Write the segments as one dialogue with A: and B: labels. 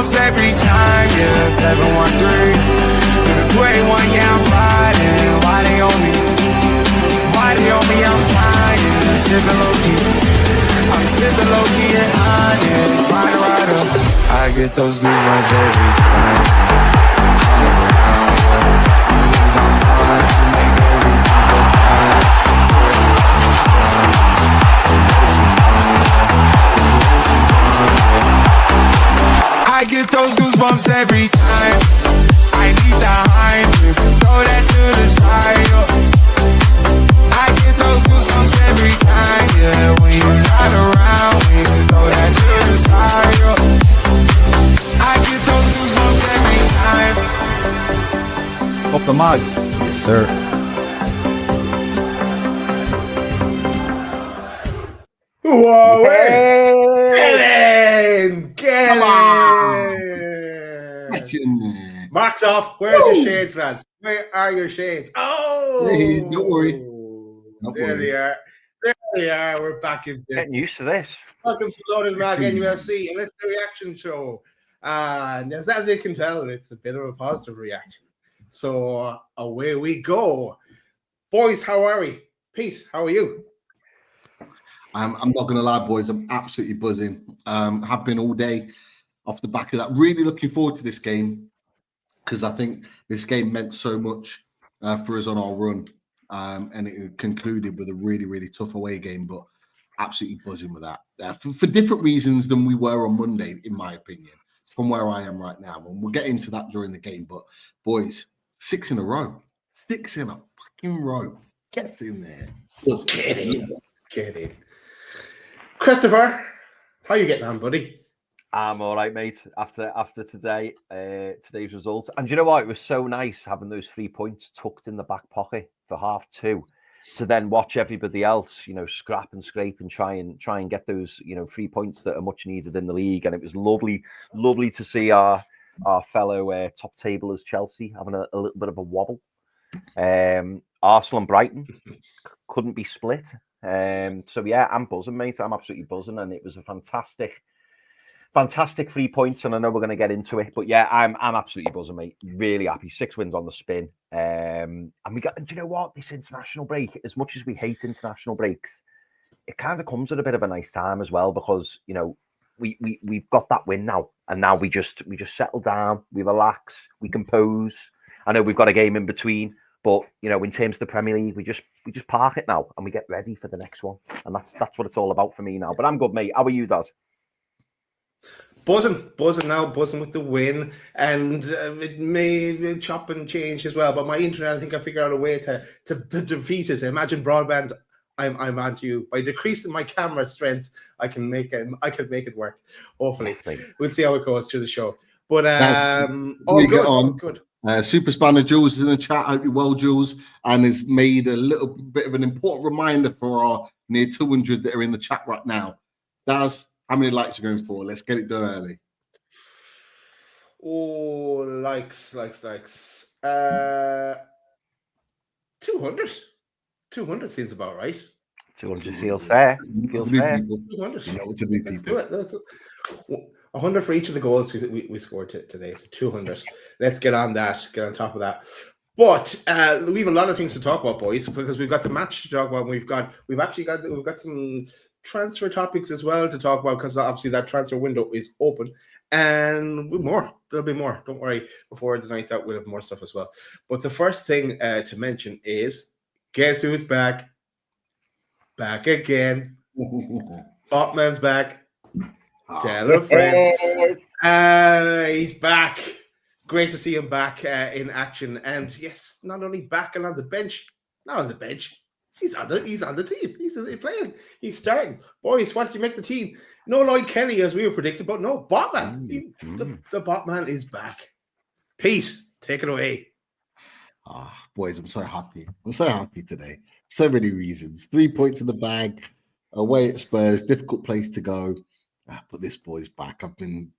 A: goosebumps every time, yeah, 713. To the 281, yeah, I'm riding. Why they on me? Why they on me? I'm flying, sipping low-key. I'm sipping low-key and honest, rider. I get those goosebumps every time. I'm around, yeah. Things I'm on, you make everything feel fine. I get those goosebumps every time. I need the hype, throw that to the side. I get those goosebumps every time, yeah. When you're not around, when you throw that to the side. I get those goosebumps every time.
B: Up the Mags.
C: Yes, sir.
D: Whoa,
B: Get
D: in. Max off. Where's your shades, lads? Where are your shades? Oh,
B: hey, don't worry.
D: There they are. There they are. We're back in business.
E: Getting used to this.
D: Welcome to Loaded Mag NUFC, and it's the reaction show. And as you can tell, it's a bit of a positive reaction. So away we go. Boys, how are we? Pete, how are you?
B: I'm not going to lie, boys. I'm absolutely buzzing. Have been all day off the back of that. Really looking forward to this game because I think this game meant so much for us on our run. And it concluded with a really, really tough away game, but absolutely buzzing with that. For different reasons than we were on Monday, in my opinion, from where I am right now. And we'll get into that during the game. But, boys, 6 in a row. 6 in a fucking row. Get in there.
D: Get in. Christopher, how you getting on, buddy?
E: I'm all right, mate. After today, today's result, and you know what? It was so nice having those 3 points tucked in the back pocket for half two, to then watch everybody else, scrap and scrape and try and get those, 3 points that are much needed in the league. And it was lovely to see our fellow top tablers Chelsea having a little bit of a wobble. Arsenal and Brighton couldn't be split. So yeah, I'm buzzing, mate. I'm absolutely buzzing, and it was a fantastic 3 points. And I know we're going to get into it, but yeah, I'm absolutely buzzing, mate. Really happy. 6 wins on the spin. And we got. Do you know what? This international break, as much as we hate international breaks, it kind of comes at a bit of a nice time as well, because we've got that win now, and now we just settle down, we relax, we compose. I know we've got a game in between. But in terms of the Premier League, we just park it now and we get ready for the next one, and that's what it's all about for me now. But I'm good, mate. How are you, Daz?
D: Buzzing with the win, and it may chop and change as well. But my internet, I think I figured out a way to defeat it. Imagine broadband. I'm on to you by decreasing my camera strength. I can make it work. Hopefully, we'll see how it goes through the show. But all good.
B: Super Spanner Jules is in the chat. Hope you're well, Jules, and has made a little bit of an important reminder for our near 200 that are in the chat right now. Daz, how many likes are going for? Let's get it done early.
D: Oh, likes. 200. 200 seems about right.
E: 200 feels fair.
D: 200.
B: You know what to do, people.
D: Let's do it. 100 for each of the goals we scored today, so 200. Let's get on that. Get on top of that. But we have a lot of things to talk about, boys, because we've got the match to talk about. We've got some transfer topics as well to talk about, because obviously that transfer window is open, and more. There'll be more. Don't worry. Before the night's out, we'll have more stuff as well. But the first thing to mention is, guess who's back? Back again. Botman's back. Tell a friend. He's back. Great to see him back in action. And yes, not only back and on the bench, he's on the team. He's playing. He's starting. Boys, what did you make the team? No Lloyd Kelly, as we were predicting, but no, Botman. The Botman is back. Pete, take it away.
B: Boys, I'm so happy. I'm so happy today. So many reasons. 3 points in the bag, away at Spurs, difficult place to go. But this boy's back. I've been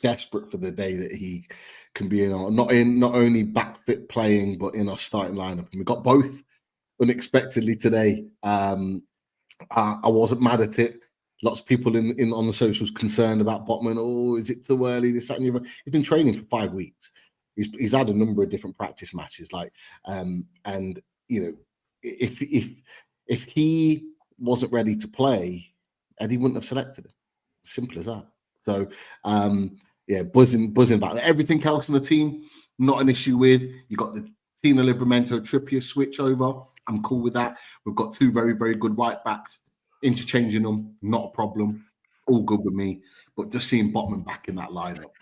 B: desperate for the day that he can be not only back fit playing, but in our starting lineup. And we got both unexpectedly today. I wasn't mad at it. Lots of people in on the socials concerned about Botman. Oh, is it too early? This, that, and the other. He's been training for 5 weeks. He's had a number of different practice matches. And you know, if he wasn't ready to play, Eddie wouldn't have selected him. Simple as that. So yeah, buzzing about that. Everything else in the team, not an issue with. You got the Tino Livramento Trippier switch over. I'm cool with that. We've got 2 very, very good right backs. Interchanging them, not a problem. All good with me. But just seeing Botman back in that lineup.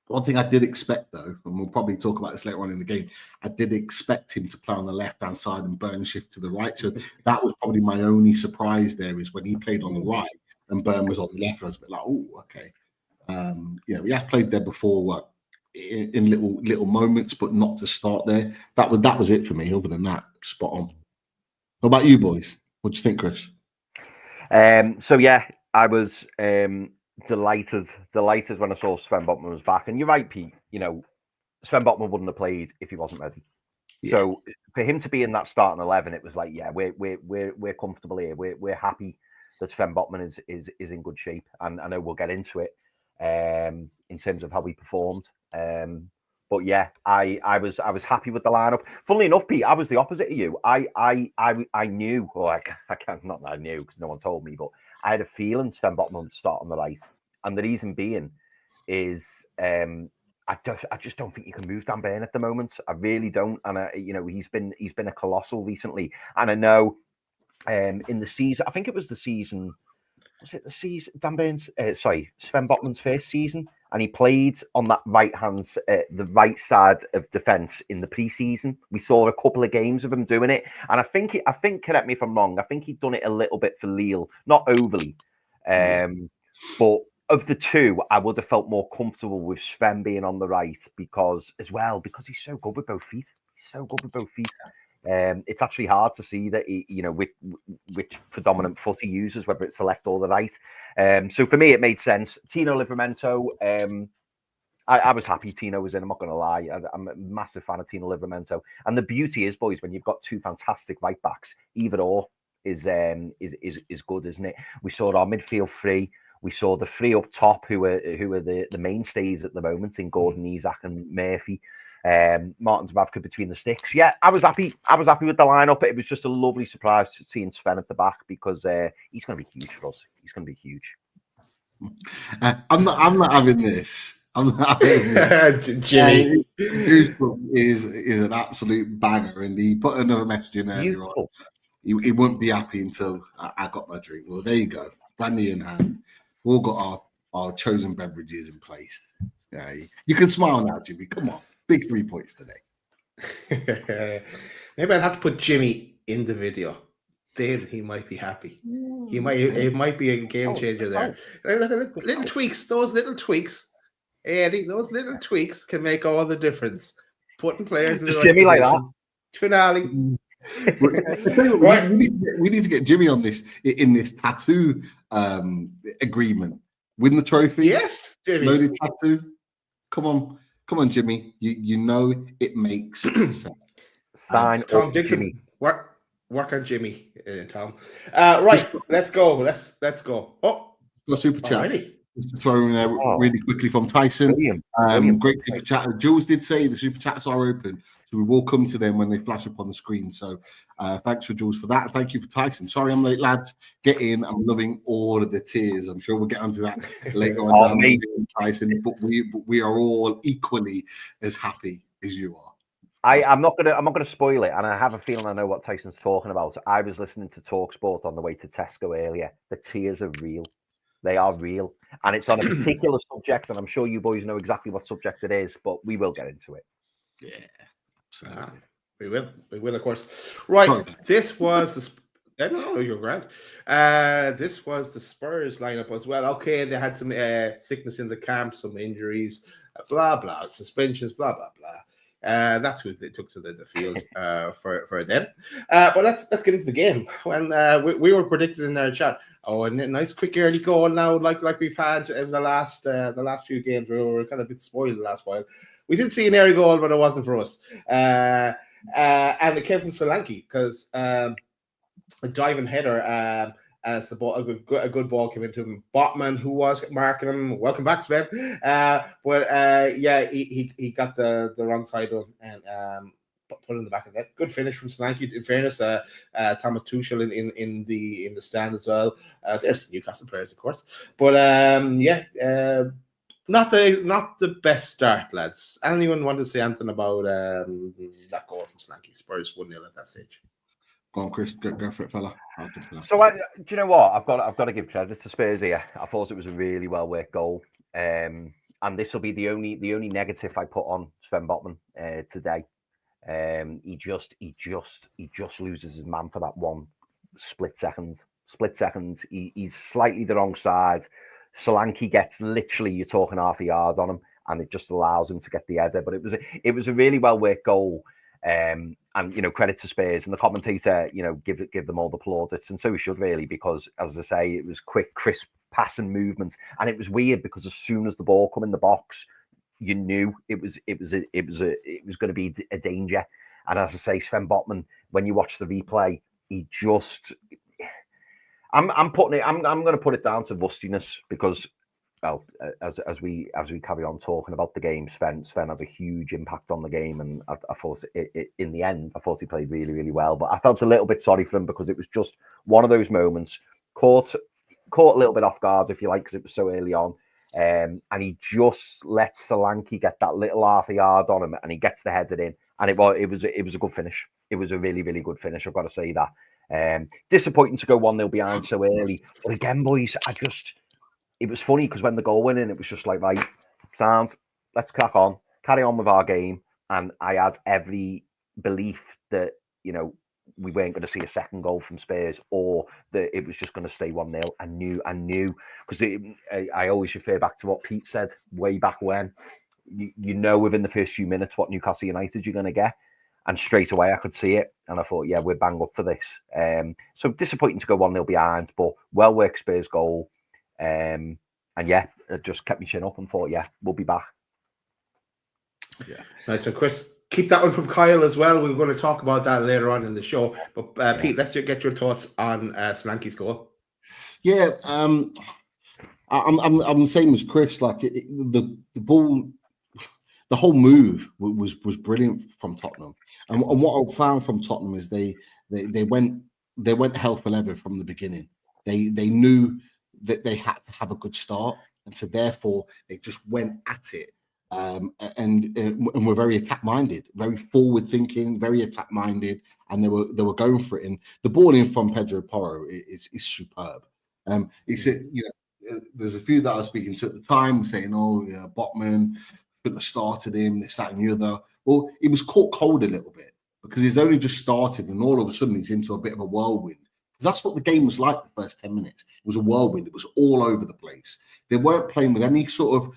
B: One thing I did expect, though, and we'll probably talk about this later on in the game, I did expect him to play on the left-hand side and Burn shift to the right. So that was probably my only surprise there, is when he played on the right and Burn was on the left. I was a bit like, oh, okay. He has played there before, in little moments, but not to start there. That was it for me. Other than that, spot on. What about you, boys? What do you think, Chris?
E: So yeah, I was delighted when I saw Sven Botman was back. And you're right, Pete. You know, Sven Botman wouldn't have played if he wasn't ready. Yeah. So for him to be in that starting 11, it was like, yeah, we're comfortable here. We're happy that Sven Botman is in good shape, and I know we'll get into it in terms of how he performed. But yeah, I was happy with the lineup. Funnily enough, Pete, I was the opposite of you. I knew, or I can't, not that I knew because no one told me, but I had a feeling Sven Botman would start on the right, and the reason being is I just don't think you can move Dan Burn at the moment. I really don't, and he's been a colossal recently, and I know in the season, I think it was the season. Was it the season? Dan Burn's, Sven Botman's first season, and he played on that the right side of defence in the pre-season. We saw a couple of games of him doing it, and I think, correct me if I'm wrong, I think he'd done it a little bit for Lille, not overly, but of the two, I would have felt more comfortable with Sven being on the right because he's so good with both feet. It's actually hard to see that which predominant foot he uses, whether it's the left or the right. So for me, it made sense. Tino Livramento, I was happy Tino was in. I'm not going to lie. I'm a massive fan of Tino Livramento. And the beauty is, boys, when you've got 2 fantastic right backs, either or is good, isn't it? We saw our midfield 3. We saw the 3 up top who are the mainstays at the moment in Gordon, Isak, and Murphy. Martin Dubravka between the sticks. Yeah, I was happy with the lineup. It was just a lovely surprise to seeing Sven at the back because he's going to be huge for us. He's going to be huge.
B: I'm not having this. I'm not having this.
D: Jimmy
B: is an absolute banger, and he put another message in earlier on. He wouldn't be happy until I got my drink. Well, there you go, brandy in hand. We've all got our chosen beverages in place. Yeah, you can smile now, Jimmy. Come on. Big 3 points today.
D: Maybe I'd have to put Jimmy in the video. Then he might be happy. It might be a game changer there. Little tweaks, those little tweaks, Eddie, those little tweaks can make all the difference. Putting players in the right
E: Jimmy
D: position.
E: like that.
D: Trinali.
B: Right. We need to get Jimmy on this in this tattoo agreement. Win the trophy.
D: Yes, Jimmy.
B: Loaded tattoo. Come on, Jimmy. You know it makes sense.
E: Sign
D: Tom
E: up,
D: Dixon.
E: Jimmy.
D: Work on Jimmy, Tom. Right, let's go. Let's go. Oh,
B: got a super chat.
D: Already?
B: Just to throw in there really quickly from Tyson.
E: Brilliant.
B: Great super chat. Jules did say the super chats are open, so we will come to them when they flash up on the screen. So thanks for Jules for that. Thank you for Tyson. Sorry I'm late, lads. Get in. I'm loving all of the tears. I'm sure we'll get onto that later on down Tyson. But we are all equally as happy as you are.
E: I'm not gonna spoil it, and I have a feeling I know what Tyson's talking about. I was listening to TalkSport on the way to Tesco earlier. The tears are real. They are real, and it's on a particular subject, and I'm sure you boys know exactly what subject it is, but we will get into it.
D: Yeah, we will, of course. Right, this was the. No, you're grand. This was the Spurs lineup as well. Okay, they had some sickness in the camp, some injuries, blah blah, suspensions, blah blah blah. That's what they took to the field for them. But let's get into the game. When we were predicting in our chat, a nice quick early goal now, like we've had in the last few games. We were kind of a bit spoiled the last while. We did see an early goal, but it wasn't for us. And it came from Solanke because a diving header as the ball, a good ball came into him. Botman, who was marking him, welcome back, Sven. He got the wrong side of him and put it in the back of the net. Good finish from Solanke. In fairness, Thomas Tuchel in the stand as well. There's Newcastle players, of course, but not the best start, lads. Anyone want to say anything about that goal from Solanke? Spurs 1-0 at that stage.
B: Go on, Chris. Go for it, fella.
E: So, do you know what? I've got to give credit to Spurs here. I thought it was a really well worked goal, and this will be the only negative I put on Sven Botman today. He just loses his man for that one split second. He's slightly the wrong side. Solanke gets literally, you're talking half a yard on him, and it just allows him to get the header. But it was a really well worked goal. And credit to Spurs, and the commentator, give them all the plaudits, and so we should really, because as I say, it was quick, crisp passing movement, and it was weird because as soon as the ball come in the box, you knew it was going to be a danger. And as I say, Sven Botman, when you watch the replay, he just, I'm going to put it down to rustiness because, well, as we carry on talking about the game, Sven has a huge impact on the game, and I thought in the end, I thought he played really, really well. But I felt a little bit sorry for him because it was just one of those moments, caught a little bit off guard, if you like, because it was so early on, and he just let Solanke get that little half a yard on him, and he gets the header in, and it was a good finish. It was a really, really good finish. I've got to say that. Disappointing to go 1-0 behind so early, but again, boys, it was funny because when the goal went in, it was just like, right, sounds, let's carry on with our game. And I had every belief that, we weren't going to see a second goal from Spurs, or that it was just going to stay 1-0. I knew, because I always refer back to what Pete said way back when, within the first few minutes what Newcastle United you're going to get. And straight away I could see it. And I thought, yeah, we're bang up for this. So disappointing to go 1-0 behind, but well-worked Spurs goal. And yeah, it just kept me chin up and thought, yeah, we'll be back.
D: Yeah, nice one, Chris. Keep that one from Kyle as well. We're going to talk about that later on in the show. But Pete, let's just get your thoughts on Solanke's goal.
B: Yeah, I'm the same as Chris. Like the ball, the whole move was brilliant from Tottenham. And what I found from Tottenham is they went hell for leather from the beginning. They knew that they had to have a good start, and so therefore they just went at it, and were very attack minded, very forward thinking, very attack minded, and they were going for it. And the ball in from Pedro Porro is superb. There's a few that I was speaking to at the time saying, "Oh, yeah, Botman should have started him, this, that, and the other." Well, he was caught cold a little bit because he's only just started, and all of a sudden he's into a bit of a whirlwind. That's what the game was like the first 10 minutes. It was a whirlwind. It was all over the place. They weren't playing with any sort of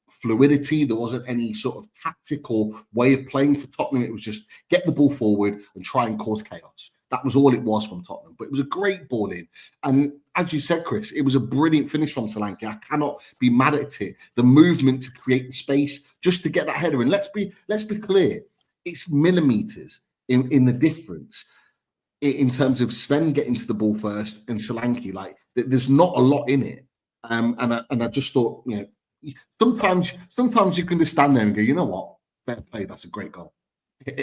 B: fluidity. There wasn't any sort of tactical way of playing for Tottenham. It was just get the ball forward and try and cause chaos. That was all it was from Tottenham. But it was a great ball in. And as you said, Chris, it was a brilliant finish from Solanke. I cannot be mad at it. The movement to create the space just to get that header in. Let's be clear. It's millimeters in the difference. In terms of Sven getting to the ball first and Solanke, like there's not a lot in it, and I just thought, sometimes you can just stand there and go, you know what, fair play, that's a great goal,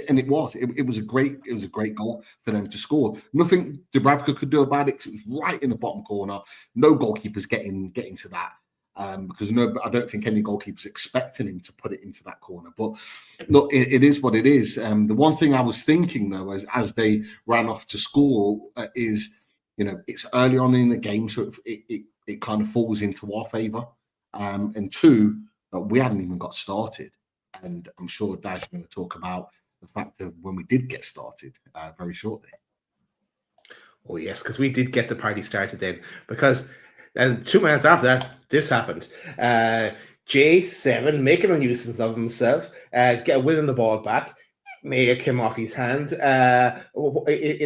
B: and it was a great goal for them to score. Nothing Dubravka could do about it because it was right in the bottom corner. No goalkeepers getting to that. Because I don't think any goalkeeper's expecting him to put it into that corner. But look, it is what it is. The one thing I was thinking though, as they ran off to score, is it's early on in the game, so it kind of falls into our favour. And two, we hadn't even got started, and I'm sure Dash is going to talk about the fact of when we did get started very shortly.
D: Oh yes, because we did get the party started then, because. And 2 minutes after that, this happened. J7 making a nuisance of himself, winning the ball back. Mayer came off his hand in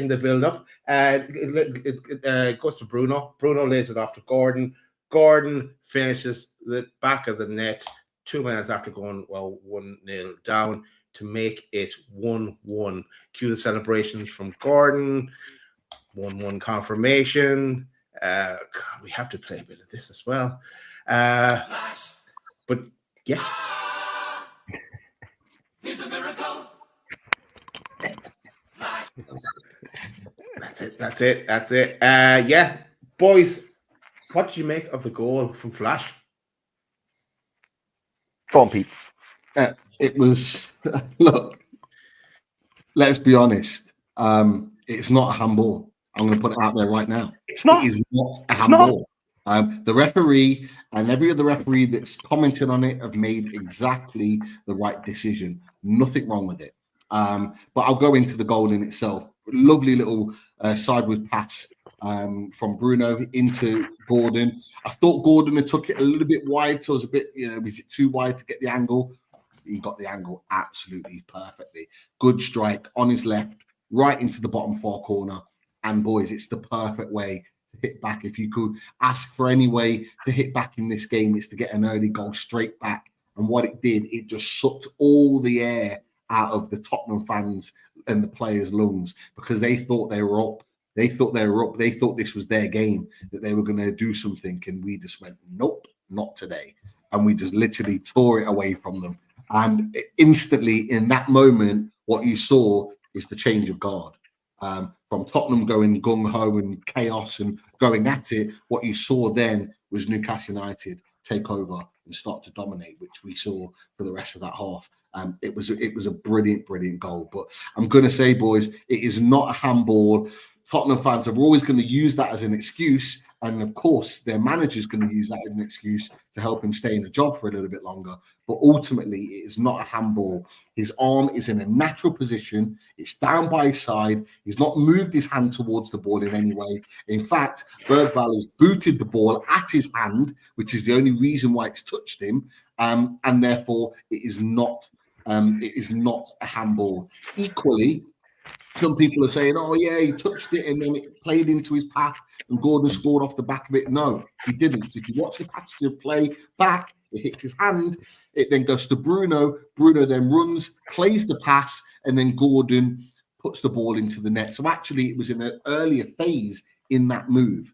D: the build-up. It goes to Bruno. Bruno lays it off to Gordon. Gordon finishes the back of the net 2 minutes after going 1-0 down to make it 1-1. Cue the celebrations from Gordon. 1-1 confirmation. God, we have to play a bit of this as well. But yeah. He's a miracle. That's it. Yeah. Boys, what did you make of the goal from Flash?
E: Go on, Pete.
B: It was, look, let's be honest. It's not a handball. I'm going to put it out there right now.
E: It's not.
B: It is not a handball. The referee and every other referee that's commented on it have made exactly the right decision. Nothing wrong with it. But I'll go into the goal in itself. Lovely little sideways pass from Bruno into Gordon. I thought Gordon had took it a little bit wide, so it was a bit, was it too wide to get the angle? He got the angle absolutely perfectly. Good strike on his left, right into the bottom far corner. And boys, it's the perfect way to hit back. If you could ask for any way to hit back in this game, it's to get an early goal straight back. And what it did, it just sucked all the air out of the Tottenham fans and the players' lungs because they thought they were up. They thought this was their game, that they were going to do something. And we just went, nope, not today. And we just literally tore it away from them. And instantly in that moment, what you saw is the change of guard. From Tottenham going gung-ho and chaos and going at it, what you saw then was Newcastle United take over and start to dominate, which we saw for the rest of that half. It was a brilliant goal. But I'm going to say, boys, it is not a handball. Tottenham fans are always going to use that as an excuse. And of course, their manager's going to use that as an excuse to help him stay in the job for a little bit longer. But ultimately, it is not a handball. His arm is in a natural position. It's down by his side. He's not moved his hand towards the ball in any way. In fact, Bergvall has booted the ball at his hand, which is the only reason why it's touched him. And therefore, it is not a handball. Equally, some people are saying, oh, yeah, he touched it and then it played into his path and Gordon scored off the back of it. No, he didn't. So if you watch the passage of play back, it hits his hand. It then goes to Bruno. Bruno then runs, plays the pass, and then Gordon puts the ball into the net. So actually, it was in an earlier phase in that move.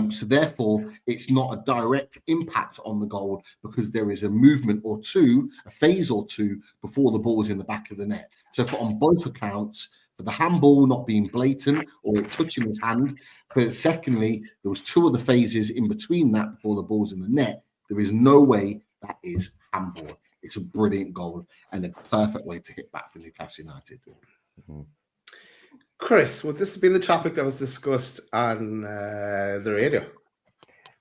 B: So therefore, it's not a direct impact on the goal because there is a movement or two, a phase or two before the ball is in the back of the net. So on both accounts, for the handball not being blatant or it touching his hand, but secondly, there was two other phases in between that before the ball's in the net. There is no way that is handball. It's a brilliant goal and a perfect way to hit back for Newcastle United.
E: Mm-hmm.
D: Chris, would this have been the topic that was discussed on the radio?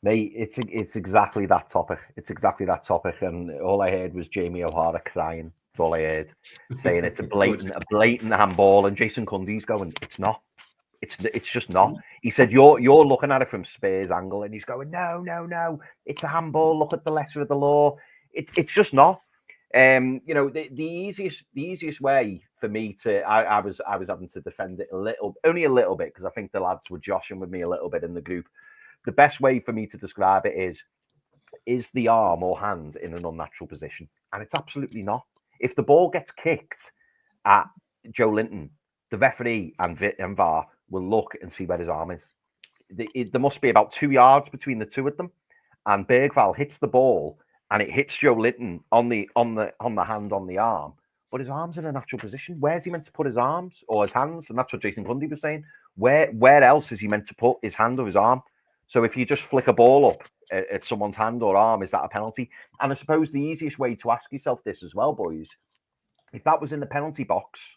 E: Mate, it's exactly that topic. It's exactly that topic. And all I heard was Jamie O'Hara crying. That's all I heard, saying it's a blatant handball. And Jason Cundy's going, it's not. It's just not. He said, you're looking at it from Spurs' angle, and he's going, no. It's a handball. Look at the letter of the law. It's just not. The easiest way for me to, I was having to defend it only a little bit, because I think the lads were joshing with me a little bit in the group. The best way for me to describe it is the arm or hand in an unnatural position? And it's absolutely not. If the ball gets kicked at Joelinton, the referee and VAR will look and see where his arm is. There must be about 2 yards between the two of them, and Bergvall hits the ball and it hits Joelinton on the hand, on the arm, but his arm's in a natural position. Where's he meant to put his arms or his hands? And that's what Jason Cundy was saying. Where else is he meant to put his hand or his arm? So if you just flick a ball up at someone's hand or arm, is that a penalty? And I suppose the easiest way to ask yourself this as well, boys, if that was in the penalty box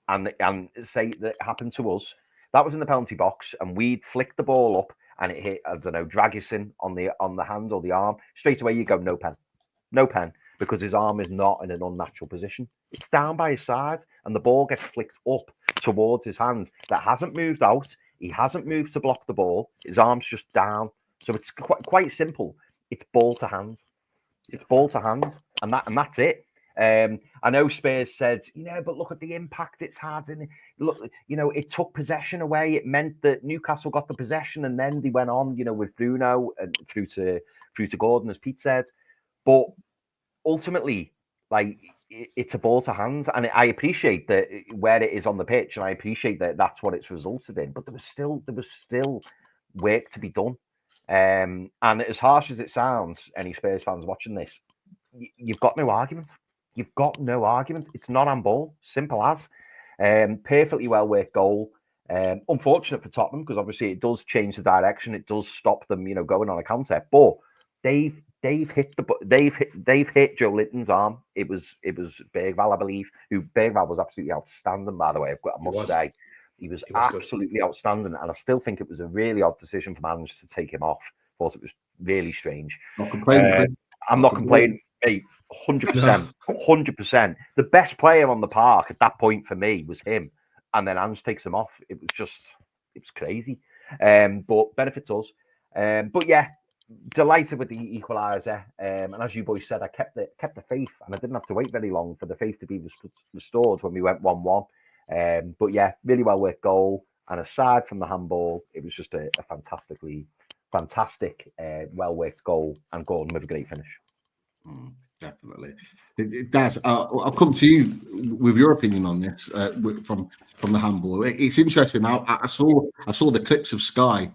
E: and say that happened to us, that was in the penalty box and we'd flick the ball up and it hit, I don't know, Dragusin on the hand or the arm, straight away you go, no pen, because his arm is not in an unnatural position. It's down by his side and the ball gets flicked up towards his hand. That hasn't moved out. He hasn't moved to block the ball. His arm's just down. So it's quite simple. It's ball to hand. It's ball to hand, and that's it. I know Spurs said, but look at the impact it's had, and look, it took possession away. It meant that Newcastle got the possession, and then they went on, with Bruno and through to Gordon, as Pete said. But ultimately, like, it's a ball to hands, and I appreciate that where it is on the pitch, and I appreciate that that's what it's resulted in. But there was still work to be done. And as harsh as it sounds, any Spurs fans watching this, you've got no argument. You've got no argument. It's not on ball. Simple as. Perfectly well worked goal. Unfortunate for Tottenham because obviously it does change the direction. It does stop them, going on a counter. But they've hit Joelinton's arm. It was Bergvall, I believe. Who Bergvall was absolutely outstanding, by the way. I must say, he was absolutely good. Outstanding, and I still think it was a really odd decision for managers to take him off. I thought it was really strange. I'm not complaining, mate. 100%. The best player on the park at that point for me was him, and then Ange takes him off. It was crazy. But benefits us. But yeah. Delighted with the equaliser, and as you boys said, I kept the faith, and I didn't have to wait very long for the faith to be restored when we went 1-1. But yeah, really well worked goal, and aside from the handball, it was just a fantastic, well worked goal, and Gordon with a great finish.
B: Definitely, it does. I'll come to you with your opinion on this from the handball. It's interesting. I saw the clips of Sky.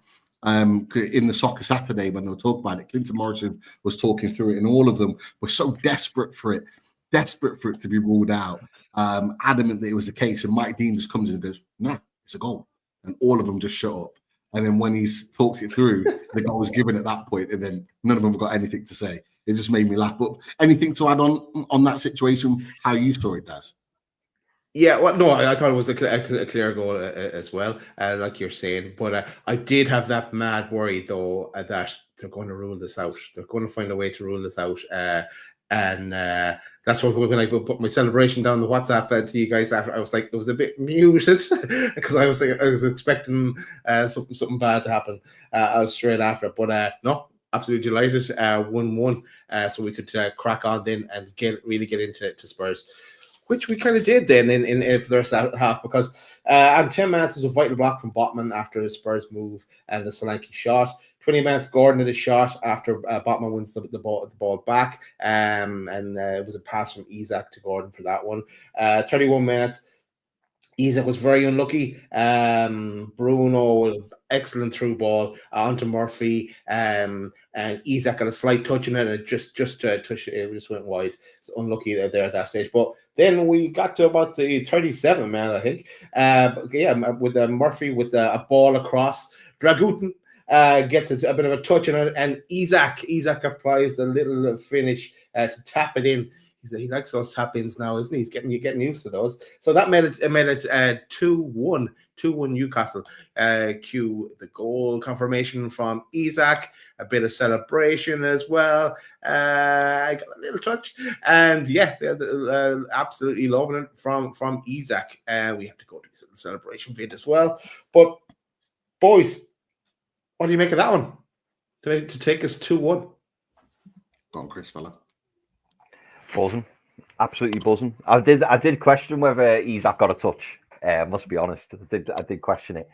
B: In the Soccer Saturday when they were talking about it, Clinton Morrison was talking through it, and all of them were so desperate for it to be ruled out, adamant that it was the case. And Mike Dean just comes in and goes, "Nah, it's a goal," and all of them just shut up. And then when he talks it through, the goal was given at that point, and then none of them got anything to say. It just made me laugh. But anything to add on that situation? How you saw it, Daz?
D: Yeah, well, no, I thought it was a clear goal as well, like you're saying. But I did have that mad worry, though, that they're going to rule this out. They're going to find a way to rule this out. And that's what we're going to put my celebration down the WhatsApp to you guys. After I was like, it was a bit muted because I was expecting something bad to happen. I was straight after it, but no, absolutely delighted. 1-1, so we could crack on then and really get into Spurs. Which we kind of did then in the first half because on 10 minutes, there's a vital block from Botman after the Spurs move and the Solanke shot. 20 minutes, Gordon had a shot after Botman wins the ball back. And it was a pass from Isak to Gordon for that one. 31 minutes, Isak was very unlucky. Bruno, excellent through ball onto Murphy. And Isak got a slight touch in it, and it just went wide. It's unlucky there at that stage. But then we got to about the 37 man, I think. With Murphy with a ball across. Dragutin gets a bit of a touch in it, and Isak applies the little finish to tap it in. He likes those tap-ins now, isn't he? He's getting used to those. So that made it 2-1 Newcastle. Cue the goal confirmation from Isak, a bit of celebration as well. I got a little touch, and yeah, they're absolutely loving it from Isak. We have to go to the celebration vid as well. But boys, what do you make of that one? To take us 2-1.
B: Go on, Chris, fella.
E: Buzzing, absolutely buzzing. I did question whether Isak got a touch. Must be honest, I did question it.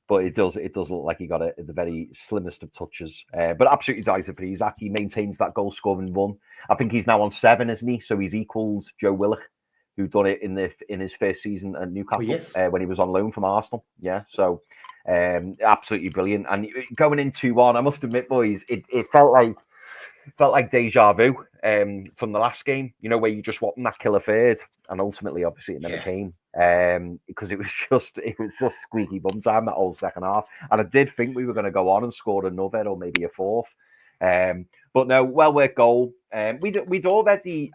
E: But it does look like he got it at the very slimmest of touches. But absolutely delighted for Isak. He maintains that goal scoring run. I think he's now on 7, isn't he? So he's equalled Joe Willock, who done it in his first season at Newcastle when he was on loan from Arsenal. Yeah, so absolutely brilliant. And going in 2-1, I must admit, boys, it felt like deja vu from the last game, where you just want that killer third, and ultimately, obviously, it never came because it was just squeaky bum time that whole second half. And I did think we were going to go on and score another or maybe a fourth, but no, well worked goal. We'd already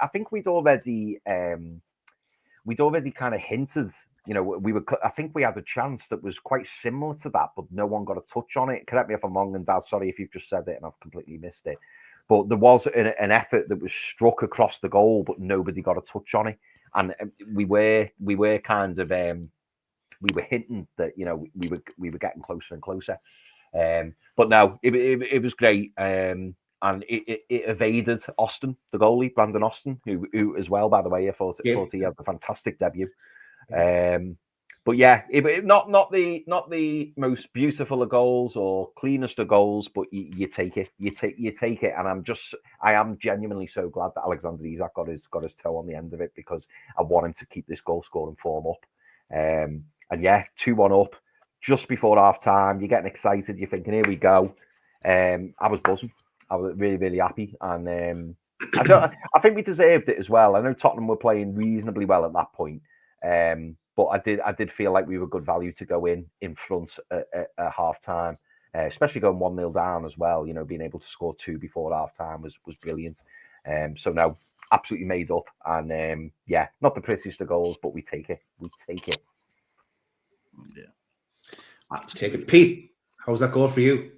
E: kind of hinted. I think we had a chance that was quite similar to that, but no one got a touch on it. Correct me if I'm wrong, and Dad, sorry if you've just said it and I've completely missed it. But there was an effort that was struck across the goal, but nobody got a touch on it. And we were kind of we were hinting that we were getting closer and closer. But no, it was great. And it evaded Austin, the goalie, Brandon Austin, who as well, by the way, I thought he had a fantastic debut. But But yeah, not the most beautiful of goals or cleanest of goals, but you take it, you take it, and I am genuinely so glad that Alexander Isak got his toe on the end of it, because I want him to keep this goal scoring form up. And yeah, 2-1 up just before half time. You're getting excited. You're thinking, here we go. I was buzzing. I was really, really happy, and I think we deserved it as well. I know Tottenham were playing reasonably well at that point. But I did feel like we were good value to go in front at half time, especially going 1-0 down as well. You know, being able to score 2 before half time was brilliant. So no, absolutely made up. And yeah, not the prettiest of goals, but we take it. We take it.
B: Yeah.
D: Take it. Pete, how was that goal for you?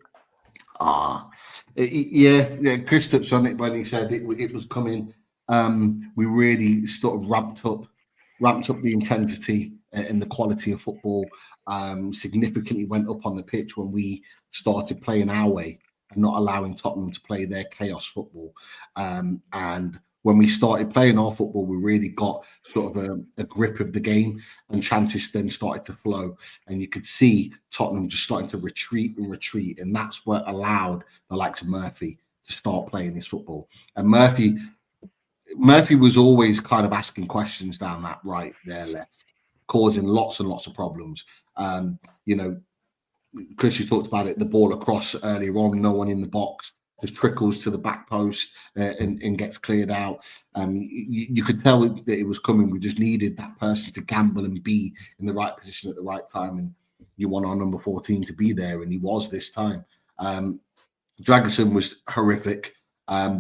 B: Yeah. Chris touched on it when he said it was coming. We really sort of ramped up the intensity and the quality of football. Significantly went up on the pitch when we started playing our way and not allowing Tottenham to play their chaos football. And when we started playing our football, we really got sort of a grip of the game, and chances then started to flow. And you could see Tottenham just starting to retreat. And that's what allowed the likes of Murphy to start playing this football. And Murphy was always kind of asking questions down that right, there, left, causing lots and lots of problems. You know, Chris, you talked about it, the ball across earlier on, no one in the box, just trickles to the back post and gets cleared out. You could tell that it was coming. We just needed that person to gamble and be in the right position at the right time. And you want our number 14 to be there, and he was this time. Dragerson was horrific.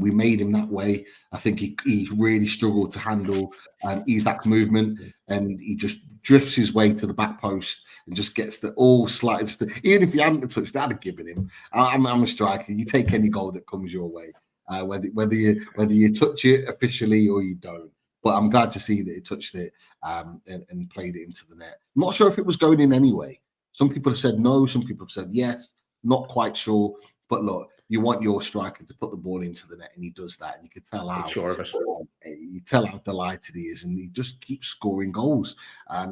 B: We made him that way. I think he really struggled to handle Isak's movement, and he just drifts his way to the back post and just gets the all slides. Even if he hadn't touched, I'd have given him. I'm a striker. You take any goal that comes your way, whether you touch it officially or you don't. But I'm glad to see that he touched it and played it into the net. I'm not sure if it was going in anyway. Some people have said no. Some people have said yes. Not quite sure. But look, you want your striker to put the ball into the net, and he does that. And you can tell how you tell how delighted he is, and he just keeps scoring goals.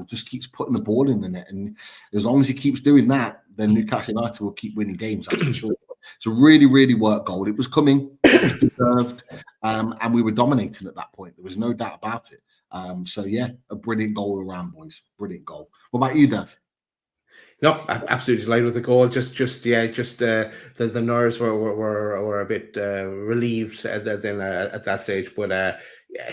B: Just keeps putting the ball in the net, and as long as he keeps doing that, then Newcastle United will keep winning games. That's for sure. It's a really, really work goal. It was coming, it was deserved, and we were dominating at that point. There was no doubt about it. So yeah, a brilliant goal around, boys. Brilliant goal. What about you, Dad?
D: No, absolutely delighted with the goal. The nerves were a bit relieved at that stage, but it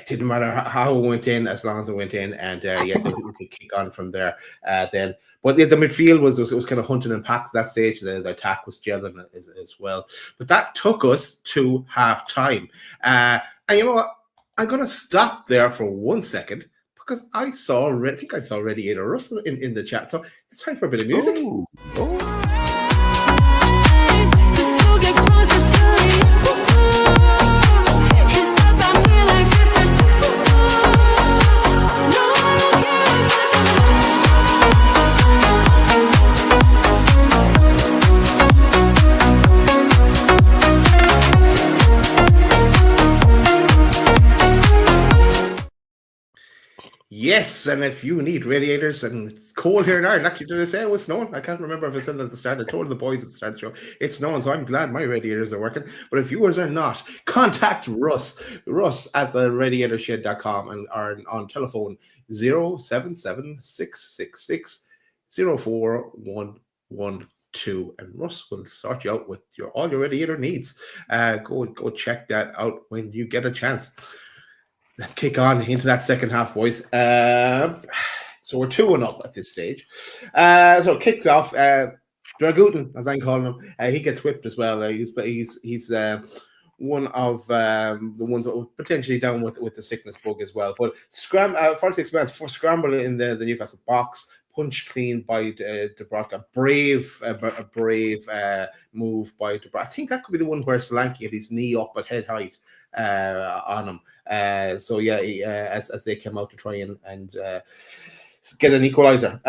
D: didn't matter how it went in, as long as it went in, and we could kick on from there. Then, but the midfield was kind of hunting and packs at that stage. The attack was gelling as well, but that took us to half time. And you know what? I'm going to stop there for 1 second, because I think I saw Radiator Russell in the chat. So it's time for a bit of music. Yes, and if you need radiators, and it's cold here in Ireland, actually, did I say it was snowing? I can't remember if I said that at the start. I told the boys at the start of the show it's snowing, so I'm glad my radiators are working. But if yours are not, contact Russ at the radiatorshed.com, and are on telephone 077-666-04112, and Russ will sort you out with all your radiator needs. Go check that out when you get a chance. Let's kick on into that second half, boys. So we're 2-1 up at this stage. So it kicks off. Dragutin, as I'm calling him, he gets whipped as well. He's one of the ones that were potentially down with the sickness bug as well. But 46 minutes for scramble in the Newcastle box. Punch clean by Dubravka. A brave move by Dubravka. I think that could be the one where Solanke had his knee up at head height on him. So yeah, as they came out to try and get an equaliser.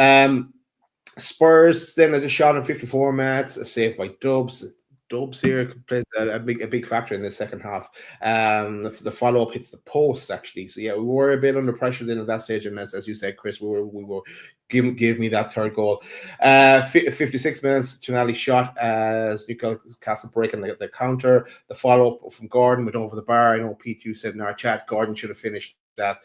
D: Spurs then had a shot in 54 minutes, a save by Dubs. Dubs here plays a big factor in the second half. The follow up hits the post actually. So yeah, we were a bit under pressure then at that stage, and as you said, Chris, we were give me that third goal. 56 minutes, Tonali shot as Newcastle breaking the counter. The follow up from Gordon went over the bar. I know Pete, you said in our chat, Gordon should have finished that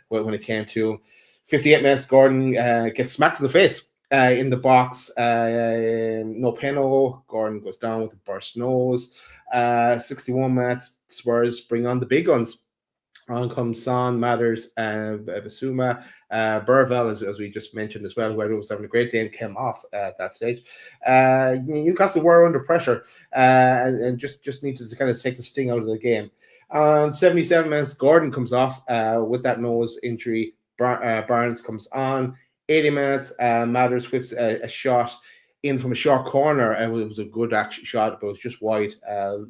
D: when it came to 58 minutes. Gordon gets smacked in the face. In the box, no penalty. Gordon goes down with a burst nose. 61 minutes, Spurs bring on the big guns. On comes Son, Matters, and Basuma. Burvell, as we just mentioned as well, who was having a great day and came off at that stage. Newcastle were under pressure and just needed to kind of take the sting out of the game. On 77 minutes, Gordon comes off with that nose injury. Barnes comes on. 80 minutes, Matters whips a shot in from a short corner, and it was a good shot, but it was just wide.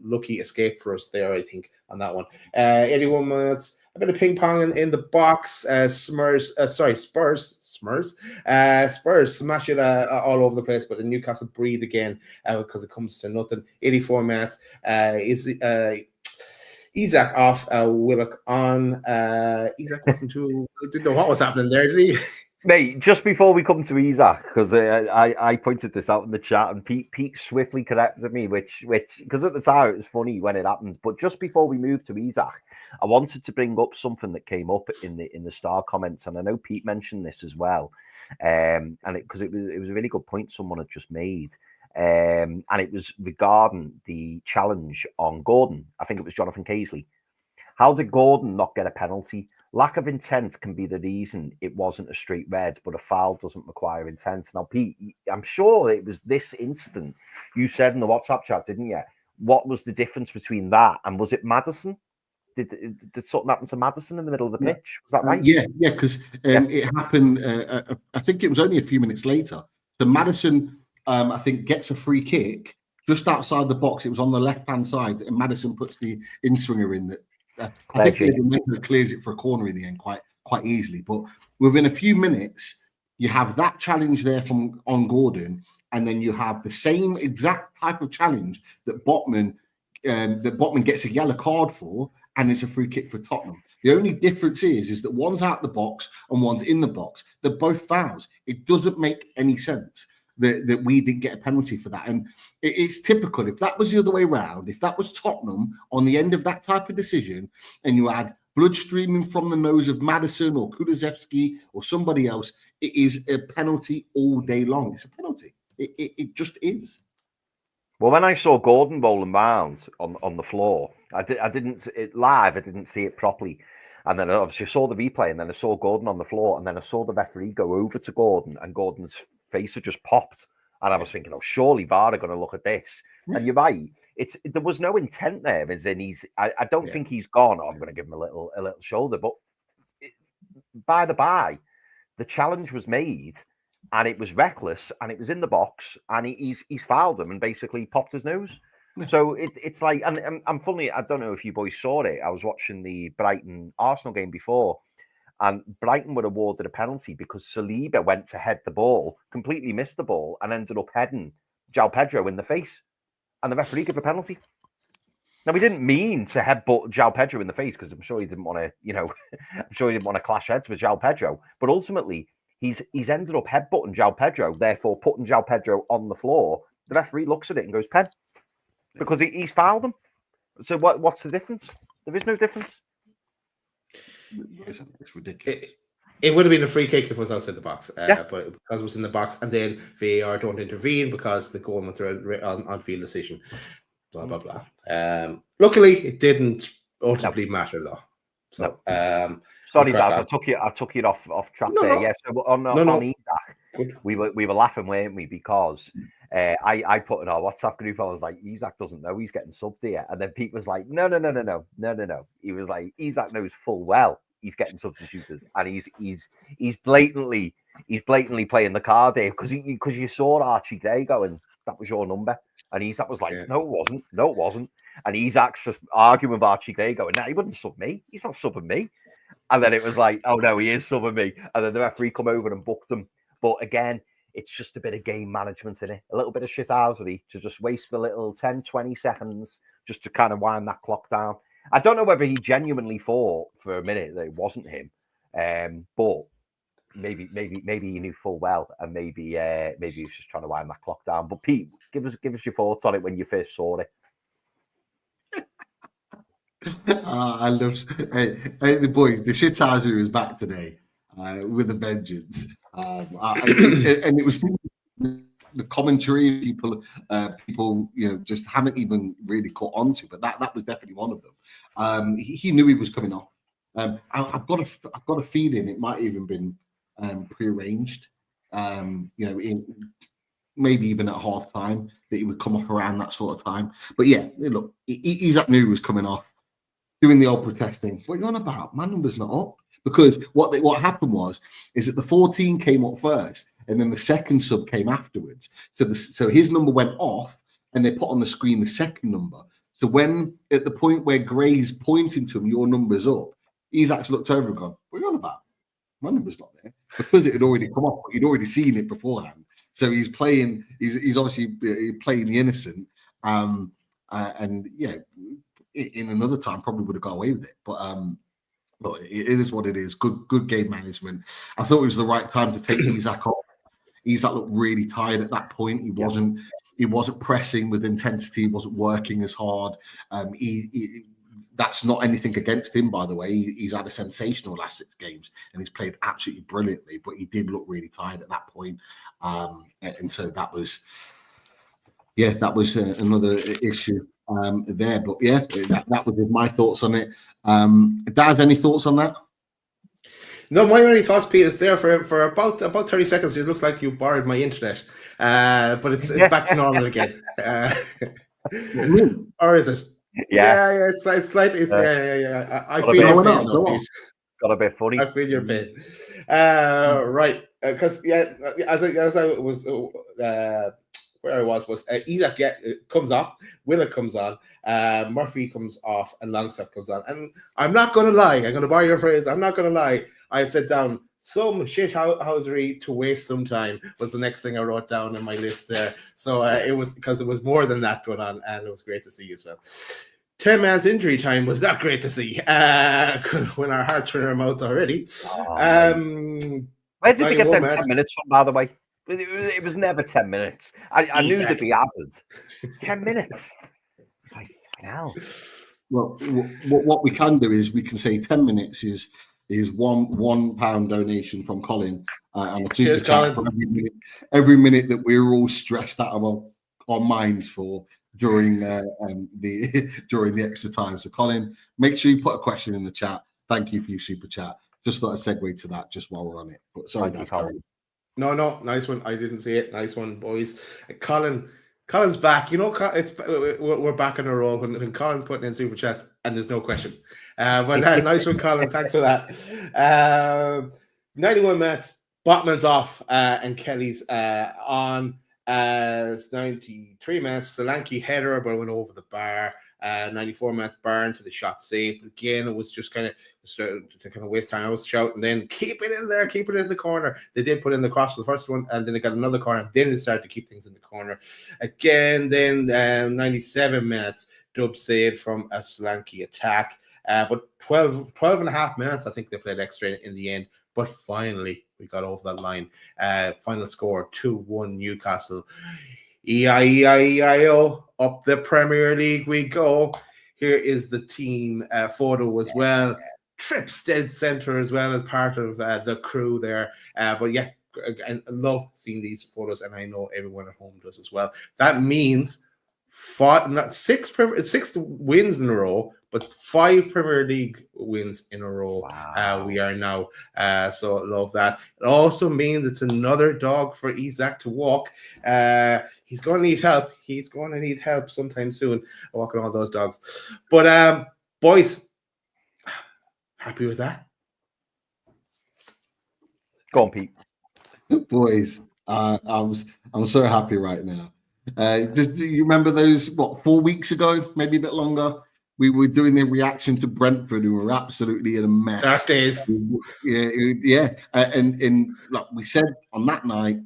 D: Lucky escape for us there, I think, on that one. 81 minutes, a bit of ping pong in the box. Spurs smash it all over the place, but the Newcastle breathe again because it comes to nothing. 84 minutes, Isak off, Willock on. Isak didn't know what was happening there, did he?
E: Mate, just before we come to Isak, because I pointed this out in the chat, and Pete swiftly corrected me, which because at the time it was funny when it happened. But just before we moved to Isak, I wanted to bring up something that came up in the star comments, and I know Pete mentioned this as well, and because it was a really good point someone had just made, and it was regarding the challenge on Gordon. I think it was Jonathan Casely. How did Gordon not get a penalty? Lack of intent can be the reason it wasn't a straight red, but a foul doesn't require intent. Now, Pete, I'm sure it was this instant you said in the WhatsApp chat, didn't you? What was the difference between that and was it Maddison? Did something happen to Maddison in the middle of the pitch? Was that right?
B: Yeah, because it happened. I think it was only a few minutes later. So Maddison, I think, gets a free kick just outside the box. It was on the left-hand side, and Maddison puts the in-swinger in that. I think it clears it for a corner in the end quite easily. But within a few minutes, you have that challenge there on Gordon, and then you have the same exact type of challenge that Botman gets a yellow card for, and it's a free kick for Tottenham. The only difference is that one's out the box and one's in the box. They're both fouls. It doesn't make any sense that we didn't get a penalty for that. And it's typical. If that was the other way around, if that was Tottenham on the end of that type of decision, and you had blood streaming from the nose of Maddison or Kulusevski or somebody else, it is a penalty all day long. It's a penalty. It just is.
E: Well, when I saw Gordon rolling around on the floor, I didn't see it live. I didn't see it properly. And then obviously I saw the replay, and then I saw Gordon on the floor, and then I saw the referee go over to Gordon, and Gordon's face had just popped. And I was thinking, oh, surely VAR are going to look at this. Yeah. And you're right. There was no intent there. As in I don't think he's gone, oh, I'm going to give him a little shoulder. But by the by, the challenge was made, and it was reckless, and it was in the box, and he's fouled him and basically popped his nose. Yeah. So it's like, and funny, I don't know if you boys saw it. I was watching the Brighton Arsenal game before, and Brighton were awarded a penalty because Saliba went to head the ball, completely missed the ball, and ended up heading João Pedro in the face. And the referee gave a penalty. Now, we didn't mean to headbutt João Pedro in the face, because I'm sure he didn't want to, I'm sure he didn't want to clash heads with João Pedro. But ultimately, he's ended up headbutting João Pedro, therefore putting João Pedro on the floor. The referee looks at it and goes, pen, because he's fouled him. So what's the difference? There is no difference.
B: It's ridiculous.
D: It would have been a free kick if it was outside the box, but because it was in the box, and then VAR don't intervene because the goal went through on field decision. Blah blah blah. Luckily, it didn't ultimately matter though. So,
E: sorry, Daz, I took you off track there. Yeah, so on Isak, we were laughing, weren't we? Because I put in our WhatsApp group, I was like, Isak doesn't know he's getting subbed here, and then Pete was like, no. He was like, Isak knows full well he's getting substitutes, and he's blatantly playing the card here because you saw Archie Gray going, that was your number, and Isak was like, no, it wasn't, and Isak's just arguing with Archie Gray going, no, he wouldn't sub me, he's not subbing me, and then it was like, oh no, he is subbing me, and then the referee come over and booked him. But again, it's just a bit of game management in it, a little bit of shithousery to just waste a little 10, 20 seconds just to kind of wind that clock down. I don't know whether he genuinely thought for a minute that it wasn't him, but maybe he knew full well, and maybe he was just trying to wind that clock down. But Pete, give us your thoughts on it when you first saw it.
B: I love the boys. The shithousery was back today with a vengeance, and it was the commentary people, just haven't even really caught on to. But that was definitely one of them. He knew he was coming off. I've got a feeling it might even been prearranged. Maybe even at half time that he would come off around that sort of time. But yeah, look, Isak knew he was coming off, doing the old protesting. What are you on about? My number's not up. Because what happened is that the 14 came up first, and then the second sub came afterwards. So his number went off, and they put on the screen the second number. So when at the point where Gray's pointing to him, your number's up, Isak's looked over and gone, what are you on about? My number's not there. Because it had already come off, he'd already seen it beforehand. So he's playing. He's obviously playing the innocent, and in another time probably would have got away with it. But it is what it is. Good game management. I thought it was the right time to take Isak off. Isak looked really tired at that point. He wasn't pressing with intensity. He wasn't working as hard. That's not anything against him, by the way. He's had a sensational last 6 games and he's played absolutely brilliantly, but he did look really tired at that point. And so that was another issue there. But yeah, that was my thoughts on it. Daz, any thoughts on that?
D: No, my only thoughts, Pete, is there for about 30 seconds. It looks like you borrowed my internet, but it's back to normal again. Or is it? Yeah, it's slightly. Yeah. I feel your pain, though, Pete.
E: Got a bit funny.
D: I feel your pain. Right, because as I was where I was Isak comes off, Willock comes on, Murphy comes off, and Longstaff comes on. And I'm not going to lie. I'm going to borrow your phrase. I'm not going to lie. I said down some shithousery to waste some time was the next thing I wrote down in my list there. So it was because it was more than that going on, and it was great to see as well. 10 man's injury time was not great to see. When our hearts were in our mouths already.
E: Where did they get them 10 minutes from, by the way? It was never 10 minutes. I knew they'd be added. 10 minutes. It's like, hell.
B: Well, what we can do is we can say 10 minutes is £1 donation from Colin and a super chat for every minute that we're all stressed out of our minds for during the extra time. So Colin, make sure you put a question in the chat. Thank you for your super chat. Just thought I'd segue to that just while we're on it. But sorry, that's Colin.
D: No, nice one. I didn't see it. Nice one, boys. Colin's back. We're back on a roll when Colin's putting in super chats, and there's no question. Nice one, Colin. Thanks for that. 91 minutes. Botman's off, and Kelly's on. 93 minutes. Solanke header, but went over the bar. 94 minutes. Barnes to the shot saved. Again, it was just kind of waste time. I was shouting, then keep it in there, keep it in the corner. They did put in the cross for the first one, and then they got another corner. Then they started to keep things in the corner again. Then 97 minutes. Dub saved from a Solanke attack. But 12 and a half minutes, I think they played extra in the end. But finally, we got over that line. Final score, 2-1 Newcastle. E-I-E-I-E-I-O, up the Premier League we go. Here is the team photo as well. Trips dead centre as well as part of the crew there. But yeah, I love seeing these photos, and I know everyone at home does as well. That means 6 wins in a row, but 5 Premier League wins in a row. Wow. We are now. So love that. It also means it's another dog for Isak to walk. He's going to need help. He's going to need help sometime soon walking all those dogs. But boys, happy with that?
E: Go on, Pete.
B: Boys, I'm so happy right now. Do you remember those 4 weeks ago, maybe a bit longer? We were doing the reaction to Brentford, and we were absolutely in a mess.
D: That days.
B: Yeah. And like we said on that night,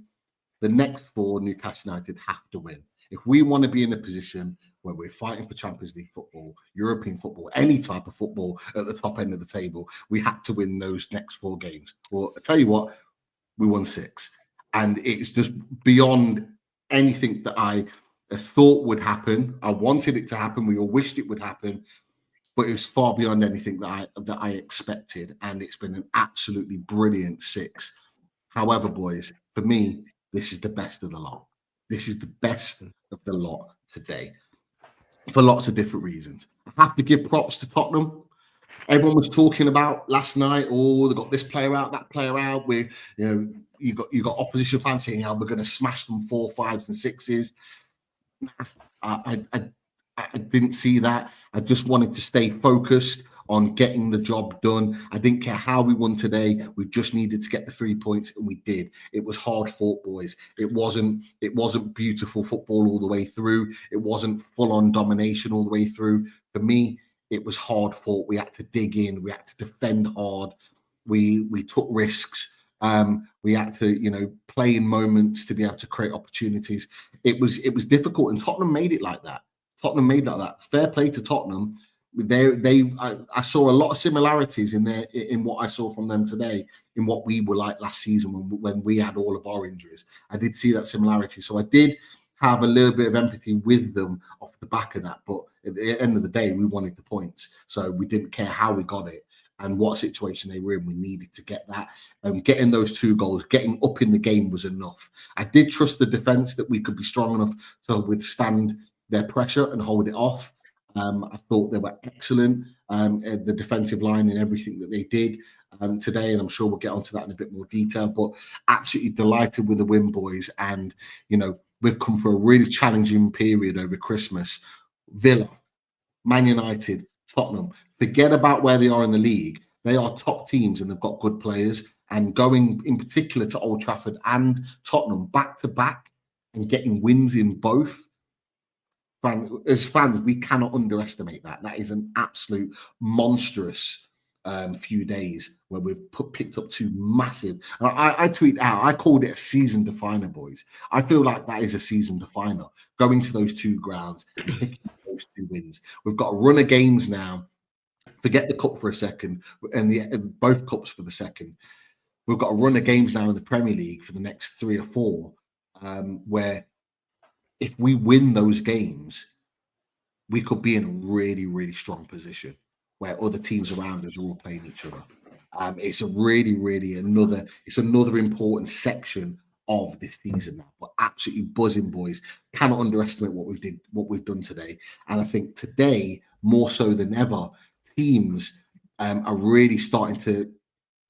B: The next 4 Newcastle United have to win. If we want to be in a position where we're fighting for Champions League football, European football, any type of football at the top end of the table, we had to win those next 4 games. Well, I tell you what, we won 6. And it's just beyond anything that I thought would happen. I wanted it to happen. We all wished it would happen. But it's far beyond anything that I expected. And it's been an absolutely brilliant 6. However, boys, for me, this is the best of the lot. This is the best of the lot today for lots of different reasons. I have to give props to Tottenham. Everyone was talking about last night, oh, they got this player out, that player out. You got opposition fans saying how we're going to smash them 4, 5s, and 6s. I didn't see that. I just wanted to stay focused on getting the job done. I didn't care how we won today. We just needed to get the 3 points, and we did. It was hard fought, boys. It wasn't beautiful football all the way through. It wasn't full-on domination all the way through. For me, it was hard fought. We had to dig in. We had to defend hard. We took risks. We had to, play in moments to be able to create opportunities. It was difficult, and Tottenham made it like that. Fair play to Tottenham. I saw a lot of similarities in what I saw from them today, in what we were like last season when we had all of our injuries. I did see that similarity, so I did have a little bit of empathy with them off the back of that. But at the end of the day, we wanted the points, so we didn't care how we got it and what situation they were in. We needed to get that. Getting those 2 goals, getting up in the game was enough. I did trust the defence that we could be strong enough to withstand their pressure and hold it off. I thought they were excellent, the defensive line and everything that they did today, and I'm sure we'll get onto that in a bit more detail, but absolutely delighted with the win, boys. And, we've come for a really challenging period over Christmas. Villa, Man United, Tottenham, forget about where they are in the league. They are top teams and they've got good players, and going in particular to Old Trafford and Tottenham back-to-back and getting wins in both. As fans, we cannot underestimate that. That is an absolute monstrous few days where we've picked up 2 massive. I tweet out, I called it a season definer, boys. I feel like that is a season definer. Going to those 2 grounds, picking those 2 wins. We've got a run of games now. Forget the cup for a second, and both cups for the second. We've got a run of games now in the Premier League for the next 3 or 4, where if we win those games, we could be in a really, really strong position where other teams around us are all playing each other. It's a really, really another important section of this season now. But absolutely buzzing, boys. Cannot underestimate what we've done today. And I think today, more so than ever, teams are really starting to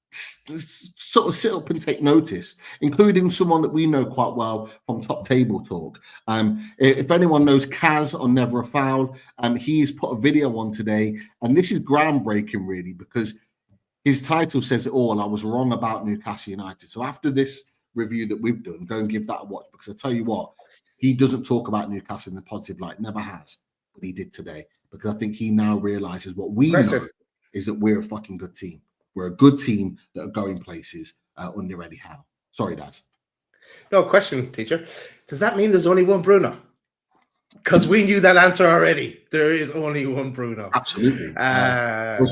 B: sort of sit up and take notice, including someone that we know quite well from Top Table Talk. If anyone knows Kaz on Never a Foul, he's put a video on today, and this is groundbreaking, really, because his title says it all. I was wrong about Newcastle United. So after this review that we've done, go and give that a watch, because I tell you what, he doesn't talk about Newcastle in a positive light, never has, but he did today, because I think he now realizes what we know is that we're a fucking good team. We're a good team that are going places under Eddie Howe. Sorry, Daz.
D: No question, teacher. Does that mean there's only one Bruno? Because we knew that answer already. There is only one Bruno.
B: Absolutely. Goes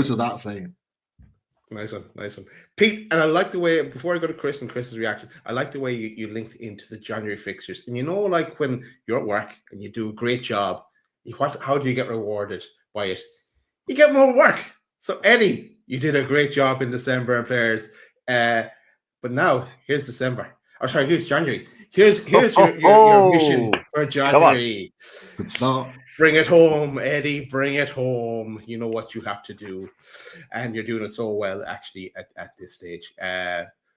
B: without saying.
D: Nice one. Pete, and I like the way, before I go to Chris and Chris's reaction, I like the way you linked into the January fixtures. And like when you're at work and you do a great job, how do you get rewarded by it? You get more work. So, Eddie, you did a great job in December and players. But now, here's December. Here's January. Here's your mission for January.
B: Good start.
D: Bring it home, Eddie. Bring it home. You know what you have to do. And you're doing it so well, actually, at this stage.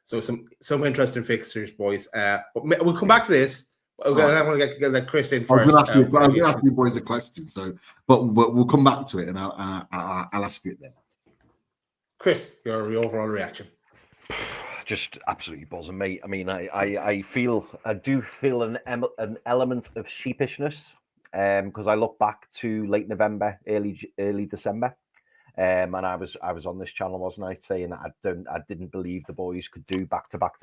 D: So some interesting fixtures, boys. But we'll come back to this. I want to get Chris in first.
B: I'm going to ask you boys a question, but we'll come back to it, and I'll ask you it then.
D: Chris, your overall reaction?
E: Just absolutely buzzing, mate. I mean, I do feel an element of sheepishness because I look back to late November, early December, and I was on this channel, wasn't I, saying that I didn't believe the boys could do back to back.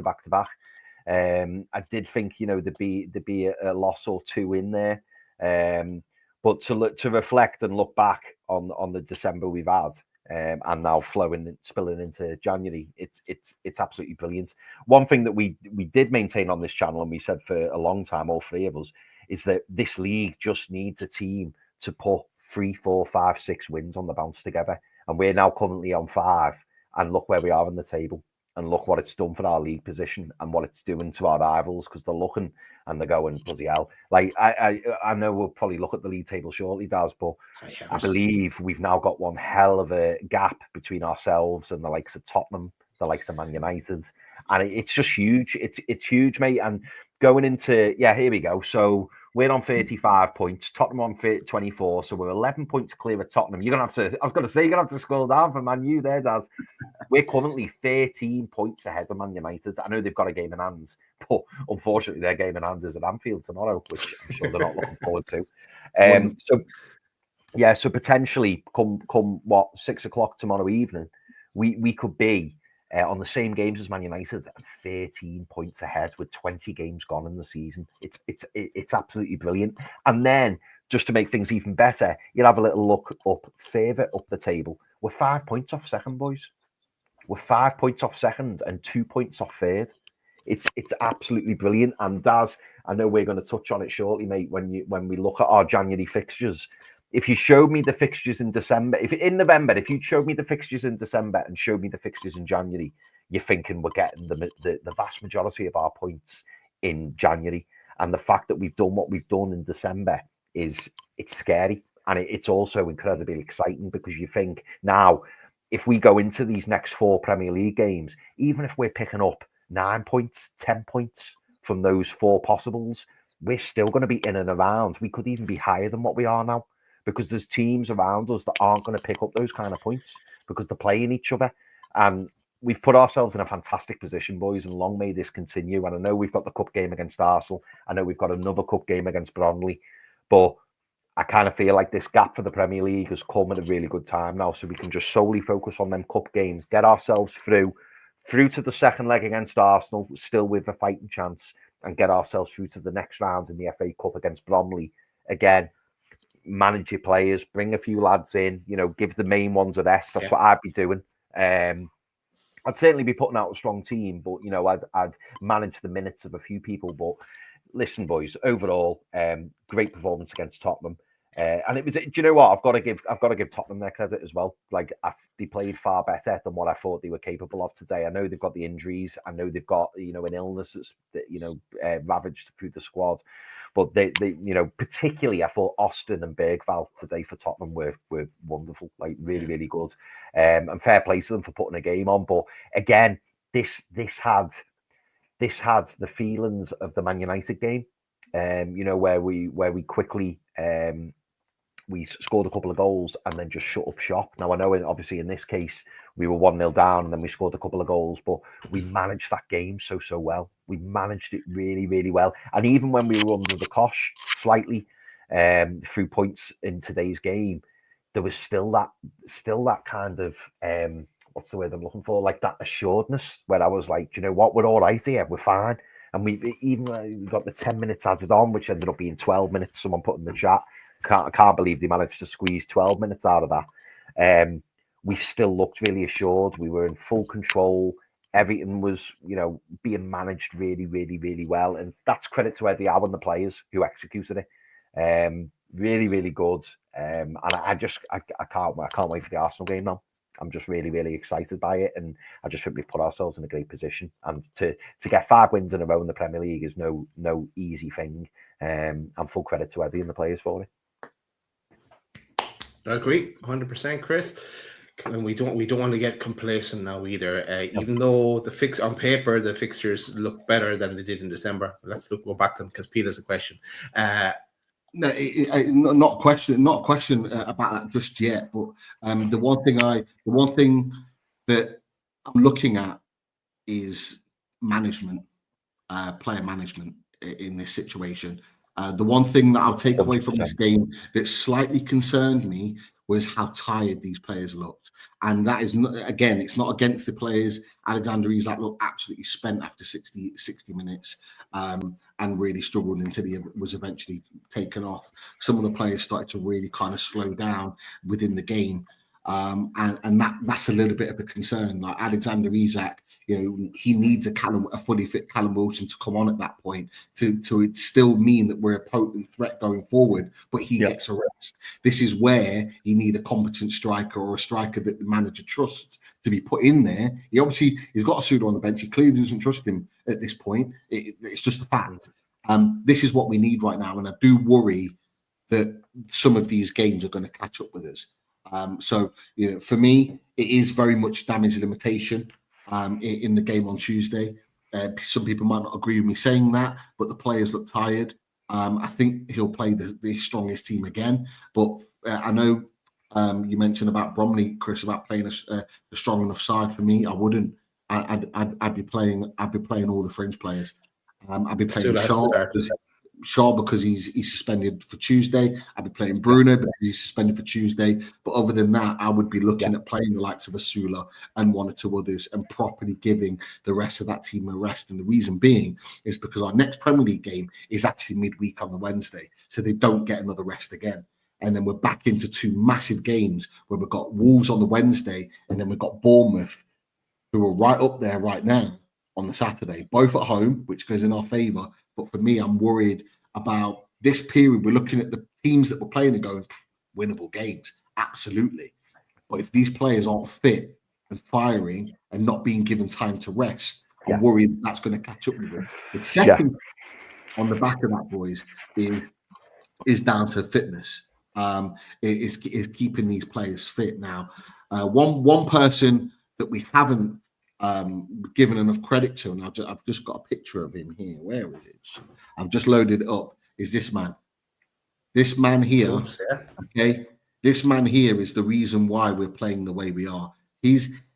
E: I did think, there'd be a loss or two in there. But to reflect and look back on the December we've had, and now spilling into January, it's absolutely brilliant. One thing that we did maintain on this channel, and we said for a long time, all three of us, is that this league just needs a team to put 3, 4, 5, 6 wins on the bounce together. And we're now currently on 5, and look where we are in the table, and look what it's done for our league position and what it's doing to our rivals, because they're looking and they're going, bloody hell. Like, I know we'll probably look at the league table shortly, Daz, but I believe we've now got one hell of a gap between ourselves and the likes of Tottenham, the likes of Man United. And it's just huge. It's huge, mate. And going into, here we go. So we're on 35 points, Tottenham on 24, so we're 11 points clear of Tottenham. You're going to have to, I've got to say, you're going to have to scroll down for Man U there, Daz. We're currently 13 points ahead of Man United. I know they've got a game in hand, but unfortunately their game in hand is at Anfield tomorrow, which I'm sure they're not looking forward to. So potentially come 6 o'clock tomorrow evening, we could be on the same games as Man United, 13 points ahead with 20 games gone in the season. It's absolutely brilliant. And then, just to make things even better, you'll have a little look up further up the table. We're 5 points off second, boys. We're 5 points off second and 2 points off third. It's absolutely brilliant. And Daz, I know we're going to touch on it shortly, mate, when we look at our January fixtures. If you showed me the fixtures in December, if you showed me the fixtures in December and showed me the fixtures in January, you're thinking we're getting the vast majority of our points in January. And the fact that we've done what we've done in December it's scary. And it's also incredibly exciting, because you think now, if we go into these next 4 Premier League games, even if we're picking up 9 points, 10 points from those 4 possibles, we're still going to be in and around. We could even be higher than what we are now, because there's teams around us that aren't going to pick up those kind of points because they're playing each other. And we've put ourselves in a fantastic position, boys, and long may this continue. And I know we've got the cup game against Arsenal. I know we've got another cup game against Burnley, but I kind of feel like this gap for the Premier League has come at a really good time now, so we can just solely focus on them cup games, get ourselves through to the second leg against Arsenal, still with a fighting chance, and get ourselves through to the next round in the FA Cup against Bromley. Again, manage your players, bring a few lads in, give the main ones a rest. That's what I'd be doing. I'd certainly be putting out a strong team, but I'd manage the minutes of a few people. But listen, boys, overall, great performance against Tottenham. And it was, do you know what? I've got to give Tottenham their credit as well. Like, they played far better than what I thought they were capable of today. I know they've got the injuries. I know they've got, an illness that's, ravaged through the squad. But they particularly, I thought Austin and Bergvall today for Tottenham were wonderful, like really, really good. And fair play to them for putting a game on. But again, this had the feelings of the Man United game. Where we quickly we scored a couple of goals and then just shut up shop. Now, I know obviously in this case we were 1-0 down and then we scored a couple of goals, but we managed that game so well. We managed it really, really well. And even when we were under the cosh slightly through points in today's game, there was still that kind of what's the word I'm looking for? Like that assuredness where I was like, do you know what? We're all right here. We're fine. And we got the 10 minutes added on, which ended up being 12 minutes. Someone put in the chat. I can't believe they managed to squeeze 12 minutes out of that. We still looked really assured. We were in full control. Everything was, being managed really, really, really well. And that's credit to Eddie Howe and the players who executed it. Really, really good. And I can't wait for the Arsenal game now. I'm just really, really excited by it. And I just think we've put ourselves in a great position. And to get 5 wins in a row in the Premier League is no easy thing. And full credit to Eddie and the players for it.
D: I agree, 100%, Chris. And we don't want to get complacent now either. Even though on paper the fixtures look better than they did in December. Let's go back to them because Peter's a question.
B: No, not question about that just yet. But the one thing that I'm looking at is management, player management in this situation. The one thing that I'll take away from this game that slightly concerned me was how tired these players looked. And that is, not, again, it's not against the players. Alexander Isak looked absolutely spent after 60 minutes and really struggled until he was eventually taken off. Some of the players started to really kind of slow down within the game. And that's a little bit of a concern. Like Alexander Isak, he needs a fully fit Callum Wilson to come on at that point to still mean that we're a potent threat going forward, but he gets a rest. This is where you need a competent striker or a striker that the manager trusts to be put in there. He's got Asuda on the bench. He clearly doesn't trust him at this point. It's just a fact. This is what we need right now. And I do worry that some of these games are going to catch up with us. So, for me, it is very much damage limitation in the game on Tuesday. Some people might not agree with me saying that, but the players look tired. I think he'll play the strongest team again. But I know you mentioned about Bromley, Chris, about playing a strong enough side. For me, I wouldn't. I'd be playing all the fringe players. I'd be playing Shaw because he's suspended for Tuesday. I'd be playing Bruno because he's suspended for Tuesday. But other than that, I would be looking at playing the likes of Asula and one or two others and properly giving the rest of that team a rest. And the reason being is because our next Premier League game is actually midweek on the Wednesday. So they don't get another rest again. And then we're back into two massive games where we've got Wolves on the Wednesday and then we've got Bournemouth, who are right up there right now on the Saturday, both at home, which goes in our favour. But for me, I'm worried about this period. We're looking at the teams that we're playing and going, winnable games, absolutely. But if these players aren't fit and firing and not being given time to rest, I'm worried that's going to catch up with them. The second on the back of that, boys, is down to fitness. Is keeping these players fit. Now, one person that we haven't given enough credit to, and I've just got a picture of him here. Where is it? I've just loaded it up. Is this man? This man here, okay? This man here is the reason why we're playing the way we are.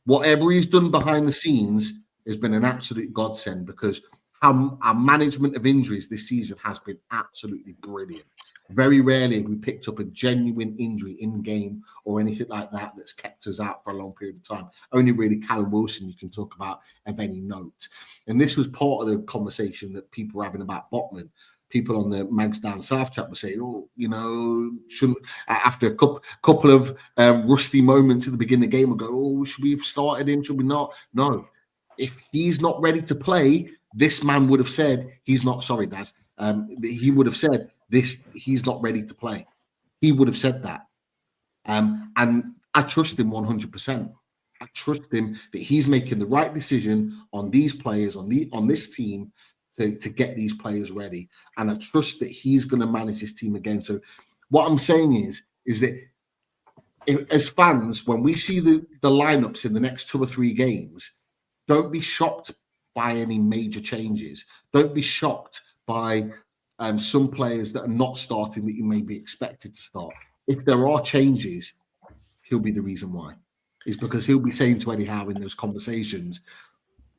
B: Whatever he's done behind the scenes has been an absolute godsend, because our management of injuries this season has been absolutely brilliant. Very rarely have we picked up a genuine injury in game or anything like that that's kept us out for a long period of time. Only really Callum Wilson you can talk about of any note. And this was part of the conversation that people were having about Botman. People on the Mags Down South chat were saying, shouldn't, after a couple of rusty moments at the beginning of the game, we'll go, should we have started him? Should we not? No. If he's not ready to play, this man would have said, he's not, sorry, Daz, he would have said, he's not ready to play. He would have said that. And I trust him 100%. I trust him that he's making the right decision on these players, on this team to get these players ready. And I trust that he's going to manage this team again. So what I'm saying is that as fans, when we see the lineups in the next 2 or 3 games, don't be shocked by any major changes. Don't be shocked by some players that are not starting that you may be expected to start. If there are changes, he'll be the reason why. It's because he'll be saying to Eddie Howe in those conversations,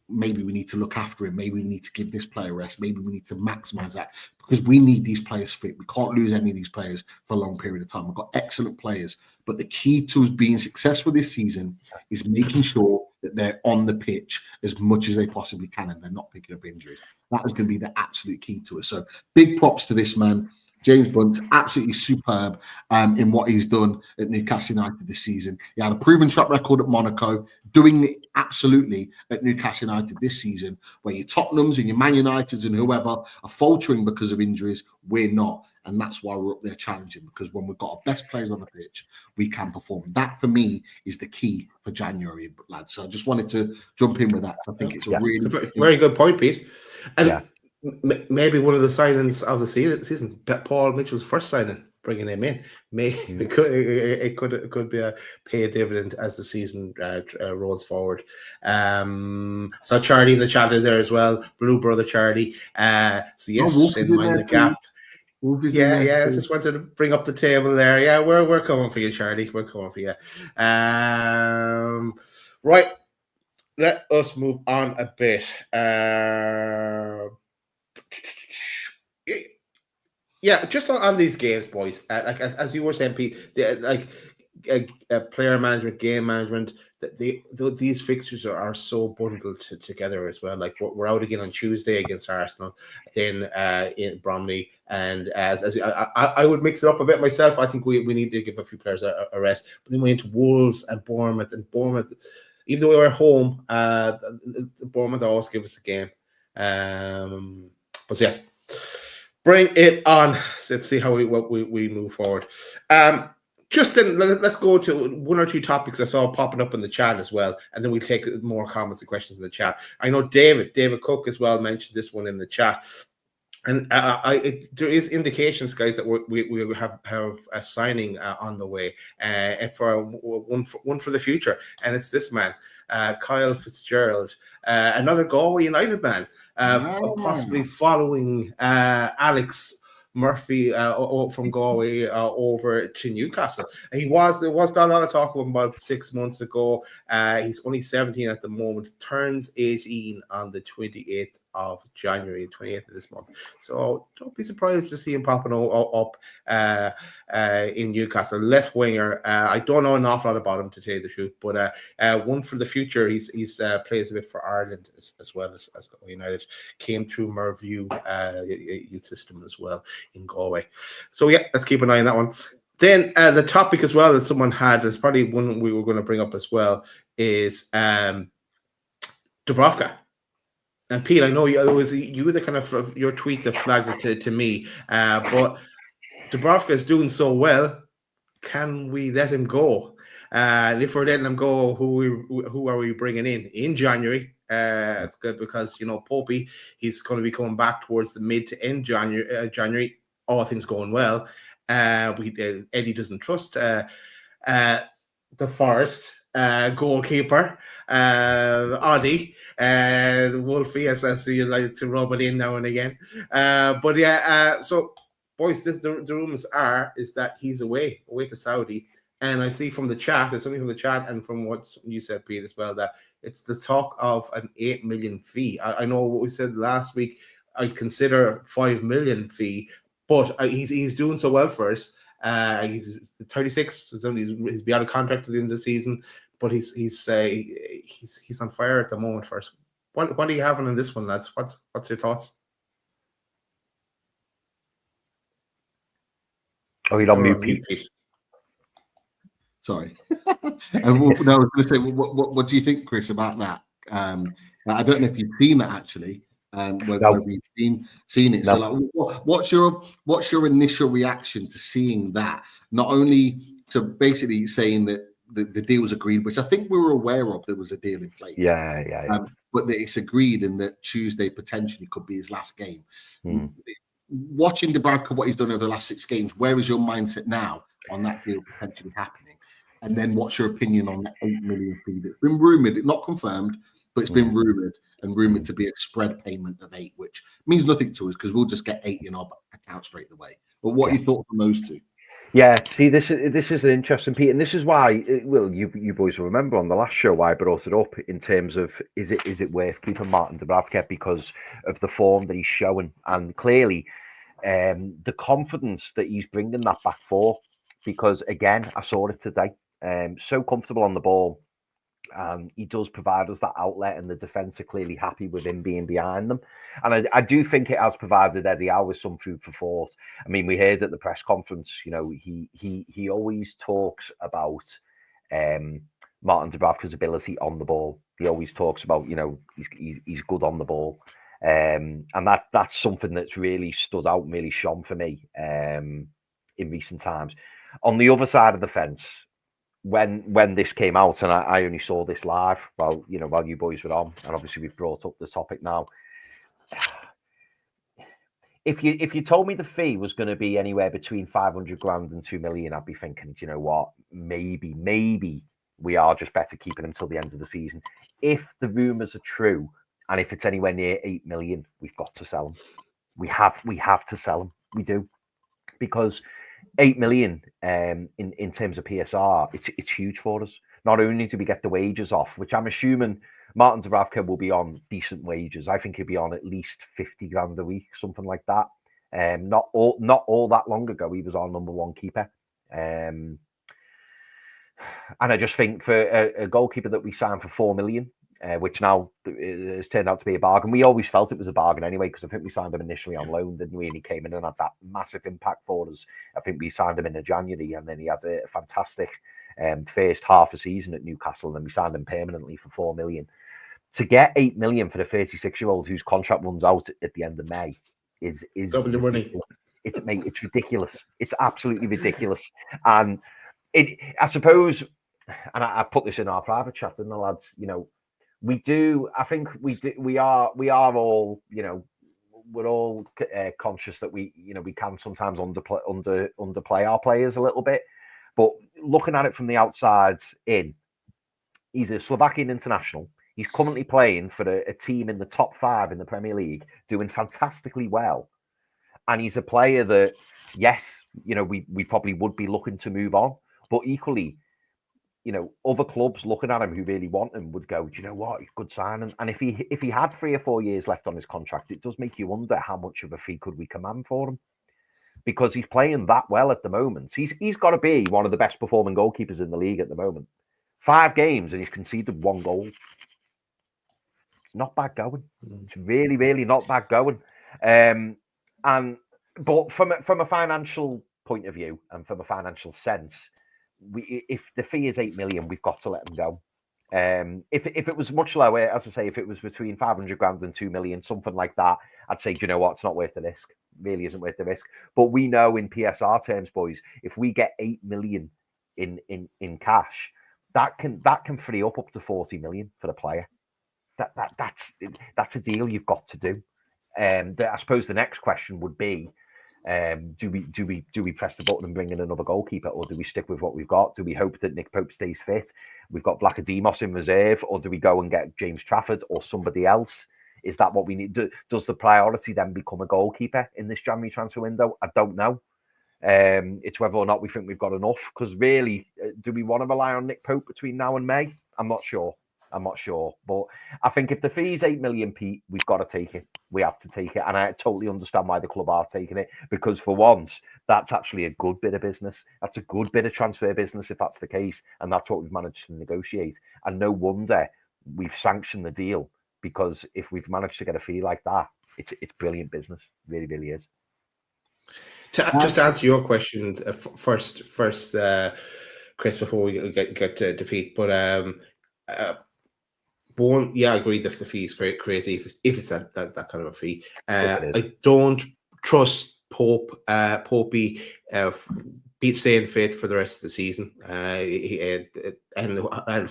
B: maybe we need to look after him. Maybe we need to give this player a rest. Maybe we need to maximize that, because we need these players fit. We can't lose any of these players for a long period of time. We've got excellent players, but the key to us being successful this season is making sure that they're on the pitch as much as they possibly can and they're not picking up injuries. That is going to be the absolute key to us. So big props to this man. James Bunt, absolutely superb in what he's done at Newcastle United this season. He had a proven track record at Monaco, doing it absolutely at Newcastle United this season, where your Tottenhams and your Man Uniteds and whoever are faltering because of injuries. We're not. And that's why we're up there challenging, because when we've got our best players on the pitch, we can perform. That, for me, is the key for January, lads. So I just wanted to jump in with that. I think it's a really...
D: Very good point, Pete. And maybe one of the signings of the season, Paul Mitchell's first signing, bringing him in. Maybe it could be pay a dividend as the season rolls forward. So Charlie in the chat is there as well. Blue Brother Charlie. So yes, in mind the gap. I just wanted to bring up the table there. Yeah, we're coming for you, Charlie. We're coming for you. Right. Let us move on a bit. Yeah, just on these games, boys. Like as you were saying, Pete, player management, game management. That these fixtures are so bundled together as well. Like we're out again on Tuesday against Arsenal, then in Bromley, and as I would mix it up a bit myself. I think we need to give a few players a rest. But then we went to Wolves and Bournemouth, even though we were home, Bournemouth always give us a game. But yeah, bring it on. So let's see how we move forward. Just then, let's go to one or two topics I saw popping up in the chat as well, and then we'll take more comments and questions in the chat. I know David Cook as well mentioned this one in the chat, and there is indications, guys, that we have a signing on the way, for one for the future, and it's this man, Kyle Fitzgerald, another Galway United man, possibly following Alex Murphy from Galway over to Newcastle. There was not a lot of talk of him about 6 months ago. He's only 17 at the moment, turns 18 on the 28th of January, 28th of this month. So don't be surprised to see him popping up in Newcastle. Left winger. I don't know an awful lot about him, to tell you the truth, but one for the future. He's plays a bit for Ireland as well as United. Came through Merview youth system as well in Galway. So yeah, let's keep an eye on that one. Then the topic as well that someone had, is probably one we were going to bring up as well, is Dubravka. And Pete, I know it was you the kind of your tweet that flagged it to me, but Dubravka is doing so well. Can we let him go? And if we're letting him go, who are we bringing in January? Because Popey, he's going to be coming back towards the mid to end January. All things going well. Eddie doesn't trust the Forest goalkeeper, Oddie, Wolfie, as you like to rub it in now and again. But yeah, so boys, the rumors is that he's away to Saudi. And I see from the chat, it's only from the chat and from what you said, Pete, as well, that it's the talk of an 8 million fee. I know what we said last week. I'd consider 5 million fee, but he's doing so well for us. He's 36. He's be out of contract at the end of the season, but he's on fire at the moment for us. What are you having in this one, lads? What's your thoughts?
E: Oh, you don't mute Pete.
B: Sorry. I was going to say, what do you think, Chris, about that? I don't know if you've seen that actually. Whether we've seen it. No. So, like, what's your initial reaction to seeing that? Not only to basically saying that the deal was agreed, which I think we were aware of, there was a deal in place.
E: Yeah.
B: But that it's agreed, and that Tuesday potentially could be his last game. Watching Dubravka, what he's done over the last 6 games, where is your mindset now on that deal potentially happening? And then what's your opinion on that 8 million fee that's been rumoured, not confirmed, but it's been rumoured to be a spread payment of 8, which means nothing to us because we'll just get 8 in our account straight away. But what are your thoughts on those two?
E: Yeah, see, this is an interesting piece, and this is why, you boys will remember on the last show why I brought it up in terms of is it worth keeping Martin Dubravka because of the form that he's showing, and clearly the confidence that he's bringing that back for. Because again, I saw it today. So comfortable on the ball. He does provide us that outlet, and the defence are clearly happy with him being behind them. And I do think it has provided Eddie Howe with some food for thought. I mean, we heard at the press conference, he always talks about Martin Dubravka's ability on the ball. He always talks about, he's good on the ball. And that's something that's really stood out and really shone for me in recent times. On the other side of the fence, when this came out, and I only saw this live while you boys were on, and obviously we've brought up the topic now. If you told me the fee was going to be anywhere between 500 grand and 2 million, I'd be thinking, do you know what? Maybe we are just better keeping him till the end of the season. If the rumours are true, and if it's anywhere near 8 million, we've got to sell him. We have to sell him. We do, because 8 million in terms of PSR, it's huge for us. Not only do we get the wages off, which I'm assuming Martin Dubravka will be on decent wages. I think he'll be on at least 50 grand a week, something like that. Not all that long ago, he was our number one keeper. I just think for a goalkeeper that we signed for 4 million, which now has turned out to be a bargain. We always felt it was a bargain anyway, because I think we signed him initially on loan, didn't we? And he came in and had that massive impact for us. I think we signed him in January, and then he had a fantastic first half of season at Newcastle, and then we signed him permanently for 4 million. To get 8 million for the 36-year-old whose contract runs out at the end of May is
D: double the money.
E: It's ridiculous. It's absolutely ridiculous. And I suppose, and I put this in our private chat, and the lads, we are all, we're all conscious that we can sometimes underplay our players a little bit. But looking at it from the outside in, he's a Slovakian international. He's currently playing for a team in the top 5 in the Premier League, doing fantastically well. And he's a player that, yes, we probably would be looking to move on. But equally, other clubs looking at him who really want him would go, do you know what? He's a good signing. And if he had 3 or 4 years left on his contract, it does make you wonder how much of a fee could we command for him. Because he's playing that well at the moment. He's got to be one of the best performing goalkeepers in the league at the moment. 5 games and he's conceded 1 goal. It's not bad going. It's really, really not bad going. But from a financial point of view and from a financial sense, if the fee is 8 million, we've got to let him go. If it was much lower, as I say, if it was between 500 grand and 2 million, something like that, I'd say, do you know what? It's not worth the risk. It really isn't worth the risk. But we know in PSR terms, boys, if we get 8 million in cash, that can free up to 40 million for the player. That's a deal you've got to do. I suppose the next question would be, do we press the button and bring in another goalkeeper, or do we stick with what we've got? Do we hope that Nick Pope stays fit? We've got Vlachodimos in reserve, or do we go and get James Trafford or somebody else? Is that what we need? Does the priority then become a goalkeeper in this January transfer window? I don't know. It's whether or not we think we've got enough. Because really, do we want to rely on Nick Pope between now and May? I'm not sure. But I think if the fee is 8 million, Pete, we've got to take it. We have to take it. And I totally understand why the club are taking it. Because for once, that's actually a good bit of business. That's a good bit of transfer business if that's the case. And that's what we've managed to negotiate. And no wonder we've sanctioned the deal. Because if we've managed to get a fee like that, it's brilliant business. It really, really is.
D: Just to answer your question first, Chris, before we get to Pete. But I agree that the fee is crazy if it's that kind of a fee. I don't trust Popey staying fit for the rest of the season. And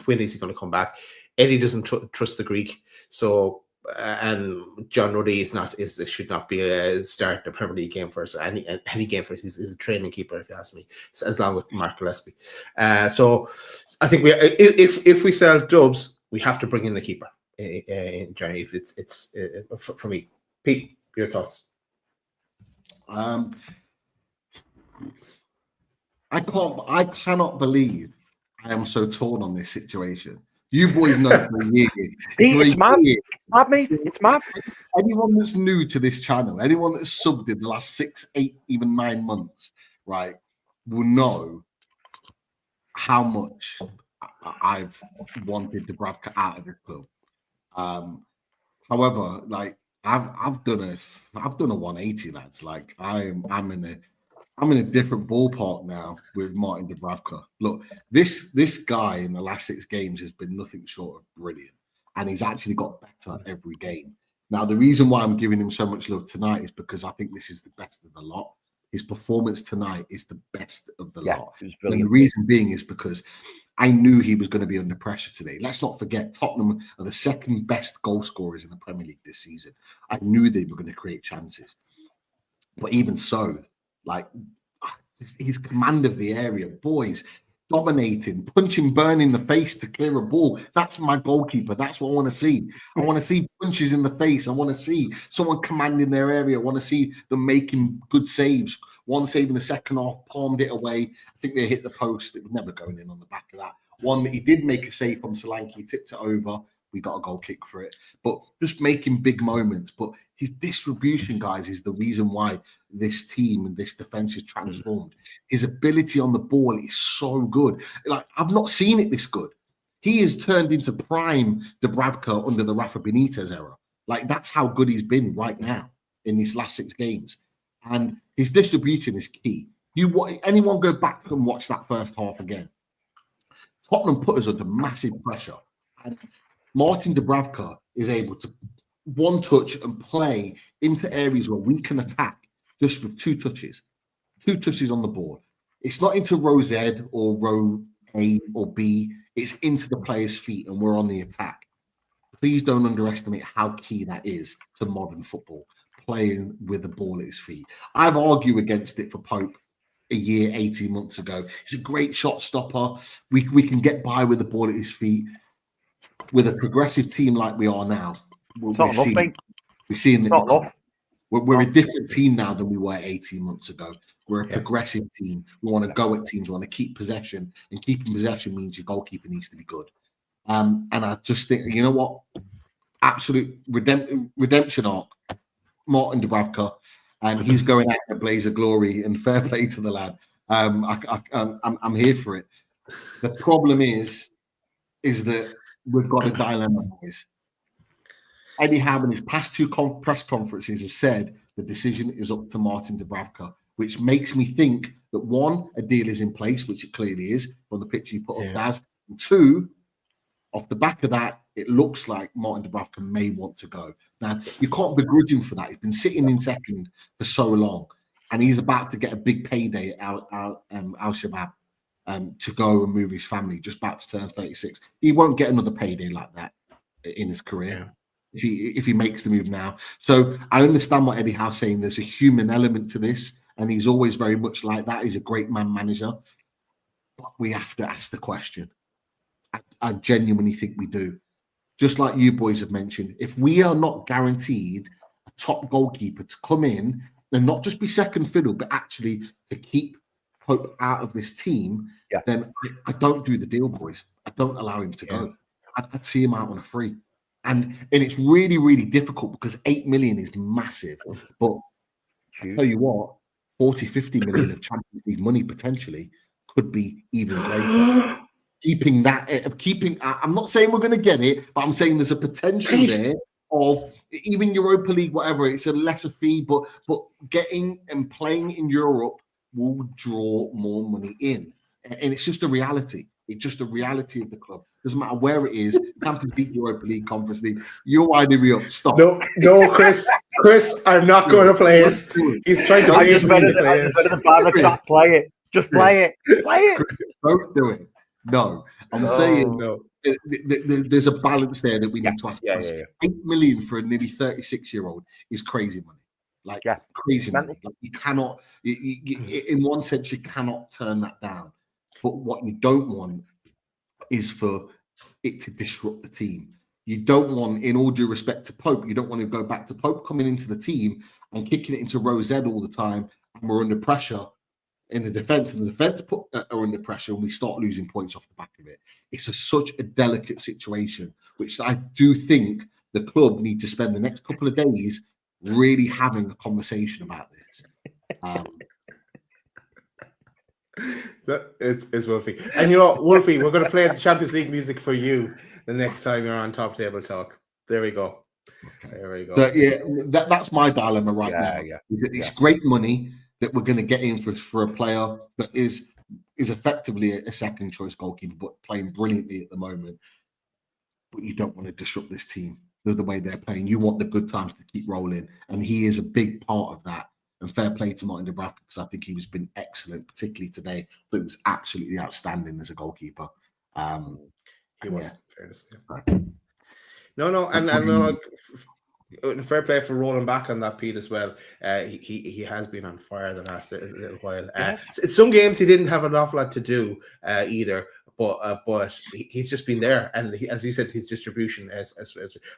D: when is he going to come back? Eddie doesn't trust the Greek, so and John Ruddy should not be starting a Premier League game for us. Any game for us. He's a training keeper, if you ask me, as long with Mark Gillespie. So I think if we sell Dubs, we have to bring in the keeper in January. If it's for me, Pete, your thoughts?
B: I cannot believe I am so torn on this situation. You boys know for years.
E: It's mad. It's mad, mate. It's mad.
B: Anyone that's new to this channel, anyone that's subbed in the last 6, 8, even 9 months, right, will know how much I've wanted Dubravka out of this club. However, like I've done a 180, lads. Like I'm in a different ballpark now with Martin Dubravka. Look, this guy in the last 6 games has been nothing short of brilliant, and he's actually got better every game. Now, the reason why I'm giving him so much love tonight is because I think this is the best of the lot. His performance tonight is the best of the lot. And the reason being is because I knew he was going to be under pressure today. Let's not forget, Tottenham are the 2nd best goal scorers in the Premier League this season. I knew they were going to create chances. But even so, like, his command of the area, boys, dominating, punching Burn in the face to clear a ball. That's my goalkeeper. That's what I want to see. I want to see punches in the face. I want to see someone commanding their area. I want to see them making good saves. One save in the second half, palmed it away. I think they hit the post. It was never going in on the back of that. One that he did make a save from Solanke, tipped it over. We got a goal kick for it. But just making big moments. But his distribution, guys, is the reason why this team and this defense is transformed. His ability on the ball is so good. Like, I've not seen it this good. He has turned into prime Dubravka under the Rafa Benitez era. Like, that's how good he's been right now in these last 6 games. And his distribution is key. Anyone go back and watch that first half again? Tottenham put us under massive pressure. And Martin Dubravka is able to one touch and play into areas where we can attack just with 2 touches. 2 touches on the board. It's not into row Z or row A or B. It's into the player's feet and we're on the attack. Please don't underestimate how key that is to modern football, playing with the ball at his feet. I've argued against it for Pope a year, 18 months ago. He's a great shot stopper. We can get by with the ball at his feet. With a progressive team like we are now, we're seeing that we're a different team now than we were 18 months ago. We're a progressive team. We want to go at teams. We want to keep possession, and keeping possession means your goalkeeper needs to be good. And I just think, you know what? Absolute redemption arc. Martin Dubravka, he's going out in a blaze of glory, and fair play to the lad. I'm here for it. The problem is that we've got a dilemma, boys. Eddie Howe in his past 2 press conferences has said the decision is up to Martin Dubravka, which makes me think that 1, a deal is in place, which it clearly is from the picture you put up, Daz. And 2, off the back of that, it looks like Martin Dubravka may want to go. Now, you can't begrudge him for that. He's been sitting in second for so long, and he's about to get a big payday at Al-Shabaab to go and move his family, just about to turn 36. He won't get another payday like that in his career if he makes the move now. So I understand what Eddie Howe's saying. There's a human element to this, and he's always very much like that. He's a great man manager. But we have to ask the question. I genuinely think we do. Just like you boys have mentioned, if we are not guaranteed a top goalkeeper to come in and not just be second fiddle, but actually to keep Pope out of this team, then I don't do the deal, boys. I don't allow him to go. I'd see him out on a free. And it's really, really difficult because 8 million is massive. But I tell you what, 40, 50 million of Champions League money potentially could be even greater. I'm not saying we're going to get it, but I'm saying there's a potential there of even Europa League, whatever. It's a lesser fee, but getting and playing in Europe will draw more money in. And it's just a reality. It's just a reality of the club. Doesn't matter where it is, Champions League, Europa League, Conference League. You're winding me up. Stop.
D: No, Chris, I'm not going to play it. He's trying to play it.
E: Play it. Just play it. Play it.
B: Don't do it. No, I'm saying there's a balance there that we need to ask. 8 million for a nearly 36-year-old is crazy money. Crazy money. Like, you cannot, in one sense, you cannot turn that down. But what you don't want is for it to disrupt the team. You don't want, in all due respect to Pope, you don't want to go back to Pope coming into the team and kicking it into row Z all the time, and we're under pressure in the defense, and the defense are under pressure, and we start losing points off the back of it. It's such a delicate situation, which I do think the club need to spend the next couple of days really having a conversation about this.
D: That is Wolfie. And you know, Wolfie, we're going to play the Champions League music for you the next time you're on Top Table Talk. There we go. Okay. There we go.
B: So that's my dilemma right now. It's great money that we're going to get in for a player that is effectively a second choice goalkeeper, but playing brilliantly at the moment. But you don't want to disrupt this team the way they're playing. You want the good times to keep rolling, and he is a big part of that. And fair play to Martin Dubravka, because I think he's been excellent, particularly today. I thought he was absolutely outstanding as a goalkeeper.
D: He was. Fairness, and fair play for rolling back on that, Pete, as well. He has been on fire the last little while. Some games he didn't have an awful lot to do either, but he's just been there. And as you said, his distribution as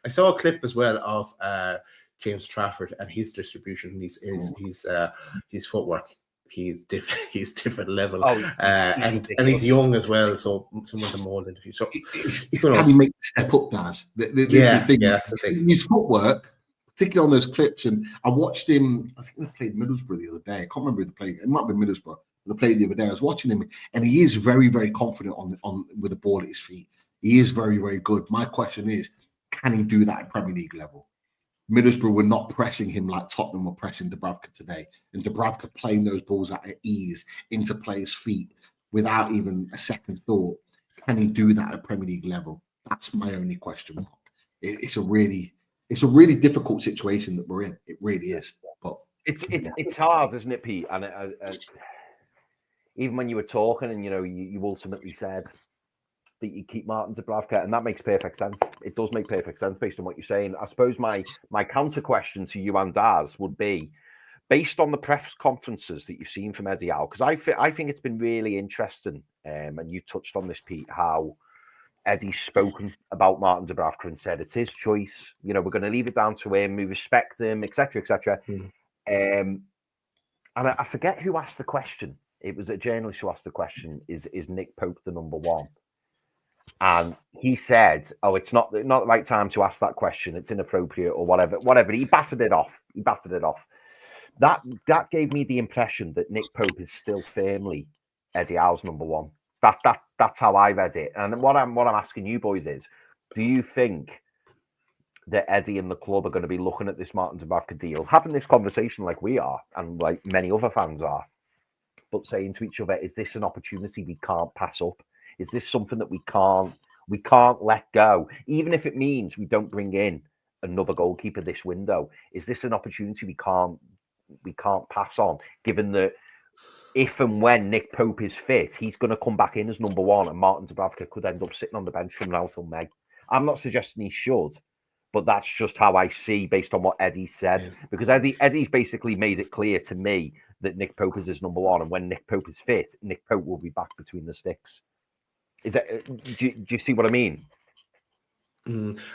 D: I saw a clip as well of James Trafford and his distribution, his footwork. He's different level, and he's young as well. So someone to mold into. So
B: how do you make the step up, Daz? That's the thing. His footwork particularly on those clips. And I watched him. I think they played Middlesbrough the other day. I can't remember who they played. It might have been Middlesbrough. They played the other day. I was watching him, and he is very, very confident on with the ball at his feet. He is very, very good. My question is, can he do that at Premier League level? Middlesbrough were not pressing him like Tottenham were pressing Dubravka today. And Dubravka playing those balls at ease into players' feet without even a second thought. Can he do that at Premier League level? That's my only question mark. It's a really difficult situation that we're in. It really is. But
E: it's hard, isn't it, Pete? And even when you were talking, and you ultimately said that you keep Martin Dubravka, and that makes perfect sense. It does make perfect sense based on what you're saying. I suppose my counter question to you and Daz would be, based on the press conferences that you've seen from Eddie Howe, because I think it's been really interesting, and you touched on this, Pete, how Eddie's spoken about Martin Dubravka and said it's his choice. We're going to leave it down to him. We respect him, etc., etc. And I forget who asked the question. It was a journalist who asked the question: Is Nick Pope the number one? And he said, "Oh, it's not the right time to ask that question. It's inappropriate or whatever." He batted it off. That gave me the impression that Nick Pope is still firmly Eddie Howe's number one. That's how I read it. And what I'm asking you boys is, do you think that Eddie and the club are going to be looking at this Martin Dubravka deal, having this conversation like we are and like many other fans are, but saying to each other, is this an opportunity we can't pass up? Is this something that we can't let go, even if it means we don't bring in another goalkeeper this window? Is this an opportunity we can't pass on, given that if and when Nick Pope is fit, he's going to come back in as number one, and Martin Dubravka could end up sitting on the bench from now till May? I'm not suggesting he should, but that's just how I see based on what Eddie said, because Eddie's basically made it clear to me that Nick Pope is his number one, and when Nick Pope is fit, Nick Pope will be back between the sticks. Is that? Do you see what I mean?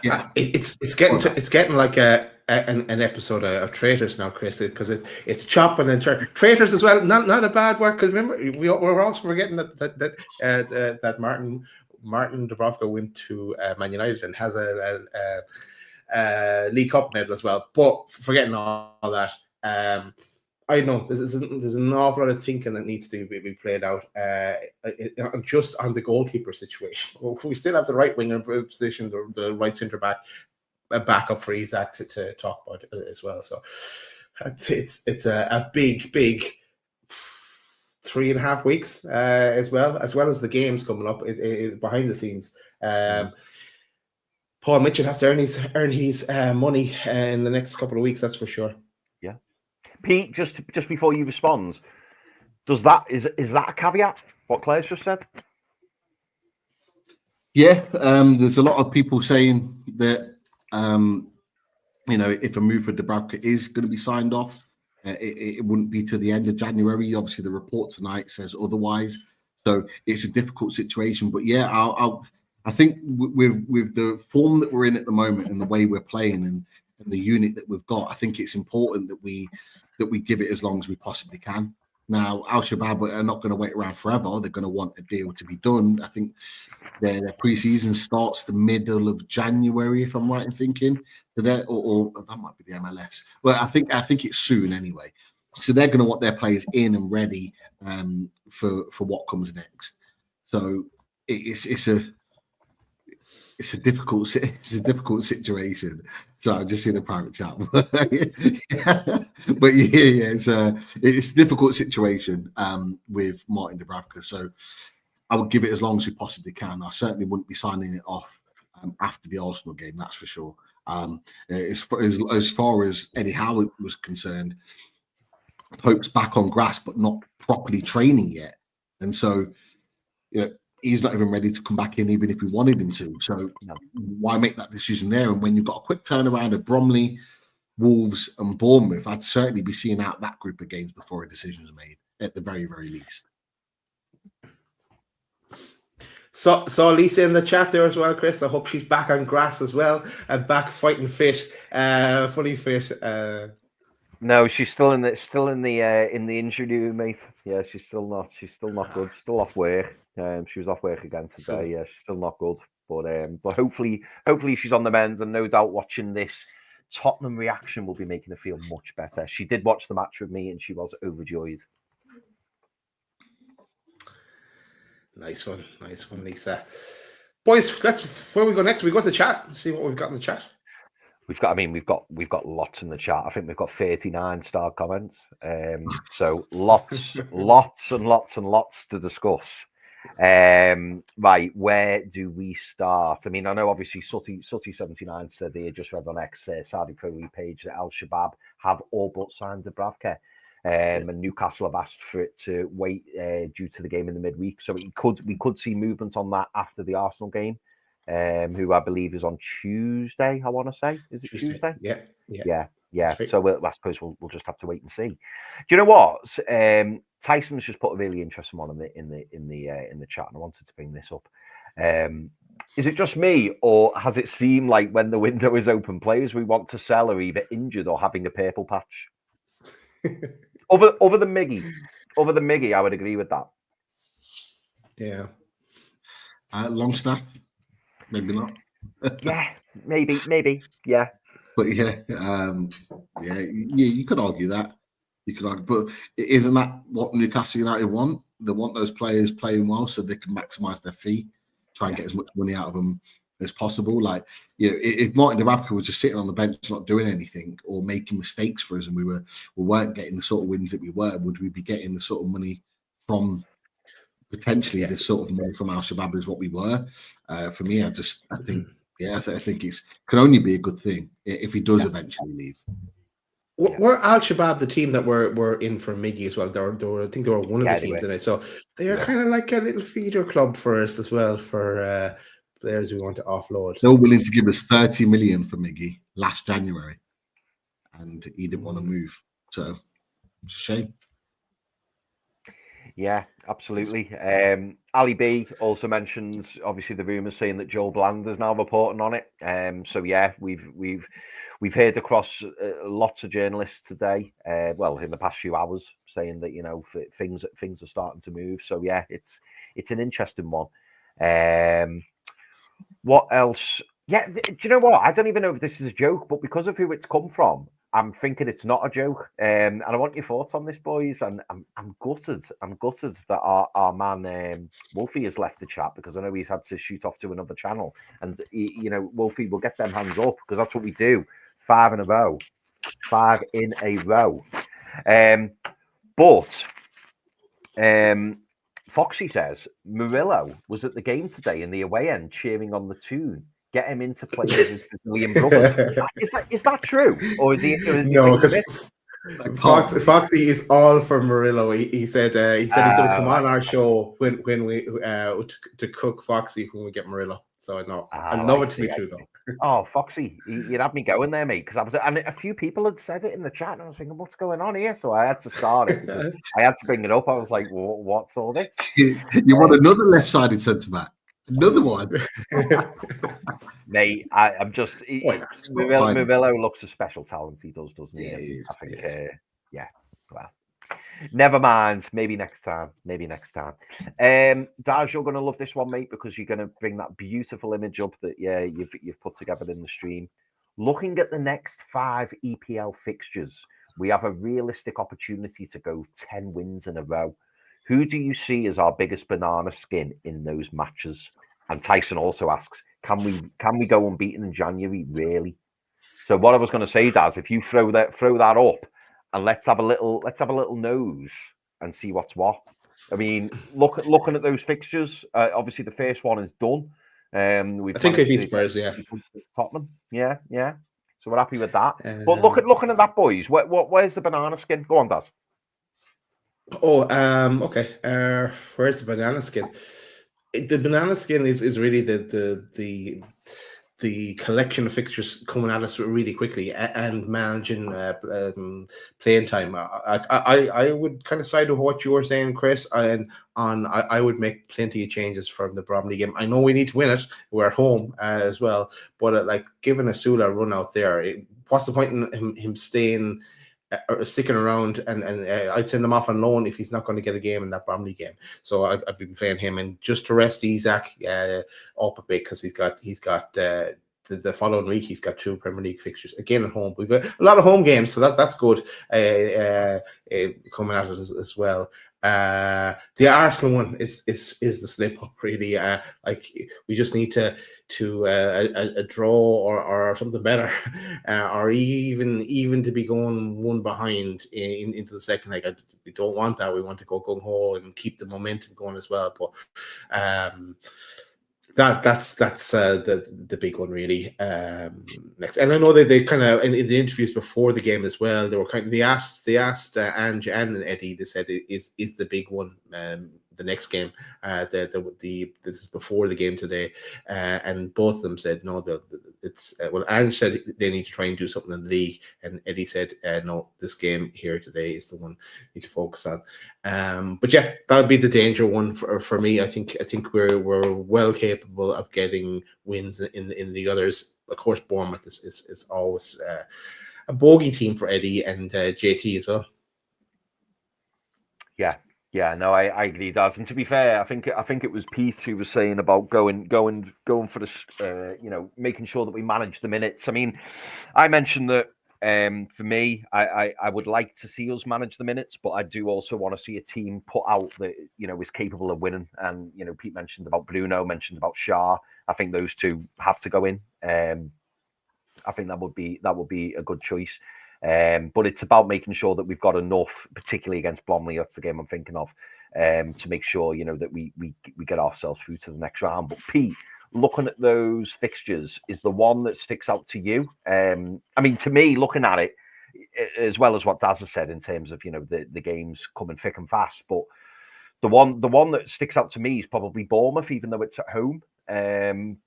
B: Yeah,
D: it's getting like an episode of Traitors now, Chris, because it's chopping and Traitors as well. Not a bad word, because remember we're also forgetting that Martin Dubravka went to Man United and has a League Cup medal as well. But forgetting all that, I know there's an awful lot of thinking that needs to be played out just on the goalkeeper situation. We still have the right winger position, the right centre back, a backup for Isak to talk about as well. So it's a big 3.5 weeks as well as the games coming up behind the scenes. Paul Mitchell has to earn his money in the next couple of weeks. That's for sure.
E: Yeah. Pete, just before you respond, is that a caveat? What Claire's just said?
B: Yeah, there's a lot of people saying that if a move for Dubravka is going to be signed off, it wouldn't be to the end of January. Obviously, the report tonight says otherwise, so it's a difficult situation. But yeah, I think with the form that we're in at the moment and the way we're playing and the unit that we've got, I think it's important that we give it as long as we possibly can. Now, Al Shabab are not going to wait around forever. They're going to want a deal to be done. I think their pre-season starts the middle of January, if I'm right in thinking. So or that might be the MLS. Well, I think it's soon anyway. So they're going to want their players in and ready for what comes next. So it's a difficult situation. So I just see the private chat, but yeah, it's a difficult situation with Martin Dubravka. So I would give it as long as we possibly can. I certainly wouldn't be signing it off after the Arsenal game, that's for sure. As far as Eddie Howe was concerned, Pope's back on grass, but not properly training yet, and so he's not even ready to come back in, even if we wanted him to. So why make that decision there? And when you've got a quick turnaround of Bromley, Wolves, and Bournemouth, I'd certainly be seeing out that group of games before a decision is made, at the very, very least.
D: So Lisa in the chat there as well, Chris. I hope she's back on grass as well and back fighting fit, fully fit.
E: No, she's still in the injury room, mate. Yeah, she's still not good. Still off work. She was off work again today. Yeah, she's still not good. But hopefully she's on the mend, and no doubt watching this Tottenham reaction will be making her feel much better. She did watch the match with me and she was overjoyed.
D: Nice one, Lisa. Boys, that's where we go next. We go to the chat and see what we've got in the chat.
E: We've got lots in the chat. I think we've got 39 star comments. So lots and lots to discuss. Right, where do we start? I mean, I know obviously Sutty 79 said he had just read on X Saudi Pro League page that Al Shabaab have all but signed Dubravka. And Newcastle have asked for it to wait due to the game in the midweek. So we could see movement on that after the Arsenal game. Who I believe is on Tuesday, I want to say. Is it Tuesday? Yeah. So I suppose we'll just have to wait and see. Do you know what? Tyson's just put a really interesting one in the chat, and I wanted to bring this up. Is it just me, or has it seemed like when the window is open, players we want to sell are either injured or having a purple patch? Other than Miggy, I would agree with that.
D: Yeah.
B: Longstaff. Maybe not.
E: Yeah, maybe. Yeah.
B: But you could argue that. But isn't that what Newcastle United want? They want those players playing well so they can maximise their fee, try and get as much money out of them as possible. Like, if Martin Dubravka was just sitting on the bench not doing anything or making mistakes for us, and we weren't getting the sort of wins that we were, would we be getting the sort of money from? Potentially, the sort of money from Al Shabaab is what we were. For me, I think it's can only be a good thing if he does eventually leave.
D: Were Al Shabaab the team that were in for Miggy as well? I think they were one of the teams in it. So they are kind of like a little feeder club for us as well for players we want to offload.
B: They were willing to give us 30 million for Miggy last January, and he didn't want to move. So it's a shame.
E: Yeah, absolutely. Ali B also mentions obviously the rumours saying that Joel Bland is now reporting on it. So yeah, we've heard across lots of journalists today. In the past few hours, saying that things are starting to move. So yeah, it's an interesting one. What else? Yeah, do you know what? I don't even know if this is a joke, but because of who it's come from, I'm thinking it's not a joke. And I want your thoughts on this, boys. And I'm gutted. I'm gutted that our man Wolfie has left the chat, because I know he's had to shoot off to another channel. And Wolfie will get them hands up, because that's what we do. 5 in a row. But Foxy says Murillo was at the game today in the away end cheering on the tune. Get him into play with his Brazilian brothers. Is that true? Or is he
D: no, because Foxy is all for Murillo. He said he's going to come on our show when we to cook Foxy when we get Murillo. So I know. I love it to be true though.
E: Oh, Foxy, you'd have me going there, mate. Because and a few people had said it in the chat, and I was thinking, what's going on here? So I had to start it because I had to bring it up. I was like, what's all this?
B: You want another left-sided centre back? Another one,
E: mate. I'm just Murillo looks a special talent. He does, doesn't he?
B: Yeah, he is.
E: I think, well, never mind. Maybe next time. Daz, you're going to love this one, mate, because you're going to bring that beautiful image up that you've put together in the stream. Looking at the next 5 EPL fixtures, we have a realistic opportunity to go 10 wins in a row. Who do you see as our biggest banana skin in those matches? And Tyson also asks, can we go unbeaten in January, really? So what I was going to say, Daz, if you throw that up, and let's have a little nose and see what's what. I mean, looking at those fixtures, obviously the first one is done.
D: I think we beat Spurs,
E: Tottenham, yeah. So we're happy with that. But looking at that, boys, where's the banana skin? Go on, Daz.
D: Okay. Where's the banana skin? The banana skin is really the collection of fixtures coming at us really quickly and managing playing time. I would kind of side with what you were saying, Chris, and I would make plenty of changes from the Bromley game. I know we need to win it. We're at home as well, but giving Asula a run out there, what's the point in him staying or sticking around, and I'd send him off on loan if he's not going to get a game in that Bromley game. So I'd be playing him, and just to rest Isak up a bit, because he's got the following week he's got 2 Premier League fixtures again at home. We've got a lot of home games, so that's good coming at it as well. The Arsenal one is the slip up really. Like we just need to a draw or something better, or even to be going one behind into the second leg. We don't want that. We want to go gung ho and keep the momentum going as well. But that's the big one really. Next, and I know that they kind of in the interviews before the game as well, they asked Ange and Eddie. They said is the big one the next game. This is before the game today, and both of them said no. It's well, Ange said they need to try and do something in the league, and Eddie said no. This game here today is the one you need to focus on. But yeah, that would be the danger one for me. I think we're well capable of getting wins in the others. Of course, Bournemouth is always a bogey team for Eddie and JT as well.
E: Yeah, no, I agree, Daz. And to be fair, I think it was Pete who was saying about going for this, making sure that we manage the minutes. I mean, I mentioned that for me, I would like to see us manage the minutes, but I do also want to see a team put out that is capable of winning. And Pete mentioned about Bruno, mentioned about Shah. I think those two have to go in. I think that would be a good choice. But it's about making sure that we've got enough, particularly against Bromley. That's the game I'm thinking of, to make sure that we get ourselves through to the next round. But Pete, looking at those fixtures, is the one that sticks out to you? I mean, to me, looking at it, as well as what Daz has said in terms of the games coming thick and fast, but the one that sticks out to me is probably Bournemouth, even though it's at home.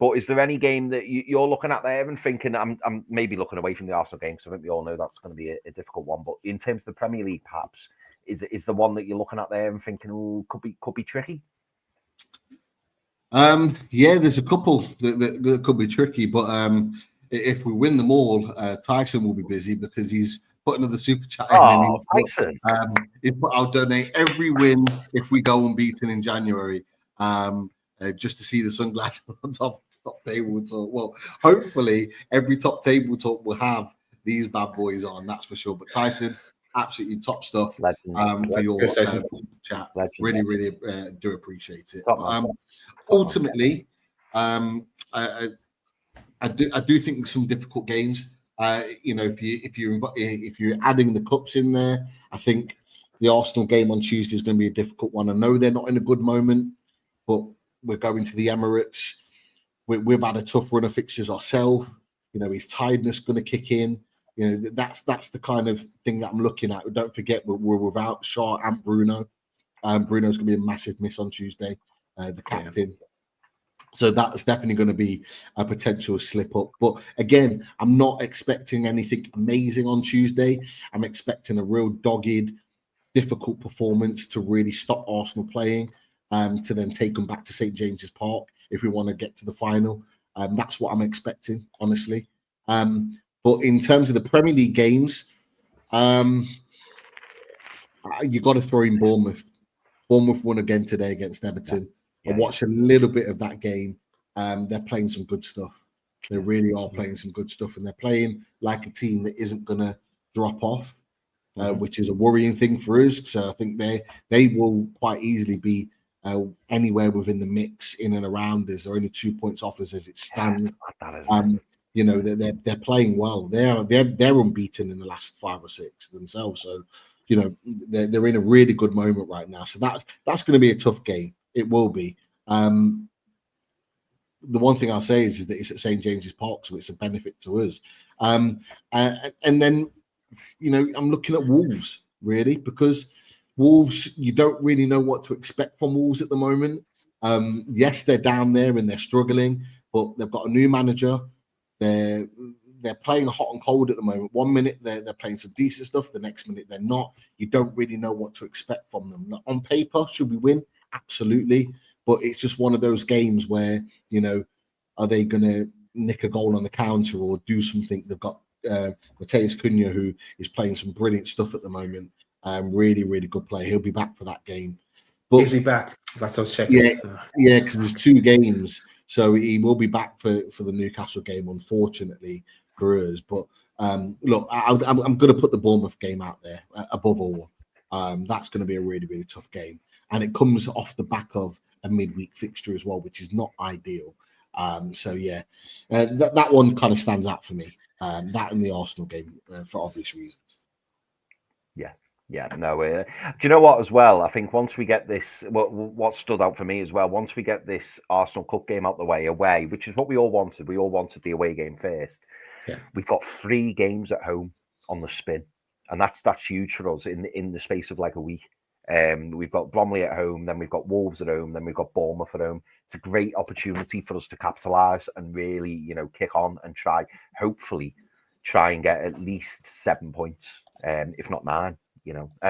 E: But is there any game that you're looking at there and thinking, I'm maybe looking away from the Arsenal game, because I think we all know that's going to be a difficult one. But in terms of the Premier League, perhaps, is the one that you're looking at there and thinking, oh, could be tricky?
B: Yeah, there's a couple that could be tricky, but if we win them all, Tyson will be busy because he's put another super chat in.
E: Oh, Tyson!
B: I'll donate every win if we go unbeaten in January. Just to see the sunglasses on top table talk. Well, hopefully every top table talk will have these bad boys on, that's for sure. But Tyson, absolutely top stuff for your chat. Legend. Really do appreciate it. Ultimately, I do think some difficult games. If you're adding the cups in there, I think the Arsenal game on Tuesday is going to be a difficult one. I know they're not in a good moment, but we're going to the Emirates. We've had a tough run of fixtures ourselves. Is tiredness going to kick in? That's the kind of thing that I'm looking at. Don't forget we're without Shaw and Bruno. Bruno's going to be a massive miss on Tuesday, the captain. So that's definitely going to be a potential slip up. But again, I'm not expecting anything amazing on Tuesday. I'm expecting a real dogged, difficult performance to really stop Arsenal playing. To then take them back to St. James's Park if we want to get to the final. That's what I'm expecting, honestly. But in terms of the Premier League games, you got to throw in Bournemouth. Bournemouth won again today against Everton. I watched a little bit of that game. They're playing some good stuff. They really are playing some good stuff, and they're playing like a team that isn't going to drop off, which is a worrying thing for us. So I think they will quite easily be anywhere within the mix, in and around us. They're only 2 points off us as it stands. They're playing well. They're unbeaten in the last 5 or 6 themselves. So they're in a really good moment right now. So that's going to be a tough game. It will be. The one thing I'll say is that it's at St. James's Park, so it's a benefit to us. And then I'm looking at Wolves really, because Wolves, you don't really know what to expect from Wolves at the moment. Yes, they're down there and they're struggling, but they've got a new manager. They're playing hot and cold at the moment. 1 minute they're playing some decent stuff, the next minute they're not. You don't really know what to expect from them. On paper, should we win? Absolutely. But it's just one of those games where, are they going to nick a goal on the counter or do something? They've got Mateus Cunha, who is playing some brilliant stuff at the moment. Really, really good player. He'll be back for that game. But,
D: is he back? That's what I was checking.
B: Yeah, because there's 2 games. So he will be back for the Newcastle game, unfortunately for us. But look, I'm going to put the Bournemouth game out there above all. That's going to be a really, really tough game. And it comes off the back of a midweek fixture as well, which is not ideal. So, yeah, that one kind of stands out for me. That and the Arsenal game for obvious reasons.
E: Yeah, no. Do you know what as well? I think once we get this, what stood out for me as well, once we get this Arsenal Cup game out the way away, which is what we all wanted. We all wanted the away game first.
B: Yeah.
E: We've got 3 games at home on the spin, and that's huge for us in the space of like a week. We've got Bromley at home, then we've got Wolves at home, then we've got Bournemouth at home. It's a great opportunity for us to capitalise and really, kick on and hopefully try and get at least 7 points, if not 9.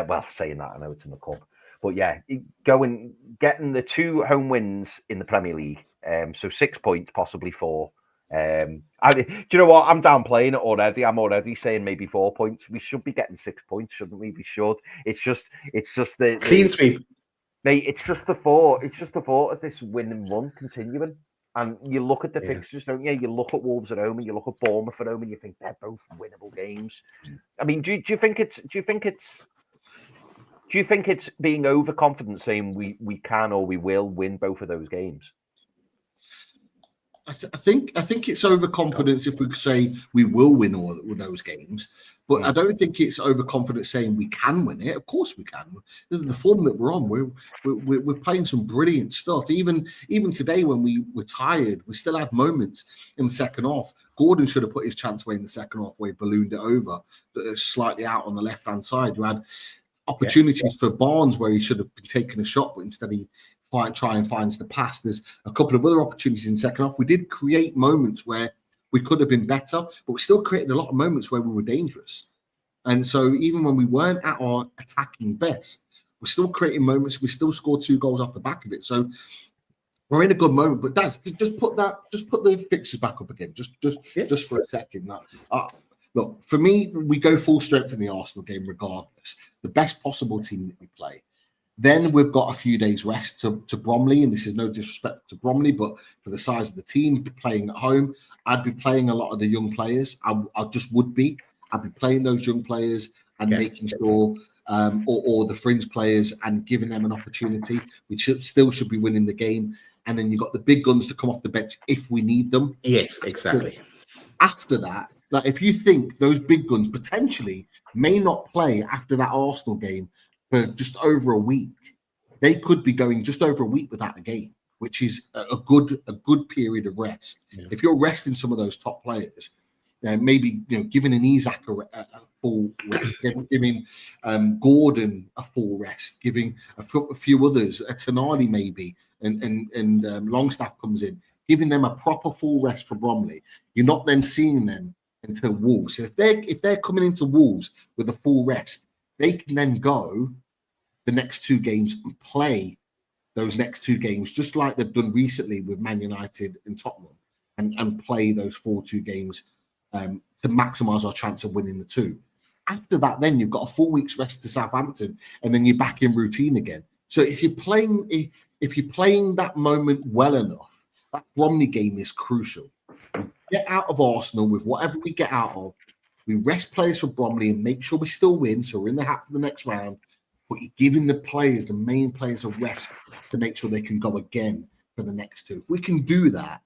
E: Well, saying that, I know it's in the cup, but yeah, getting the 2 home wins in the Premier League, so 6 points, possibly 4. Do you know what? I'm downplaying it already. I'm already saying maybe 4 points. We should be getting 6 points, shouldn't we? We should. It's just the
D: clean sweep.
E: Mate, it's just the thought. It's just the thought of this win and run continuing. And you look at the fixtures, don't you? You look at Wolves at home and you look at Bournemouth at home, and you think they're both winnable games. I mean, do you think it's being overconfident saying we can or we will win both of those games?
B: I think it's overconfidence if we say we will win all those games, but I don't think it's overconfidence saying we can win it. Of course we can. The form that we're on, we're playing some brilliant stuff. Even today when we were tired, we still had moments in the second half. Gordon should have put his chance away in the second half where he ballooned it over, slightly out on the left-hand side. You had opportunities for Barnes where he should have been taking a shot, but instead he try and finds the pass. There's a couple of other opportunities in the second half. We did create moments where we could have been better, but we still created a lot of moments where we were dangerous. And so even when we weren't at our attacking best, we're still creating moments. We still scored 2 goals off the back of it. So we're in a good moment. But just put the fixtures back up again, just for a second. Look, for me, we go full strength in the Arsenal game regardless. The best possible team that we play. Then we've got a few days rest to Bromley, and this is no disrespect to Bromley, but for the size of the team playing at home, I'd be playing a lot of the young players. I just would be. I'd be playing those young players and making sure, or the fringe players, and giving them an opportunity. We still should be winning the game. And then you've got the big guns to come off the bench if we need them.
D: Yes, exactly.
B: But after that, like if you think those big guns potentially may not play after that Arsenal game for just over a week, they could be going just over a week without a game, which is a good period of rest. Yeah. If you're resting some of those top players, maybe giving an Isak a full rest, giving Gordon a full rest, giving a few others, a Tonali maybe, and Longstaff comes in, giving them a proper full rest for Bromley. You're not then seeing them until Wolves. So if they're coming into Wolves with a full rest, they can then go the next 2 games and play those next 2 games, just like they've done recently with Man United and Tottenham, and play those 2 games to maximise our chance of winning the 2. After that, then you've got a full week's rest to Southampton, and then you're back in routine again. So if you're playing that moment well enough, that Bromley game is crucial. We get out of Arsenal with whatever we get out of. We rest players for Bromley and make sure we still win, so we're in the hat for the next round. But you're giving the main players, a rest to make sure they can go again for the next 2. If we can do that,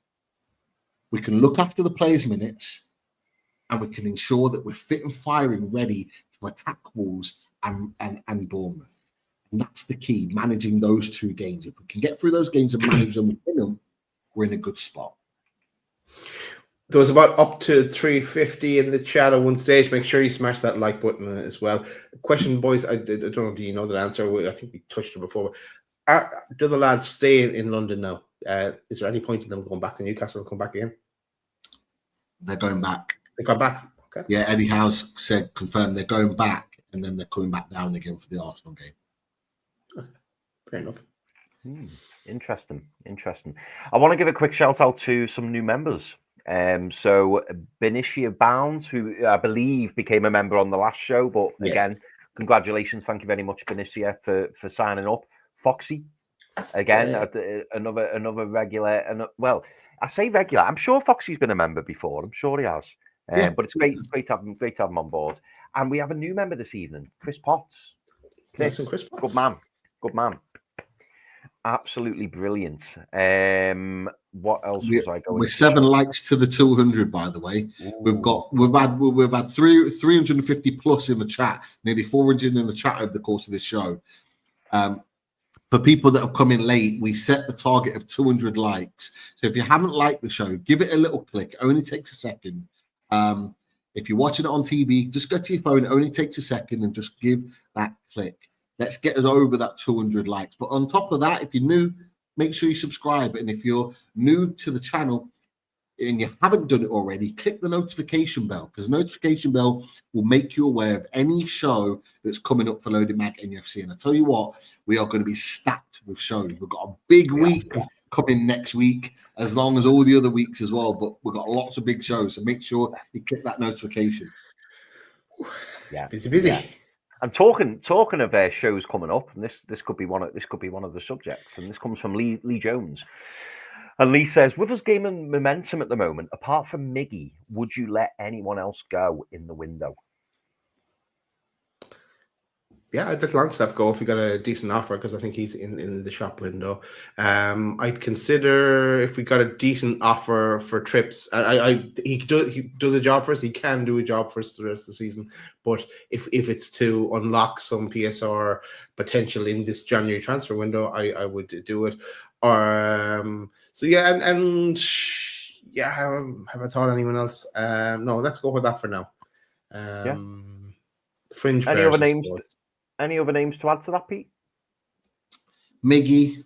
B: we can look after the players' minutes, and we can ensure that we're fit and firing, ready to attack Wolves and Bournemouth. And that's the key, managing those 2 games. If we can get through those games and manage them and win them, we're in a good spot.
D: There was about up to 350 in the chat at one stage. Make sure you smash that like button as well. Question, boys, I don't know, do you know the answer? I think we touched it before. Do the lads stay in London now? Is there any point in them going back to Newcastle and come back again?
B: They're going back.
D: They got back? Okay.
B: Yeah, Eddie Howe confirmed they're going back, and then they're coming back down again for the Arsenal game.
D: Okay. Fair enough.
E: Interesting. I want to give a quick shout out to some new members. So Benicia Bounds, who I believe became a member on the last show, but again, congratulations. Thank you very much, Benicia, for signing up. Foxy Again, another regular, and well, I say regular. I'm sure Foxy's been a member before. I'm sure he has.
B: Yeah.
E: But it's great to have him on board. And we have a new member this evening, Chris Potts. Chris Potts. Good man. Absolutely brilliant. What else was I going?
B: We're 7 likes to the 200, by the way.
E: Ooh.
B: We've had 350 plus in the chat, nearly 400 in the chat over the course of this show. For people that have come in late, we set the target of 200 likes. So if you haven't liked the show, give it a little click. It only takes a second. If you're watching it on TV, just go to your phone. It only takes a second and just give that click. Let's get us over that 200 likes. But on top of that, if you're new, make sure you subscribe. And if you're new to the channel and you haven't done it already, click the notification bell, because the notification bell will make you aware of any show that's coming up for Loaded Mag NUFC. And I tell you what, we are going to be stacked with shows. We've got a big week coming next week, as long as all the other weeks as well. But we've got lots of big shows, so make sure you click that notification.
E: Yeah,
D: busy.
E: Yeah. And talking of shows coming up, and this could be one of the subjects, and this comes from Lee Jones. And Lee says, with us gaining momentum at the moment, apart from Miggy, would you let anyone else go in the window?
D: Yeah, I'd let Longstaff go if we got a decent offer, because I think he's in the shop window. I'd consider if we got a decent offer for Trips. He does a job for us. He can do a job for us the rest of the season. But if it's to unlock some PSR potential in this January transfer window, I would do it. Or have I thought anyone else? No, let's go with that for now. Fringe.
E: Any other names to add to that, Pete?
B: Miggy,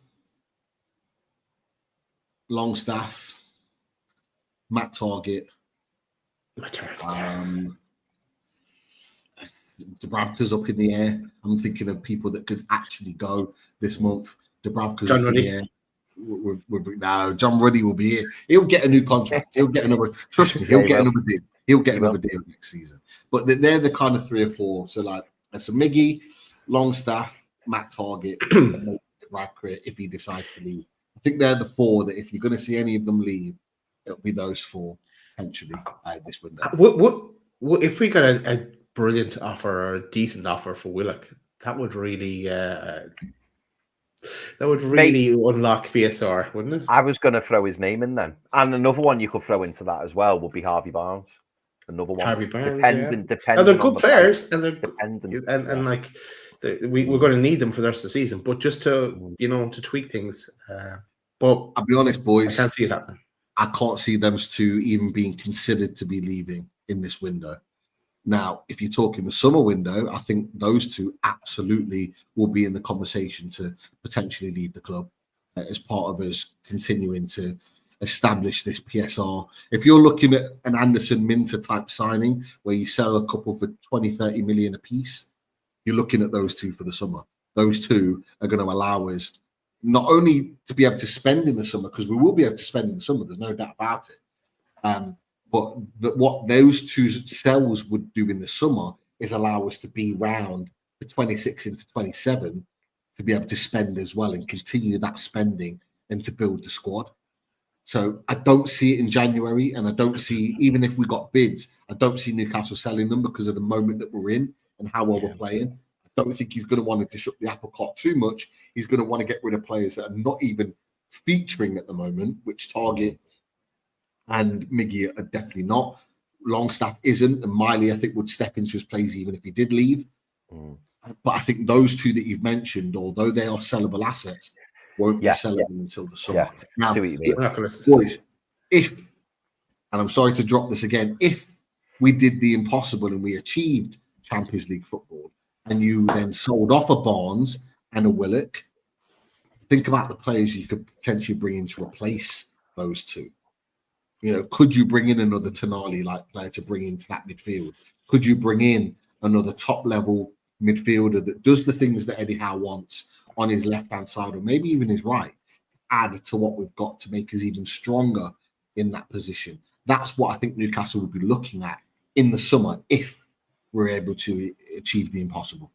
B: Longstaff, Matt Target. Dubravka's up in the air. I'm thinking of people that could actually go this month. Dubravka's up in the air. No, John Ruddy will be here. He'll get a new contract. He'll get another. Trust me, he'll get another deal. He'll get another deal next season. But they're the kind of 3 or 4. So Miggy, Longstaff, Matt Target, Dubravka, if he decides to leave. I think they're the 4 that if you're going to see any of them leave, it'll be those 4 potentially this window.
D: What if we got a brilliant offer or a decent offer for Willock? That would really unlock PSR, wouldn't it?
E: I was going to throw his name in then, and another one you could throw into that as well would be Harvey Barnes. Another one.
D: Harvey Barnes.
E: Depending.
D: Now they're good players, and they're
E: dependent.
D: and like we're going to need them for the rest of the season. But just to to tweak things. But
B: I'll be honest, boys.
D: I can't see it happening.
B: I can't see those 2 even being considered to be leaving in this window. Now, if you're talking the summer window, I think those 2 absolutely will be in the conversation to potentially leave the club as part of us continuing to establish this PSR. If you're looking at an Anderson Minter type signing where you sell a couple for 20, 30 million a piece, you're looking at those 2 for the summer. Those 2 are going to allow us not only to be able to spend in the summer, because we will be able to spend in the summer, there's no doubt about it. But what those 2 sales would do in the summer is allow us to be round for 26 into 27 to be able to spend as well and continue that spending and to build the squad. So I don't see it in January, and I don't see, even if we got bids, I don't see Newcastle selling them because of the moment that we're in and how well we're playing. I don't think he's going to want to disrupt the apple cart too much. He's going to want to get rid of players that are not even featuring at the moment, which Target and Miggy are definitely not. Longstaff isn't, and Miley, I think, would step into his place even if he did leave. But I think those 2 that you've mentioned, although they are sellable assets, won't be sellable until the summer. Now, boys, and I'm sorry to drop this again, if we did the impossible and we achieved Champions League football, and you then sold off a Barnes and a Willock, think about the players you could potentially bring in to replace those 2. Could you bring in another Tonali-like player to bring into that midfield? Could you bring in another top-level midfielder that does the things that Eddie Howe wants on his left-hand side, or maybe even his right, to add to what we've got to make us even stronger in that position? That's what I think Newcastle would be looking at in the summer if we're able to achieve the impossible.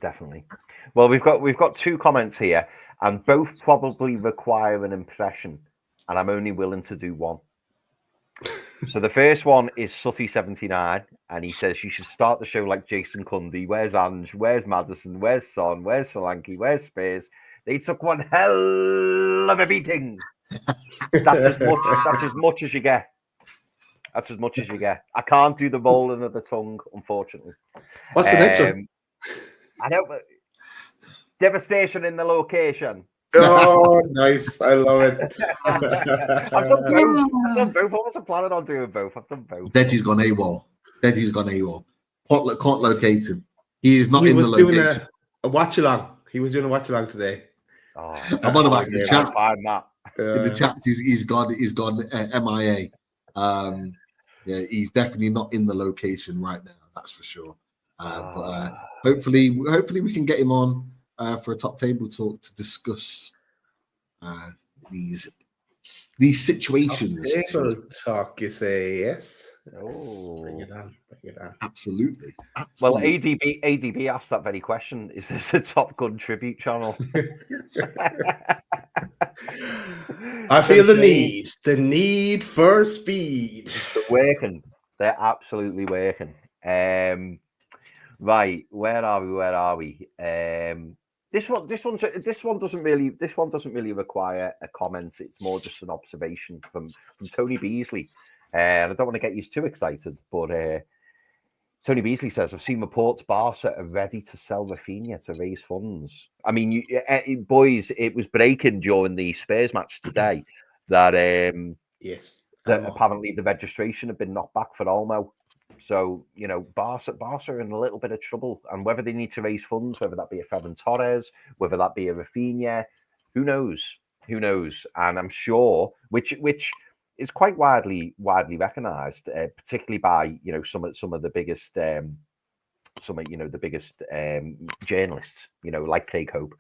E: Definitely. Well, we've got two comments here, and both probably require an impression, and I'm only willing to do one. So the first one is Sutty79, and he says you should start the show like Jason Cundy. Where's Ange? Where's Maddison? Where's Son? Where's Solanke? Where's Spurs? They took one hell of a beating. That's as much as you get. That's as much as you get. I can't do the rolling of the tongue, unfortunately.
D: What's the next one?
E: I know, but devastation in the location.
D: Oh, nice. I love it.
E: I've done both. I wasn't planning on doing both. I've done both.
B: Deji's gone AWOL. Can't locate him. He is not in the location.
D: He was doing a watch-along. He was doing a watch-along today.
E: Oh,
B: I'm on about the chat.
E: Find that.
B: In the chat, he's gone MIA. Yeah, he's definitely not in the location right now. That's for sure. But hopefully we can get him on for a top table talk to discuss these situations.
D: Table talk, you say? Yes.
E: Oh,
D: bring it on.
B: Absolutely.
E: Well, ADB asked that very question. Is this a Top Gun tribute channel?
D: I feel the need for speed.
E: They're working. They're absolutely working. Right, where are we? This one doesn't really require a comment. It's more just an observation from Tony Beasley. And I don't want to get you too excited, but Tony Beasley says, I've seen reports Barca are ready to sell Rafinha to raise funds. I mean, boys, it was breaking during the Spurs match today that that apparently the registration had been knocked back for Olmo. So, Barca are in a little bit of trouble, and whether they need to raise funds, whether that be a Ferran Torres, whether that be a Rafinha, who knows? And I'm sure, which is quite widely recognised, particularly by some of the biggest journalists, like Craig Hope,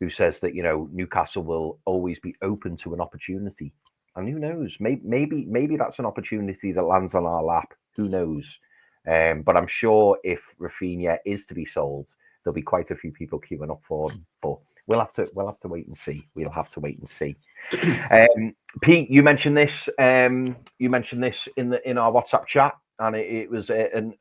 E: who says that Newcastle will always be open to an opportunity, and who knows, maybe that's an opportunity that lands on our lap. Who knows? But I'm sure if Rafinha is to be sold, there'll be quite a few people queuing up for him. But we'll have to wait and see. Pete, you mentioned this. In our WhatsApp chat, and it was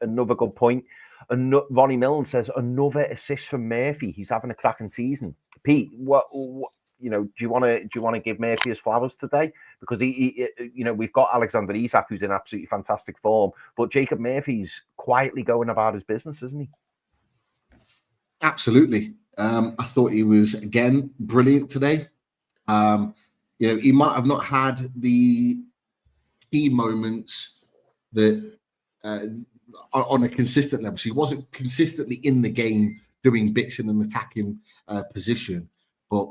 E: another good point. Ronnie Milne says another assist from Murphy. He's having a cracking season. Pete, what do you want to give Murphy his flowers today? Because he we've got Alexander Isak, who's in absolutely fantastic form, but Jacob Murphy's quietly going about his business, isn't he?
B: Absolutely. I thought he was again brilliant today. He might have not had the key moments that on a consistent level. So he wasn't consistently in the game doing bits in an attacking position, but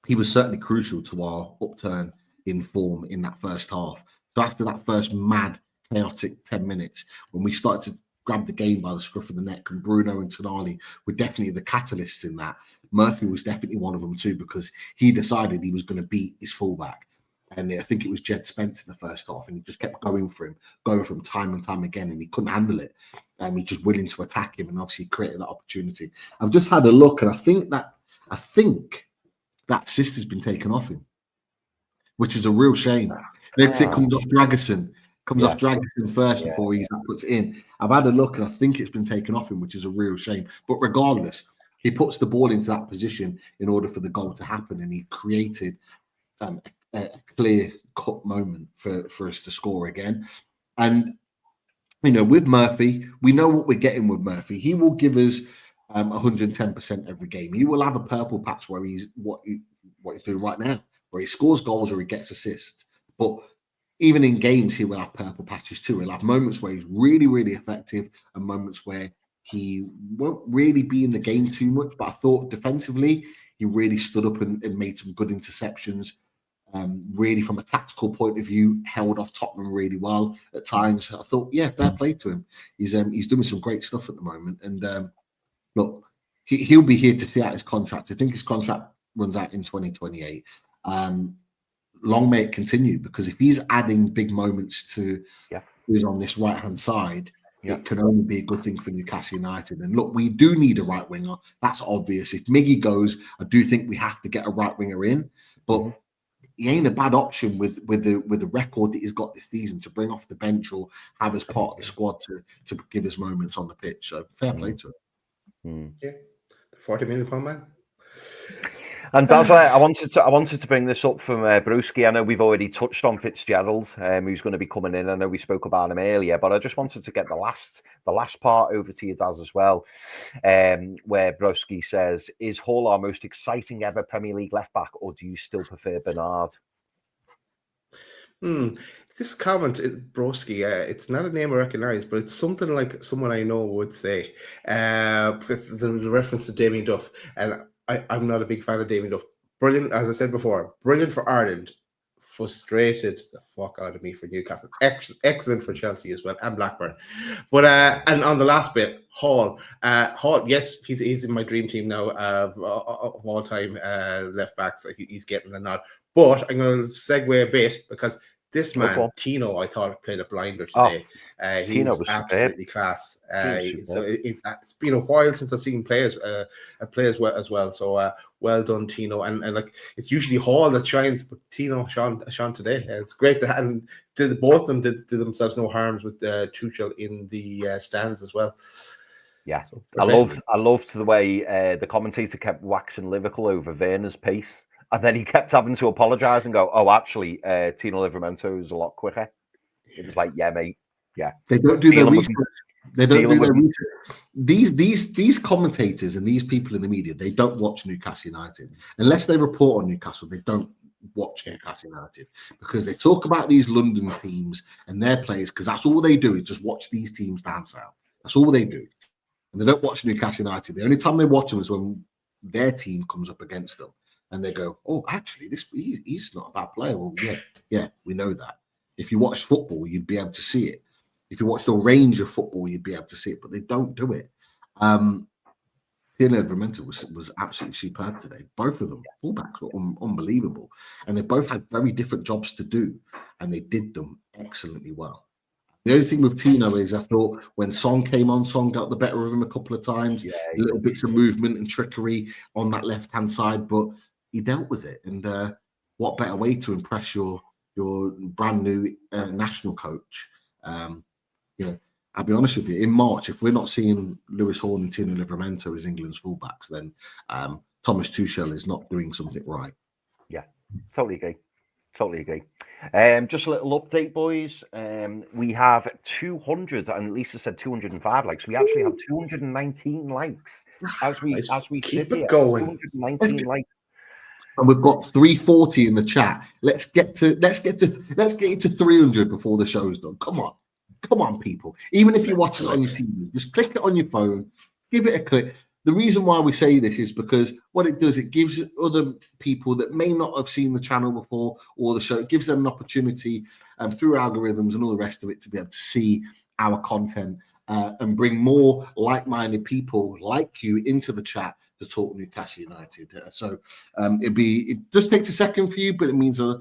B: he was certainly crucial to our upturn in form in that first half. So after that first mad, chaotic 10 minutes, when we started to grab the game by the scruff of the neck, and Bruno and Tonali were definitely the catalysts in that, Murphy was definitely one of them too, because he decided he was going to beat his fullback. And I think it was Jed Spence in the first half, and he just kept going for him time and time again, and he couldn't handle it. And he just willing to attack him, and obviously created that opportunity. I've just had a look, and I think that assist has been taken off him, which is a real shame. Because it comes off Dragerson. Off Dragerson first before he puts it in. I've had a look, and I think it's been taken off him, which is a real shame. But regardless, he puts the ball into that position in order for the goal to happen, and he created a clear-cut moment for us to score again. And with Murphy, we know what we're getting with Murphy. He will give us 110% every game. He will have a purple patch where he's what he's doing right now, where he scores goals or he gets assists. But even in games, he will have purple patches too. He'll have moments where he's really, really effective and moments where he won't really be in the game too much. But I thought defensively, he really stood up and made some good interceptions. Really, from a tactical point of view, held off Tottenham really well at times. I thought, fair play to him. He's doing some great stuff at the moment. And look, he'll be here to see out his contract. I think his contract runs out in 2028. Long may it continue, because if he's adding big moments to who's on this right-hand side, it can only be a good thing for Newcastle United. And look, we do need a right winger. That's obvious. If Miggy goes, I do think we have to get a right winger in. But he ain't a bad option with the record that he's got this season to bring off the bench or have as part of the squad to give us moments on the pitch. So fair play to him.
D: Yeah, £40 million man.
E: And Daz, I wanted to bring this up from Brewski. I know we've already touched on Fitzgerald, who's going to be coming in. I know we spoke about him earlier, but I just wanted to get the last part over to you, Daz, as well, where Brewski says, "Is Hall our most exciting ever Premier League left back, or do you still prefer Bernard?"
D: This comment, Broski, it's not a name I recognise, but it's something like someone I know would say. Because the reference to Damien Duff, and I'm not a big fan of Damien Duff. Brilliant, as I said before, brilliant for Ireland. Frustrated the fuck out of me for Newcastle. Excellent for Chelsea as well, and Blackburn. But and on the last bit, Hall, yes, he's in my dream team now of all time left backs. He's getting the nod. But I'm going to segue a bit because this man, Tino, I thought played a blinder today. He was absolutely class. So it's been a while since I've seen players play as well. So well done, Tino. And like it's usually Hall that shines, but Tino shone today. It's great to have. And both of them did themselves no harms with Tuchel in the stands as well.
E: Yeah, so I loved the way the commentator kept waxing lyrical over Werner's pace. And then he kept having to apologise and go, "Oh, actually, Tino Livramento is a lot quicker." It was like, "Yeah, mate, yeah."
B: They don't do their research. They don't do their research. These commentators and these people in the media, they don't watch Newcastle United unless they report on Newcastle. They don't watch Newcastle United because they talk about these London teams and their players because that's all they do is just watch these teams down south. That's all they do, and they don't watch Newcastle United. The only time they watch them is when their team comes up against them. And they go, "Oh, actually, he's not a bad player." Well, yeah, we know that. If you watch football, you'd be able to see it. If you watch the range of football, you'd be able to see it. But they don't do it. Tino Livramento was absolutely superb today. Both of them, fullbacks, were unbelievable, and they both had very different jobs to do, and they did them excellently well. The only thing with Tino is I thought when Son came on, Son got the better of him a couple of times. Little bits of movement and trickery on that left-hand side, but he dealt with it, and what better way to impress your brand new national coach? I'll be honest with you. In March, if we're not seeing Lewis Hall and Tino Livramento as England's fullbacks, then Thomas Tuchel is not doing something right.
E: Yeah, totally agree. Just a little update, boys. We have 200, and Lisa said 205 likes. We actually have 219 likes as we
D: keep
E: sit
D: it
E: here.
D: going.
E: 219 likes.
B: And we've got 340 in the chat. Let's get to 300 before the show's done. Come on, people. Even if you're watching it on your TV, just click it on your phone, give it a click. The reason why we say this is because what it does, it gives other people that may not have seen the channel before or the show, it gives them an opportunity through algorithms and all the rest of it to be able to see our content and bring more like-minded people like you into the chat to talk Newcastle United. It just takes a second for you, but it means a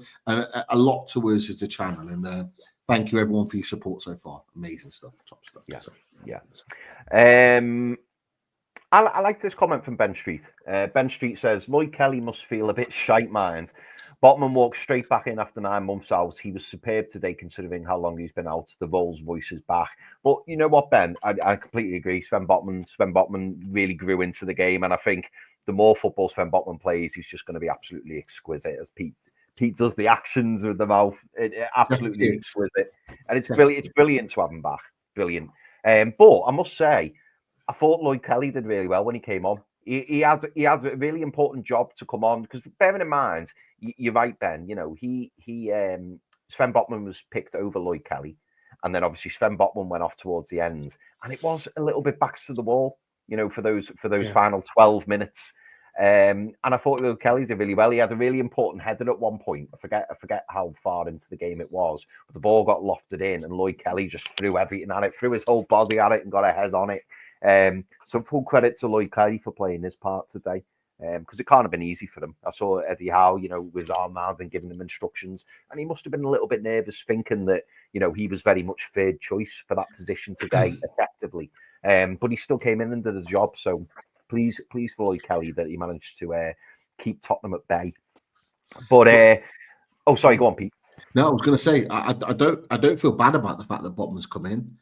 B: lot to us as a channel. And thank you everyone for your support so far. Amazing stuff, top stuff.
E: I like this comment from Ben Street. Ben Street says, Lloyd Kelly must feel a bit shite mind. Botman walked straight back in after 9 months out. He was superb today considering how long he's been out. The Vols voice is back. But you know what, Ben? I completely agree. Sven Botman really grew into the game. And I think the more football Sven Botman plays, he's just going to be absolutely exquisite as Pete does the actions with the mouth. Absolutely exquisite. And it's brilliant to have him back. Brilliant. But I must say, I thought Lloyd Kelly did really well when he came on. He had a really important job to come on because bearing in mind, you're right, Ben. You know, Sven Botman was picked over Lloyd Kelly, and then obviously Sven Botman went off towards the end, and it was a little bit backs to the wall, you know, for those final 12 minutes. And I thought Lloyd Kelly did really well. He had a really important header at one point. I forget how far into the game it was, but the ball got lofted in, and Lloyd Kelly just threw everything at it, threw his whole body at it, and got a head on it. So full credit to Lloyd Kelly for playing his part today. because it can't have been easy for them. I saw Eddie Howe, with his arm round and giving them instructions, and he must have been a little bit nervous, thinking that he was very much third choice for that position today, effectively. But he still came in and did his job. So please for Lloyd Kelly that he managed to keep Tottenham at bay. But sorry, go on, Pete.
B: No, I was going to say I don't feel bad about the fact that Botman's come in.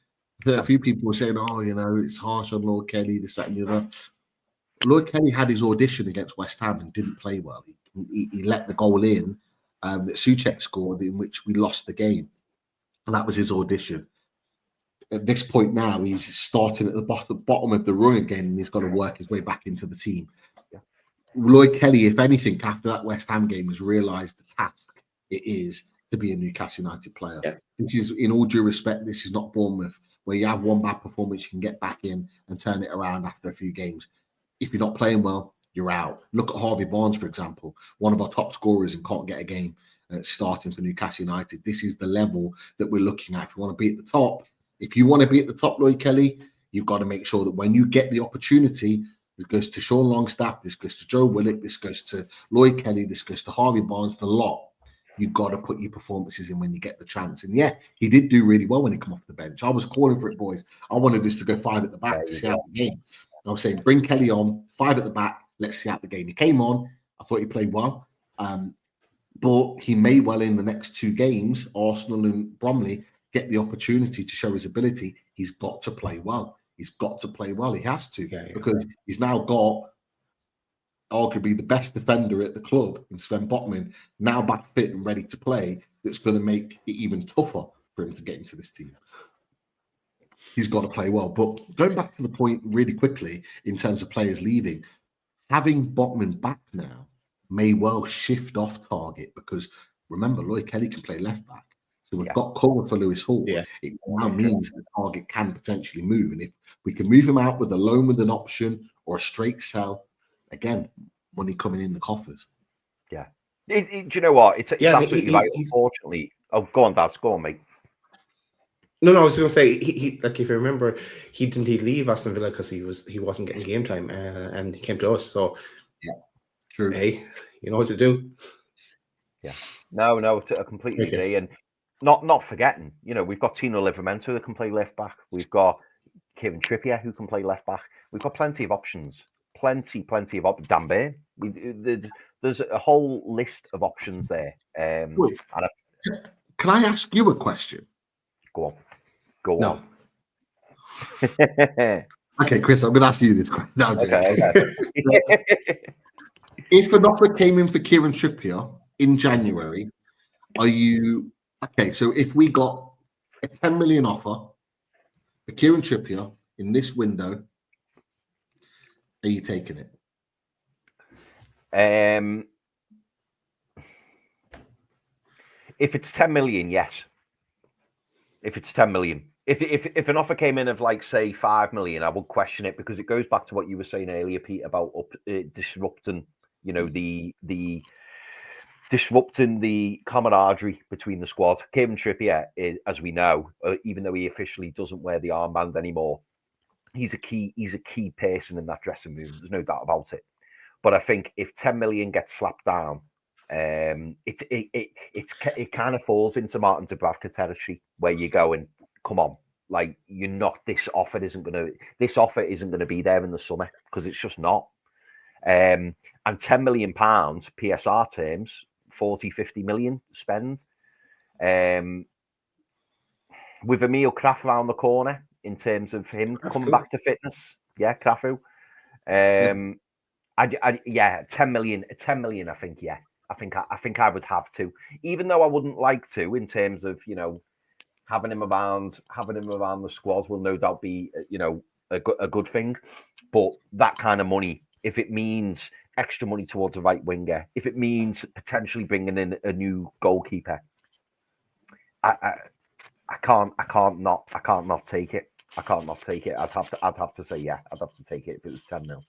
B: A few people were saying, it's harsh on Lloyd Kelly, this, that, and the other. Lloyd Kelly had his audition against West Ham and didn't play well. He let the goal in that Souček scored, in which we lost the game. And that was his audition. At this point now, he's starting at the bottom of the run again, and he's got to work his way back into the team. Yeah. Lloyd Kelly, if anything, after that West Ham game, has realised the task it is to be a Newcastle United player. Yeah. This is, in all due respect, this is not Bournemouth, where you have one bad performance, you can get back in and turn it around after a few games. If you're not playing well, you're out. Look at Harvey Barnes, for example, one of our top scorers and can't get a game starting for Newcastle United. This is the level that we're looking at. If you want to be at the top, Lloyd Kelly, you've got to make sure that when you get the opportunity, this goes to Sean Longstaff, this goes to Joe Willock, this goes to Lloyd Kelly, this goes to Harvey Barnes, the lot. You've got to put your performances in when you get the chance. And yeah, he did do really well when he come off the bench. I was calling for it, boys. I wanted us to go 5 at the back to see out the game. I was saying, bring Kelly on, 5 at the back, let's see out the game. He came on, I thought he played well. But he may well, in the next 2 games, Arsenal and Bromley, get the opportunity to show his ability. He's got to play well. He's got to play well. He has to, because he's now got arguably the best defender at the club in Sven Botman, now back fit and ready to play. That's going to make it even tougher for him to get into this team. He's got to play well. But going back to the point really quickly in terms of players leaving, having Botman back now may well shift off target, because remember, Lloyd Kelly can play left back. So we've got cover for Lewis Hall. Yeah. It now means the target can potentially move. And if we can move him out with a loan with an option or a straight sell, again, money coming in the coffers.
E: Yeah. Do you know what? It's absolutely right. Unfortunately. Oh, go on, Daz. Go on, mate.
D: No, I was going to say, he like, if you remember, he didn't leave Aston Villa because he wasn't getting game time, and he came to us. So,
B: yeah, true.
D: Hey, you know what to do.
E: Yeah. No, I completely agree. And not forgetting, we've got Tino Livramento that can play left back. We've got Kieran Trippier who can play left back. We've got plenty of options. Plenty of options. Dan Burn. There's a whole list of options there.
B: Wait, can I ask you a question?
E: Go on.
B: Okay, Chris, I'm going to ask you this question. No,
E: okay.
B: If an offer came in for Kieran Trippier in January, are you... Okay, so if we got a 10 million offer for Kieran Trippier in this window, are you taking it?
E: If it's 10 million, yes. If it's 10 million. If an offer came in of, like, say, 5 million, I would question it, because it goes back to what you were saying earlier, Pete, about disrupting, disrupting the camaraderie between the squad. Kieran Trippier, as we know, even though he officially doesn't wear the armband anymore, he's a key person in that dressing room. There's no doubt about it. But I think if 10 million gets slapped down, it kind of falls into Martin Dubravka territory, where you go and come on, like, you're not. This offer isn't going to be there in the summer, because it's just not. And £10 million PSR terms, 40-50 million spend. With Emil Kraft around the corner in terms of him coming back to fitness. Yeah, Krafu. 10 million. 10 million. I think. Yeah, I think I would have to, even though I wouldn't like to, in terms of, having him around the squad will no doubt be, a good thing. But that kind of money, if it means extra money towards a right winger, if it means potentially bringing in a new goalkeeper, I can't not take it. I can't not take it. I'd have to say, yeah, I'd have to take it if it was 10 mil.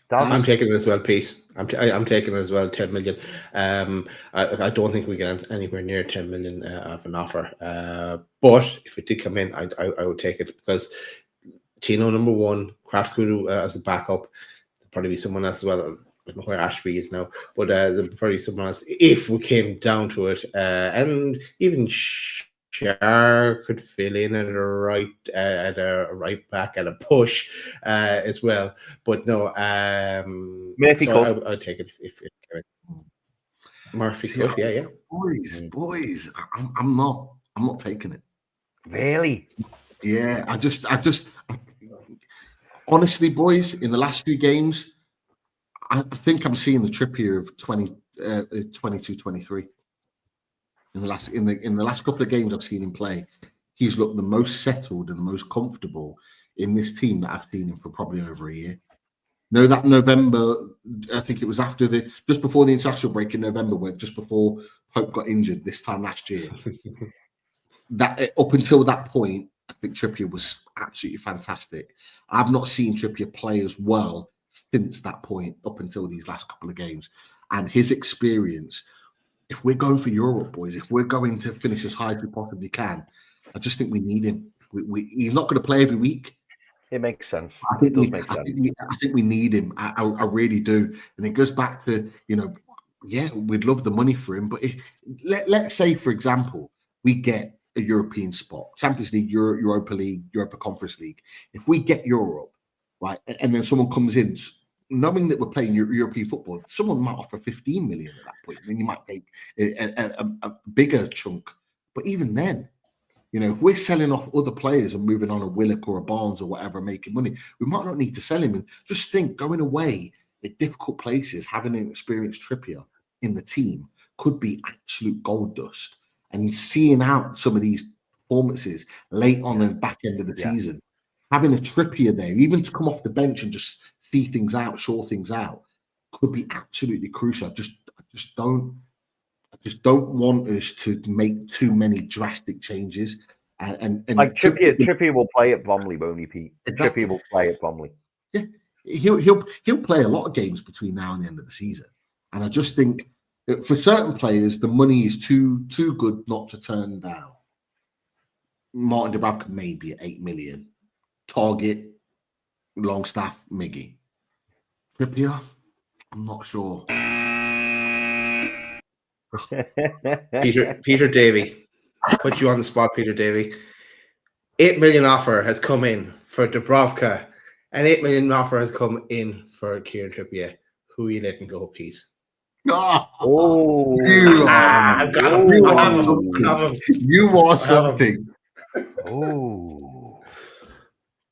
D: I'm taking it as well, Pete. I'm taking it as well, 10 million. I don't think we get anywhere near 10 million of an offer. But if it did come in, I would take it, because Tino, number one, Grafkudu as a backup. There'll probably be someone else as well. I don't know where Ashby is now, but there'll probably someone else if we came down to it. And even Char could fill in at a right back at a push as well. But no,
E: Murphy
D: so I'd take it if Murphy could, yeah.
B: Boys, I'm not taking it.
E: Really?
B: Yeah, I just honestly, boys, in the last few games, I think I'm seeing the Trippier of 22-23. In the last couple of games I've seen him play, he's looked the most settled and the most comfortable in this team that I've seen him for probably over a year. No, that November, I think it was just before the international break in November, just before Pope got injured this time last year. That up until that point, I think Trippier was absolutely fantastic. I've not seen Trippier play as well since that point up until these last couple of games. And his experience, if we're going for Europe, boys, if we're going to finish as high as we possibly can, I just think we need him. He's not going to play every week.
E: It makes sense.
B: I think we need him. I really do. And it goes back to, we'd love the money for him. But let's say, for example, we get a European spot, Champions League, Europa League, Europa Conference League. If we get Europe, right, and then someone comes in, knowing that we're playing European football, someone might offer 15 million at that point. I mean, you might take a bigger chunk. But even then, if we're selling off other players and moving on a Willock or a Barnes or whatever, making money, we might not need to sell him. And just think, going away at difficult places, having an experienced Trippier in the team could be absolute gold dust. And seeing out some of these performances late on the back end of the season, having a Trippier there, even to come off the bench and just see things out, short things out, could be absolutely crucial. I just don't want us to make too many drastic changes. And
E: like Trippier will play at Bromley, won't he, Pete? Exactly. Trippier will play at Bromley.
B: Yeah, he'll play a lot of games between now and the end of the season. And I just think that for certain players, the money is too good not to turn down. Martin Dubravka maybe at 8 million. Target, Longstaff, Miggy. Trippier, I'm not sure.
D: Peter Davey, put you on the spot, Peter Davey. 8 million offer has come in for Dubravka, and 8 million offer has come in for Kieran Trippier. Who are you letting go, Pete?
B: You are something.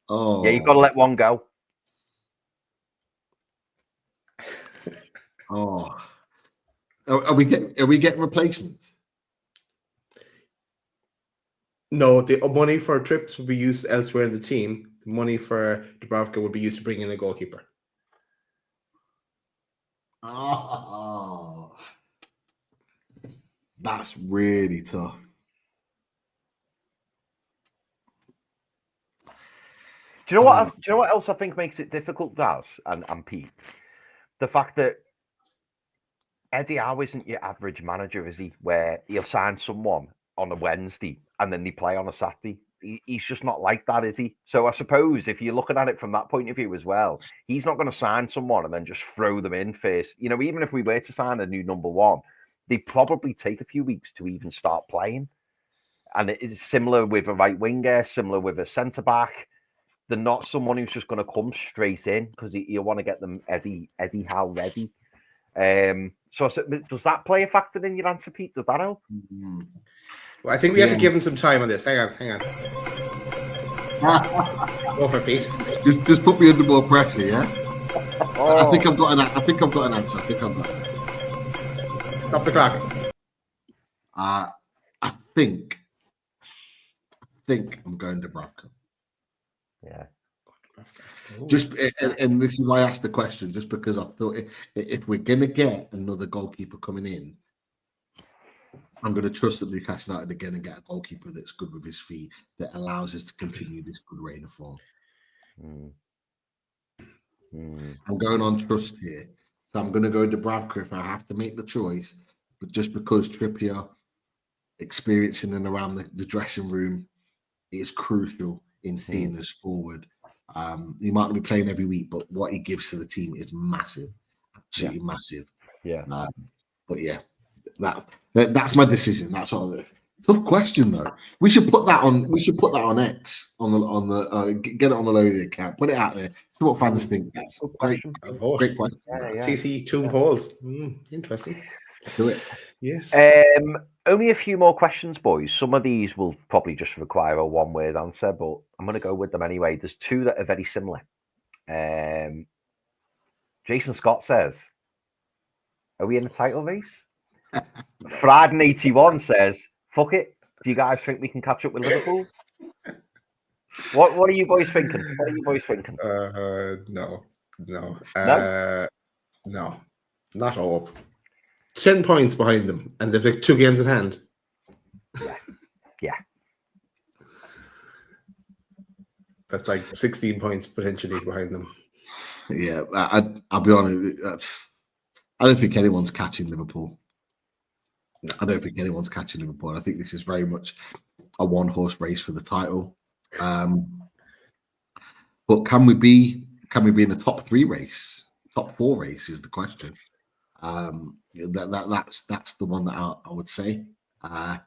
E: Yeah, you've got to let one go.
B: Are we getting replacements?
D: No, the money for trips will be used elsewhere in the team. The money for Dubravka would be used to bring in a goalkeeper.
B: That's really tough.
E: Do you know what? Do you know what else I think makes it difficult, Daz and Pete? The fact that Eddie Howe isn't your average manager, is he? Where he'll sign someone on a Wednesday and then they play on a Saturday. He's just not like that, is he? So I suppose if you're looking at it from that point of view as well, he's not going to sign someone and then just throw them in first. Even if we were to sign a new number one, they probably take a few weeks to even start playing. And it is similar with a right winger, similar with a centre back. They're not someone who's just going to come straight in because you want to get them Eddie Howe ready. So does that play a factor in your answer, Pete? Does that help?
D: Well, I think we have to give him some time on this. Hang on. Go for it, Pete.
B: Just put me under more pressure, yeah? I think I've got an answer.
D: Stop the clock.
B: I think I'm going to Dubravka.
E: Yeah.
B: And this is why I asked the question, just because I thought if we're going to get another goalkeeper coming in, I'm going to trust that Newcastle United are going to get a goalkeeper that's good with his feet, that allows us to continue this good reign of form. I'm going on trust here. So I'm going to go Dubravka if I have to make the choice. But just because Trippier, experiencing and around the dressing room, is crucial in seeing us forward. He might not be playing every week, but what he gives to the team is massive, absolutely massive.
E: Yeah.
B: But yeah, that's my decision. That's what it is. Tough question though. We should put that on. We should put that on X on the get it on the loading account. Put it out there. See what fans think. That's
E: Good
B: great.
E: question.
B: Great question.
D: CC two polls. Interesting.
B: Let's do it.
D: Yes.
E: Only a few more questions, boys. Some of these will probably just require a one-word answer, but I'm going to go with them anyway. There's two that are very similar. Jason Scott says, "Are we in a title race?" Fraden81 says, "Fuck it. Do you guys think we can catch up with Liverpool?" What are you boys thinking? What are you boys thinking?
D: No.
E: No?
D: No. Not all. 10 points behind them, and they've like 2 games in hand.
B: Yeah.
D: That's like 16 points potentially behind them.
B: Yeah, I'll be honest. I don't think anyone's catching Liverpool.
D: No.
B: I don't think anyone's catching Liverpool. I think this is very much a one-horse race for the title. But can we be in the top 3 race? Top 4 race is the question. That's the one that I would say. That's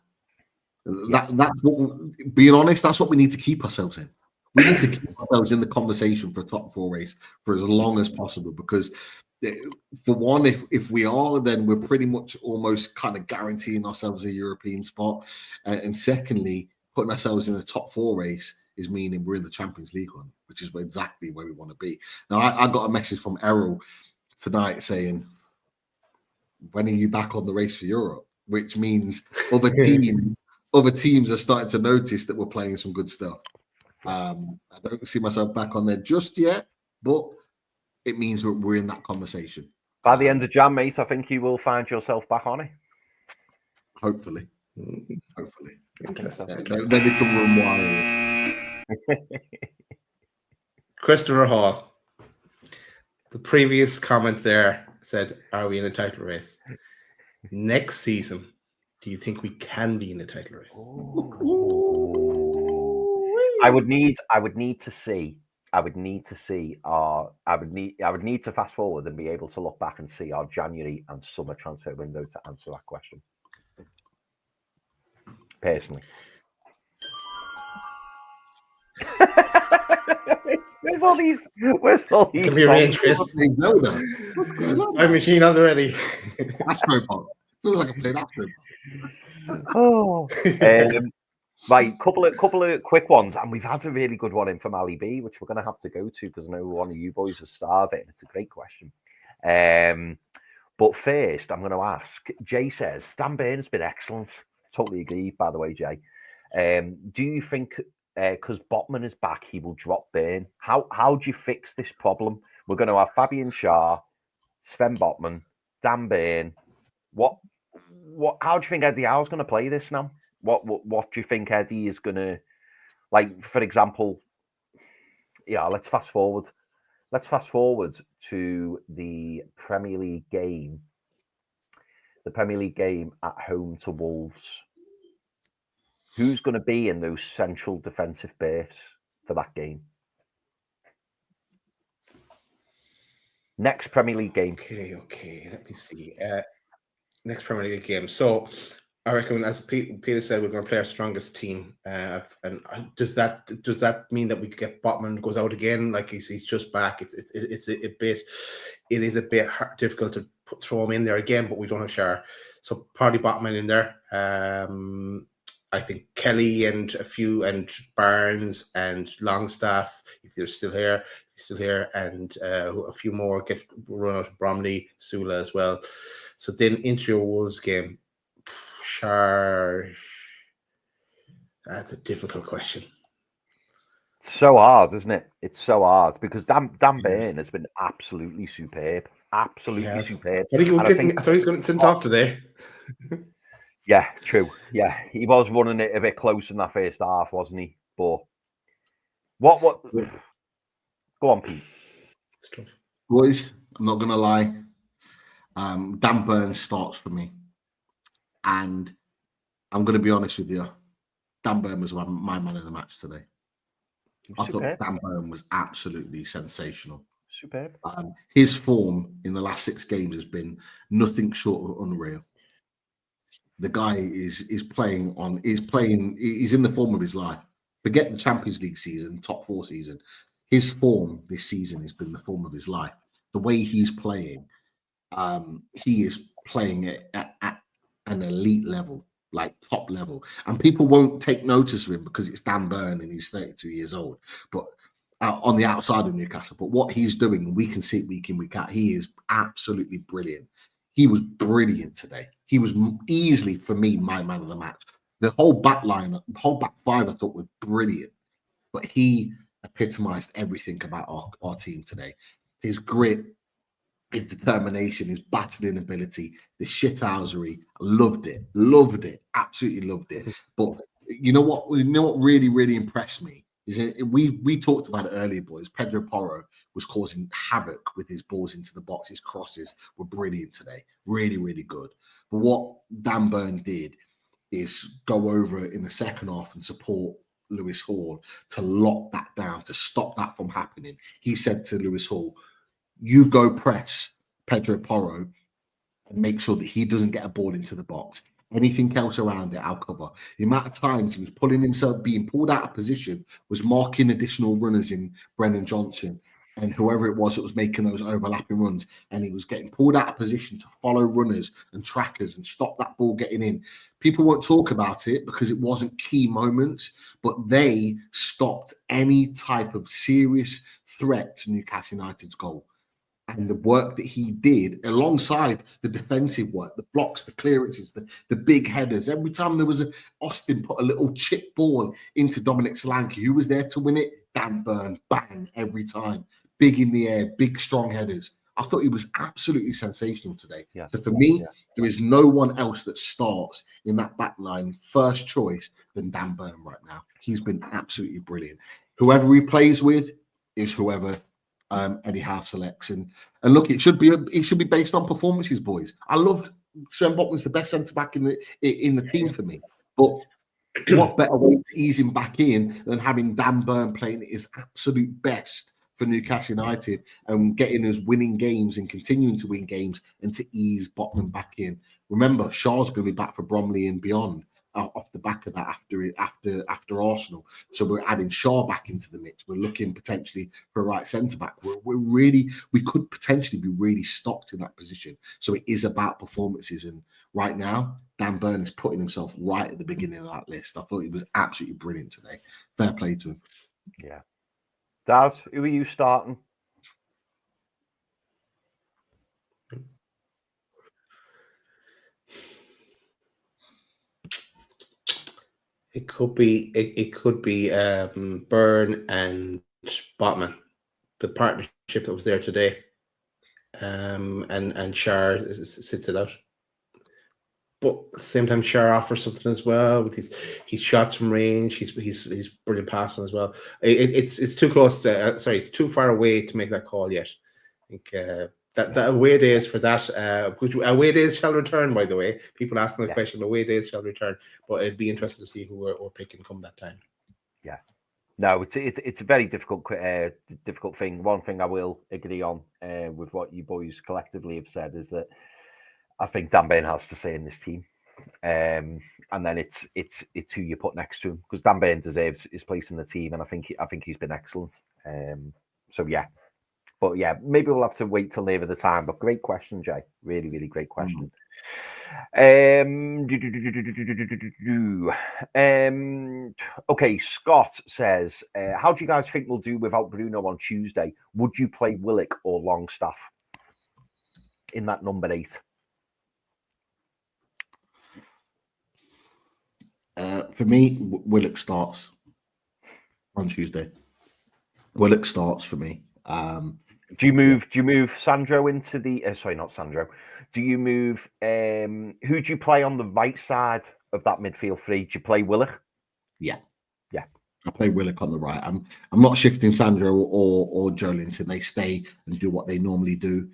B: what, being honest, that's what we need to keep ourselves in. We need to keep ourselves in the conversation for a top 4 race for as long as possible, because for one, if we are, then we're pretty much almost kind of guaranteeing ourselves a European spot, and secondly, putting ourselves in the top 4 race is meaning we're in the Champions League one, which is exactly where we want to be. Now, I got a message from Errol tonight saying, "When are you back on the race for Europe?" Which means other teams are starting to notice that we're playing some good stuff. I don't see myself back on there just yet, but it means we're in that conversation.
E: By the end of Jan, mate, I think you will find yourself back on it.
B: Hopefully.
D: Interesting.
B: Then we can run wild.
D: Christopher Hall. The previous comment there said, "Are we in a title race?" Next season, do you think we can be in a title race?
E: I would need to fast forward and be able to look back and see our January and summer transfer window to answer that question. Personally. Where's all these?
D: Can we arrange, Chris? My machine on the ready.
B: Astropod. Feels like I played Astropod.
E: Oh. Right, couple of quick ones, and we've had a really good one in from Ali B, which we're going to have to go to because I know one of you boys has started. It's a great question. But first, I'm going to ask. Jay says Dan Burn has been excellent. Totally agree. By the way, Jay, do you think because Botman is back, he will drop Burn? How do you fix this problem? We're going to have Fabian Schär, Sven Botman, Dan Burn. What? How do you think Eddie Howe's going to play this now? What do you think Eddie is going to, like, for example, let's fast forward. Let's fast forward to the Premier League game. The Premier League game at home to Wolves. Who's going to be in those central defensive berths for that game? Next Premier League game.
D: Okay. Let me see. Next Premier League game. So I reckon, as Peter said, we're going to play our strongest team. And does that mean that we could get Botman goes out again? Like he's just back. It is a bit difficult to throw him in there again, but we don't have Schär. So probably Botman in there. I think Kelly and Barnes and Longstaff, if they're still here, and a few more get run out of Bromley, Sula as well. So then into your Wolves game, Schär. That's a difficult question.
E: It's so hard, isn't it? It's so hard because Dan Burn has been absolutely superb. Absolutely superb.
D: I thought he was going to send off today.
E: Yeah, true. Yeah, he was running it a bit close in that first half, wasn't he? But what? Go on, Pete.
D: It's tough.
B: Boys, I'm not going to lie. Dan Burn starts for me. And I'm going to be honest with you. Dan Burn was my man of the match today. I thought Dan Burn was absolutely sensational.
E: Superb.
B: His form in the last 6 games has been nothing short of unreal. The guy is playing. He's in the form of his life. Forget the Champions League season, top 4 season. His form this season has been the form of his life. The way he's playing, he is playing at an elite level, like top level. And people won't take notice of him because it's Dan Burn and he's 32 years old. But on the outside of Newcastle, but what he's doing, we can see it week in, week out. He is absolutely brilliant. He was brilliant today. He was easily, for me, my man of the match. The whole back line, the whole back 5, I thought was brilliant. But he epitomized everything about our team today. His grit, his determination, his battling ability, the shithousery. Loved it, absolutely loved it. But you know what really, really impressed me is we talked about it earlier, boys. Pedro Porro was causing havoc with his balls into the box. His crosses were brilliant today, really, really good. But what Dan Burn did is go over in the second half and support Lewis Hall to lock that down, to stop that from happening. He said to Lewis Hall, "You go press Pedro Porro and make sure that he doesn't get a ball into the box. Anything else around it, I'll cover." The amount of times he was pulling himself, being pulled out of position, was marking additional runners in Brennan Johnson and whoever it was that was making those overlapping runs. And he was getting pulled out of position to follow runners and trackers and stop that ball getting in. People won't talk about it because it wasn't key moments, but they stopped any type of serious threat to Newcastle United's goal. And the work that he did alongside the defensive work, the blocks, the clearances, the big headers. Every time there was Austin put a little chip ball into Dominic Solanke, who was there to win it? Dan Burn, bang, every time. Big in the air, big, strong headers. I thought he was absolutely sensational today. Yeah. So for me, there is no one else that starts in that back line first choice than Dan Burn right now. He's been absolutely brilliant. Whoever he plays with is whoever Eddie Howe selects, and look, it should be based on performances, boys. I loved Sven Botman's the best centre back in the team for me, but what better way to ease him back in than having Dan Burn playing at his absolute best for Newcastle United and getting us winning games and continuing to win games and to ease Botman back in. Remember, Shaw's going to be back for Bromley and beyond. Off the back of that after Arsenal, so we're adding Shaw back into the mix. We're looking potentially for a right centre back. We could potentially be really stocked in that position. So it is about performances, and right now Dan Burn is putting himself right at the beginning of that list. I thought he was absolutely brilliant today. Fair play to him.
E: Yeah, Daz, who are you starting?
D: It could be Byrne and Botman, the partnership that was there today, and Shar sits it out. But at the same time, Shar offers something as well with his shots from range. He's brilliant passing as well. It's too close to it's too far away to make that call yet. I think that away days for that. Away days shall return. By the way, people asking the question, away days shall return. But it'd be interesting to see who we're picking come that time.
E: Yeah, no, it's a very difficult thing. One thing I will agree on with what you boys collectively have said is that I think Dan Burn has to stay in this team, and then it's who you put next to him, because Dan Burn deserves his place in the team, and I think he's been excellent. So yeah. But yeah, maybe we'll have to wait till nearer the time. But great question, Jay. Really, really great question. Okay, Scott says, how do you guys think we'll do without Bruno on Tuesday? Would you play Willock or Longstaff in that number 8?
B: For me, Willock starts on Tuesday. Willock starts for me.
E: Do you move Sandro into the? Sorry, not Sandro. Do you move? Who do you play on the right side of that midfield 3? Do you play Willock?
B: Yeah. I play Willock on the right. I'm not shifting Sandro or Joelinton. They stay and do what they normally do.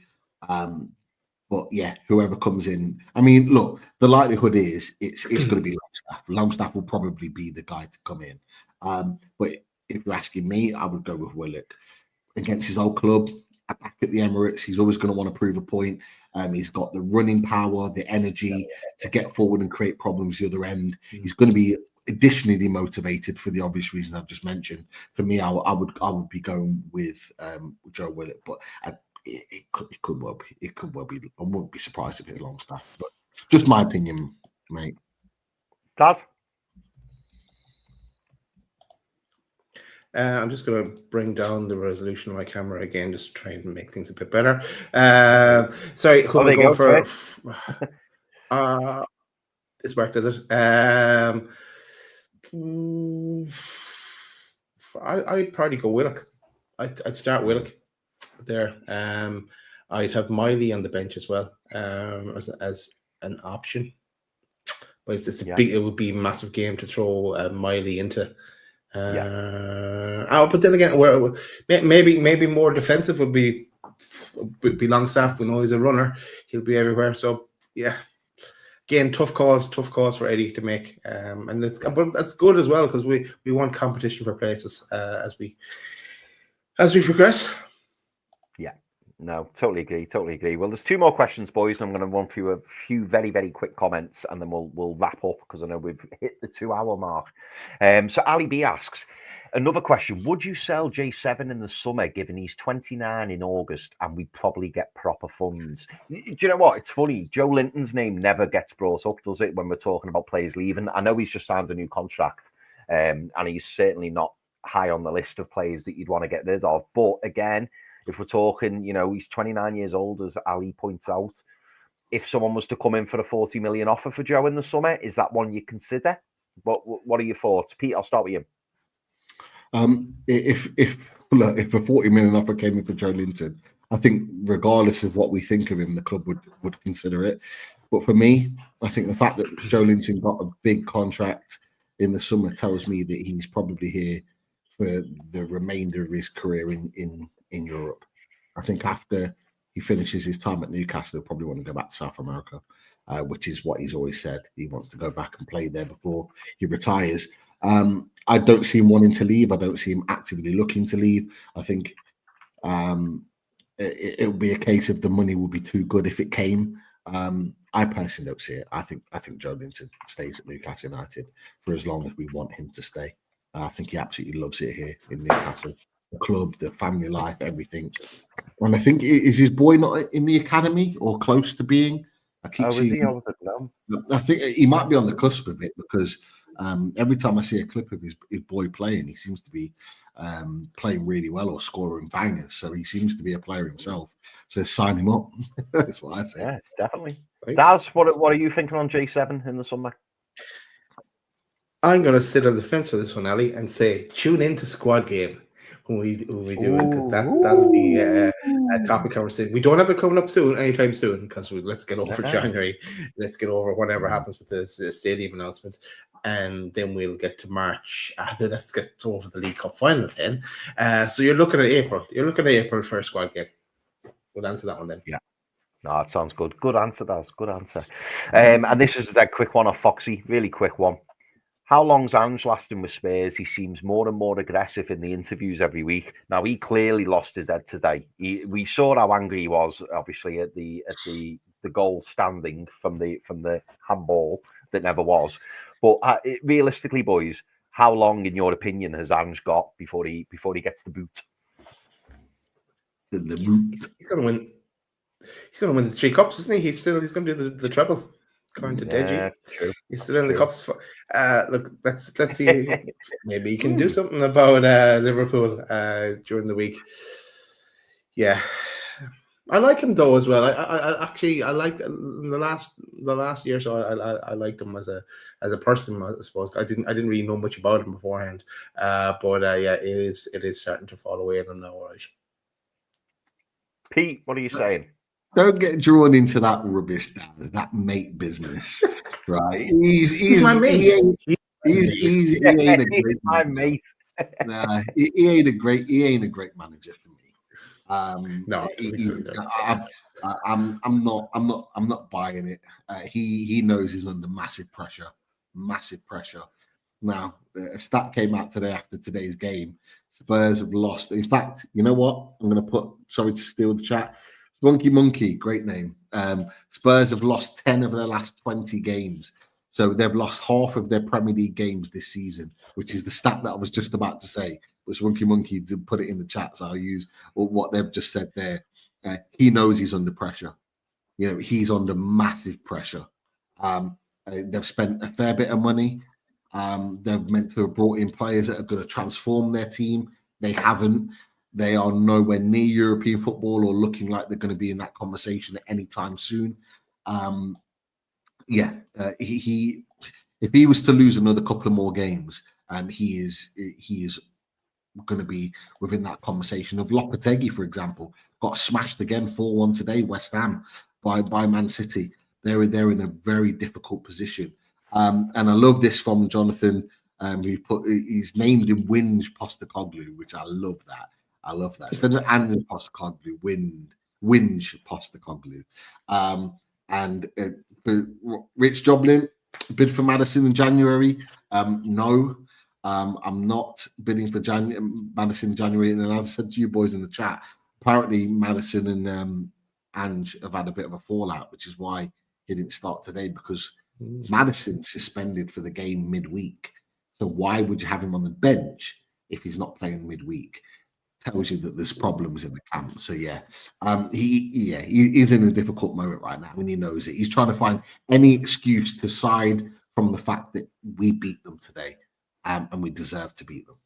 B: But yeah, whoever comes in. I mean, look, the likelihood is it's going to be Longstaff. Longstaff will probably be the guy to come in. But if you're asking me, I would go with Willock against his old club. Back at the Emirates, he's always going to want to prove a point. He's got the running power, the energy to get forward and create problems the other end. He's going to be additionally motivated for the obvious reasons I've just mentioned. For me, I would be going with Joe Willock, but it could well be. I wouldn't be surprised if it's Longstaff, but just my opinion, mate.
E: Daz?
D: I'm just going to bring down the resolution of my camera again, just to try and make things a bit better. Sorry, who am I going for? This worked, does it? I'd probably go Willock. I'd start Willock there. I'd have Miley on the bench as well, as an option. But it's a big. It would be a massive game to throw Miley into. But then again, maybe more defensive would be Longstaff. We know he's a runner; he'll be everywhere. So yeah, again, tough calls for Eddie to make, but that's good as well because we want competition for places as we progress.
E: Yeah, no, totally agree. Well, there's two more questions, boys. I'm going to run through a few very, very quick comments, and then we'll wrap up because I know we've hit the 2-hour mark. So Ali B asks, another question: would you sell J7 in the summer, given he's 29 in August, and we probably get proper funds? Do you know what? It's funny. Joelinton's name never gets brought up, does it, when we're talking about players leaving? I know he's just signed a new contract, and he's certainly not high on the list of players that you'd want to get rid of. But again, if we're talking, he's 29 years old, as Ali points out. If someone was to come in for a 40 million offer for Joe in the summer, is that one you consider? What are your thoughts? Pete, I'll start with you.
B: If a 40 million offer came in for Joelinton, I think regardless of what we think of him, the club would consider it. But for me, I think the fact that Joelinton got a big contract in the summer tells me that he's probably here for the remainder of his career in Europe. I think after he finishes his time at Newcastle, he'll probably want to go back to South America, which is what he's always said. He wants to go back and play there before he retires. I don't see him wanting to leave. I don't see him actively looking to leave. I think it will be a case of the money will be too good if it came. I personally don't see it. I think Joelinton stays at Newcastle United for as long as we want him to stay. I think he absolutely loves it here in Newcastle. The club, the family life, everything. And I think, is his boy not in the academy or close to being? I think he might be on the cusp of it because every time I see a clip of his boy playing, he seems to be playing really well or scoring bangers. So he seems to be a player himself. So sign him up. That's what I say.
E: Yeah, definitely. Daz, what are you thinking on J7 in the summer?
D: I'm going to sit on the fence for this one, Ali, and say tune into Squad Game when we do it, because that'll be a topic conversation. We don't have it coming up anytime soon, because let's get over January, let's get over whatever happens with the stadium announcement, and then we'll get to March. Let's get over the League Cup final then. So you're looking at April. You're looking at April for a Squad Game. We'll answer that one then.
E: Yeah. No, it sounds good. Good answer, Daz. Good answer. And this is that quick one off Foxy. Really quick one. How long's Ange lasting with Spurs? He seems more and more aggressive in the interviews every week. Now, he clearly lost his head today. We saw how angry he was, obviously, at the goal standing from the handball that never was. But realistically, boys, how long, in your opinion, has Ange got before he gets the boot?
D: He's going to win. He's going to win the 3 cups, isn't he? He's going to do the treble. According to Deji, he's still in the cups. Look, let's see. Maybe he can do something about Liverpool during the week. Yeah, I like him though as well. I liked the last year, so I liked him as a person. I suppose I didn't really know much about him beforehand, but yeah, it is starting to fall away. I don't know, right?
E: Pete, what are you saying?
B: Don't get drawn into that rubbish, that mate business, right? He's
D: my mate.
B: He ain't a great
E: my mate.
B: Nah, he ain't a great manager for me.
D: No,
B: I'm not buying it. He knows he's under massive pressure. Now, a stat came out today after today's game. Spurs have lost. In fact, you know what? I'm going to put, sorry to steal the chat, Spunky Monkey, great name. Spurs have lost 10 of their last 20 games. So they've lost half of their Premier League games this season, which is the stat that I was just about to say. But Spunky Monkey did put it in the chat, so I'll use what they've just said there. He knows he's under pressure. You know, he's under massive pressure. They've spent a fair bit of money. They're meant to have brought in players that are going to transform their team. They haven't. They are nowhere near European football or looking like they're going to be in that conversation at any time soon. If he was to lose another couple of more games, he is going to be within that conversation. Of Lopetegui, for example, got smashed again 4-1 today, West Ham by Man City. They're in a very difficult position. And I love this from Jonathan, he's named him Whinge Postecoglou, which I love that. Instead of Andy Postecoglou, Whinge Postecoglou. And Rich Joblin, bid for Maddison in January. No, I'm not bidding for Maddison in January. And as I said to you boys in the chat, apparently Maddison and Ange have had a bit of a fallout, which is why he didn't start today, because Maddison suspended for the game midweek. So why would you have him on the bench if he's not playing midweek? Tells you that there's problems in the camp. So he's in a difficult moment right now, and he knows it. He's trying to find any excuse to side from the fact that we beat them today, and we deserve to beat them.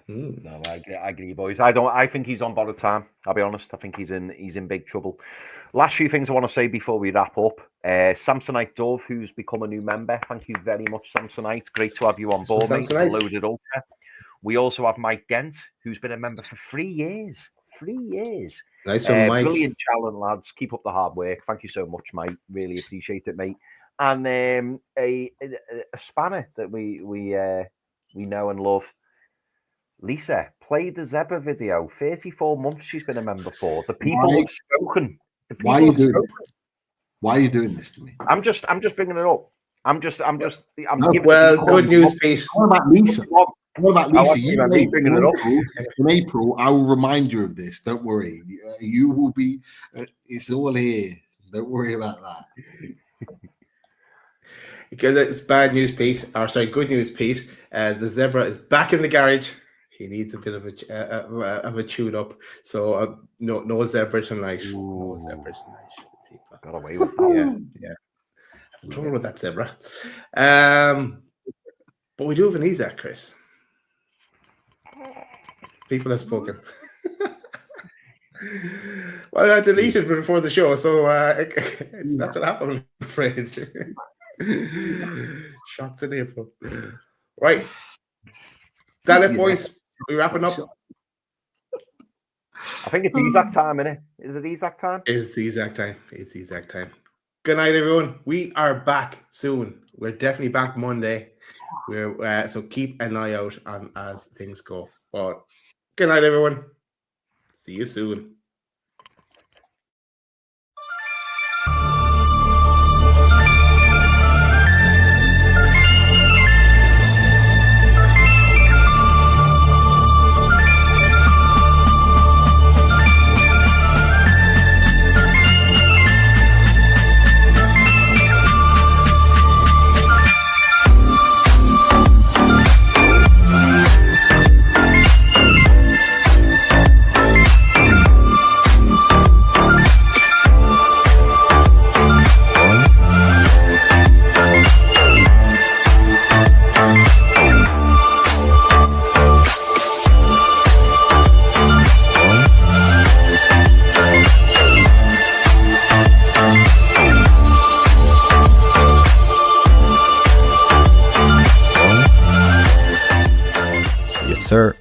E: No, I agree, boys. I think he's on borrowed time. I'll be honest. I think he's in big trouble. Last few things I want to say before we wrap up. Samsonite Dove, who's become a new member. Thank you very much, Samsonite. Great to have you on board, mate. Loaded Ultra. We also have Mike Dent, who's been a member for 3 years. 3 years.
D: Nice one, Mike.
E: Brilliant challenge, lads. Keep up the hard work. Thank you so much, mate. Really appreciate it, mate. And a spanner that we know and love. Lisa, played the zebra video. 34 months she's been a member for. The people have spoken.
B: Why are you doing this to me?
E: I'm just bringing it up. I'm giving
B: good news, Pete. What about Lisa? In April, I will remind you of this. Don't worry. You will be. It's all here. Don't worry about that.
D: Because it's bad news, Pete. Or sorry, good news, Pete. The zebra is back in the garage. He needs a bit of a tune up. So no zebra tonight.
E: Ooh.
D: No zebra tonight.
E: Got away with that.
D: Yeah. I'm trouble with that zebra. But we do have an Isak, Chris. People have spoken. Well, I deleted before the show, so it's not going to happen, I'm afraid. Shots in April. Right. That it, boys. We wrapping up?
E: I think it's Isak time, isn't it? Is it Isak time?
D: It's the Isak time. Good night, everyone. We are back soon. We're definitely back Monday. So keep an eye out on as things go. But good night, everyone. See you soon.
C: Sir.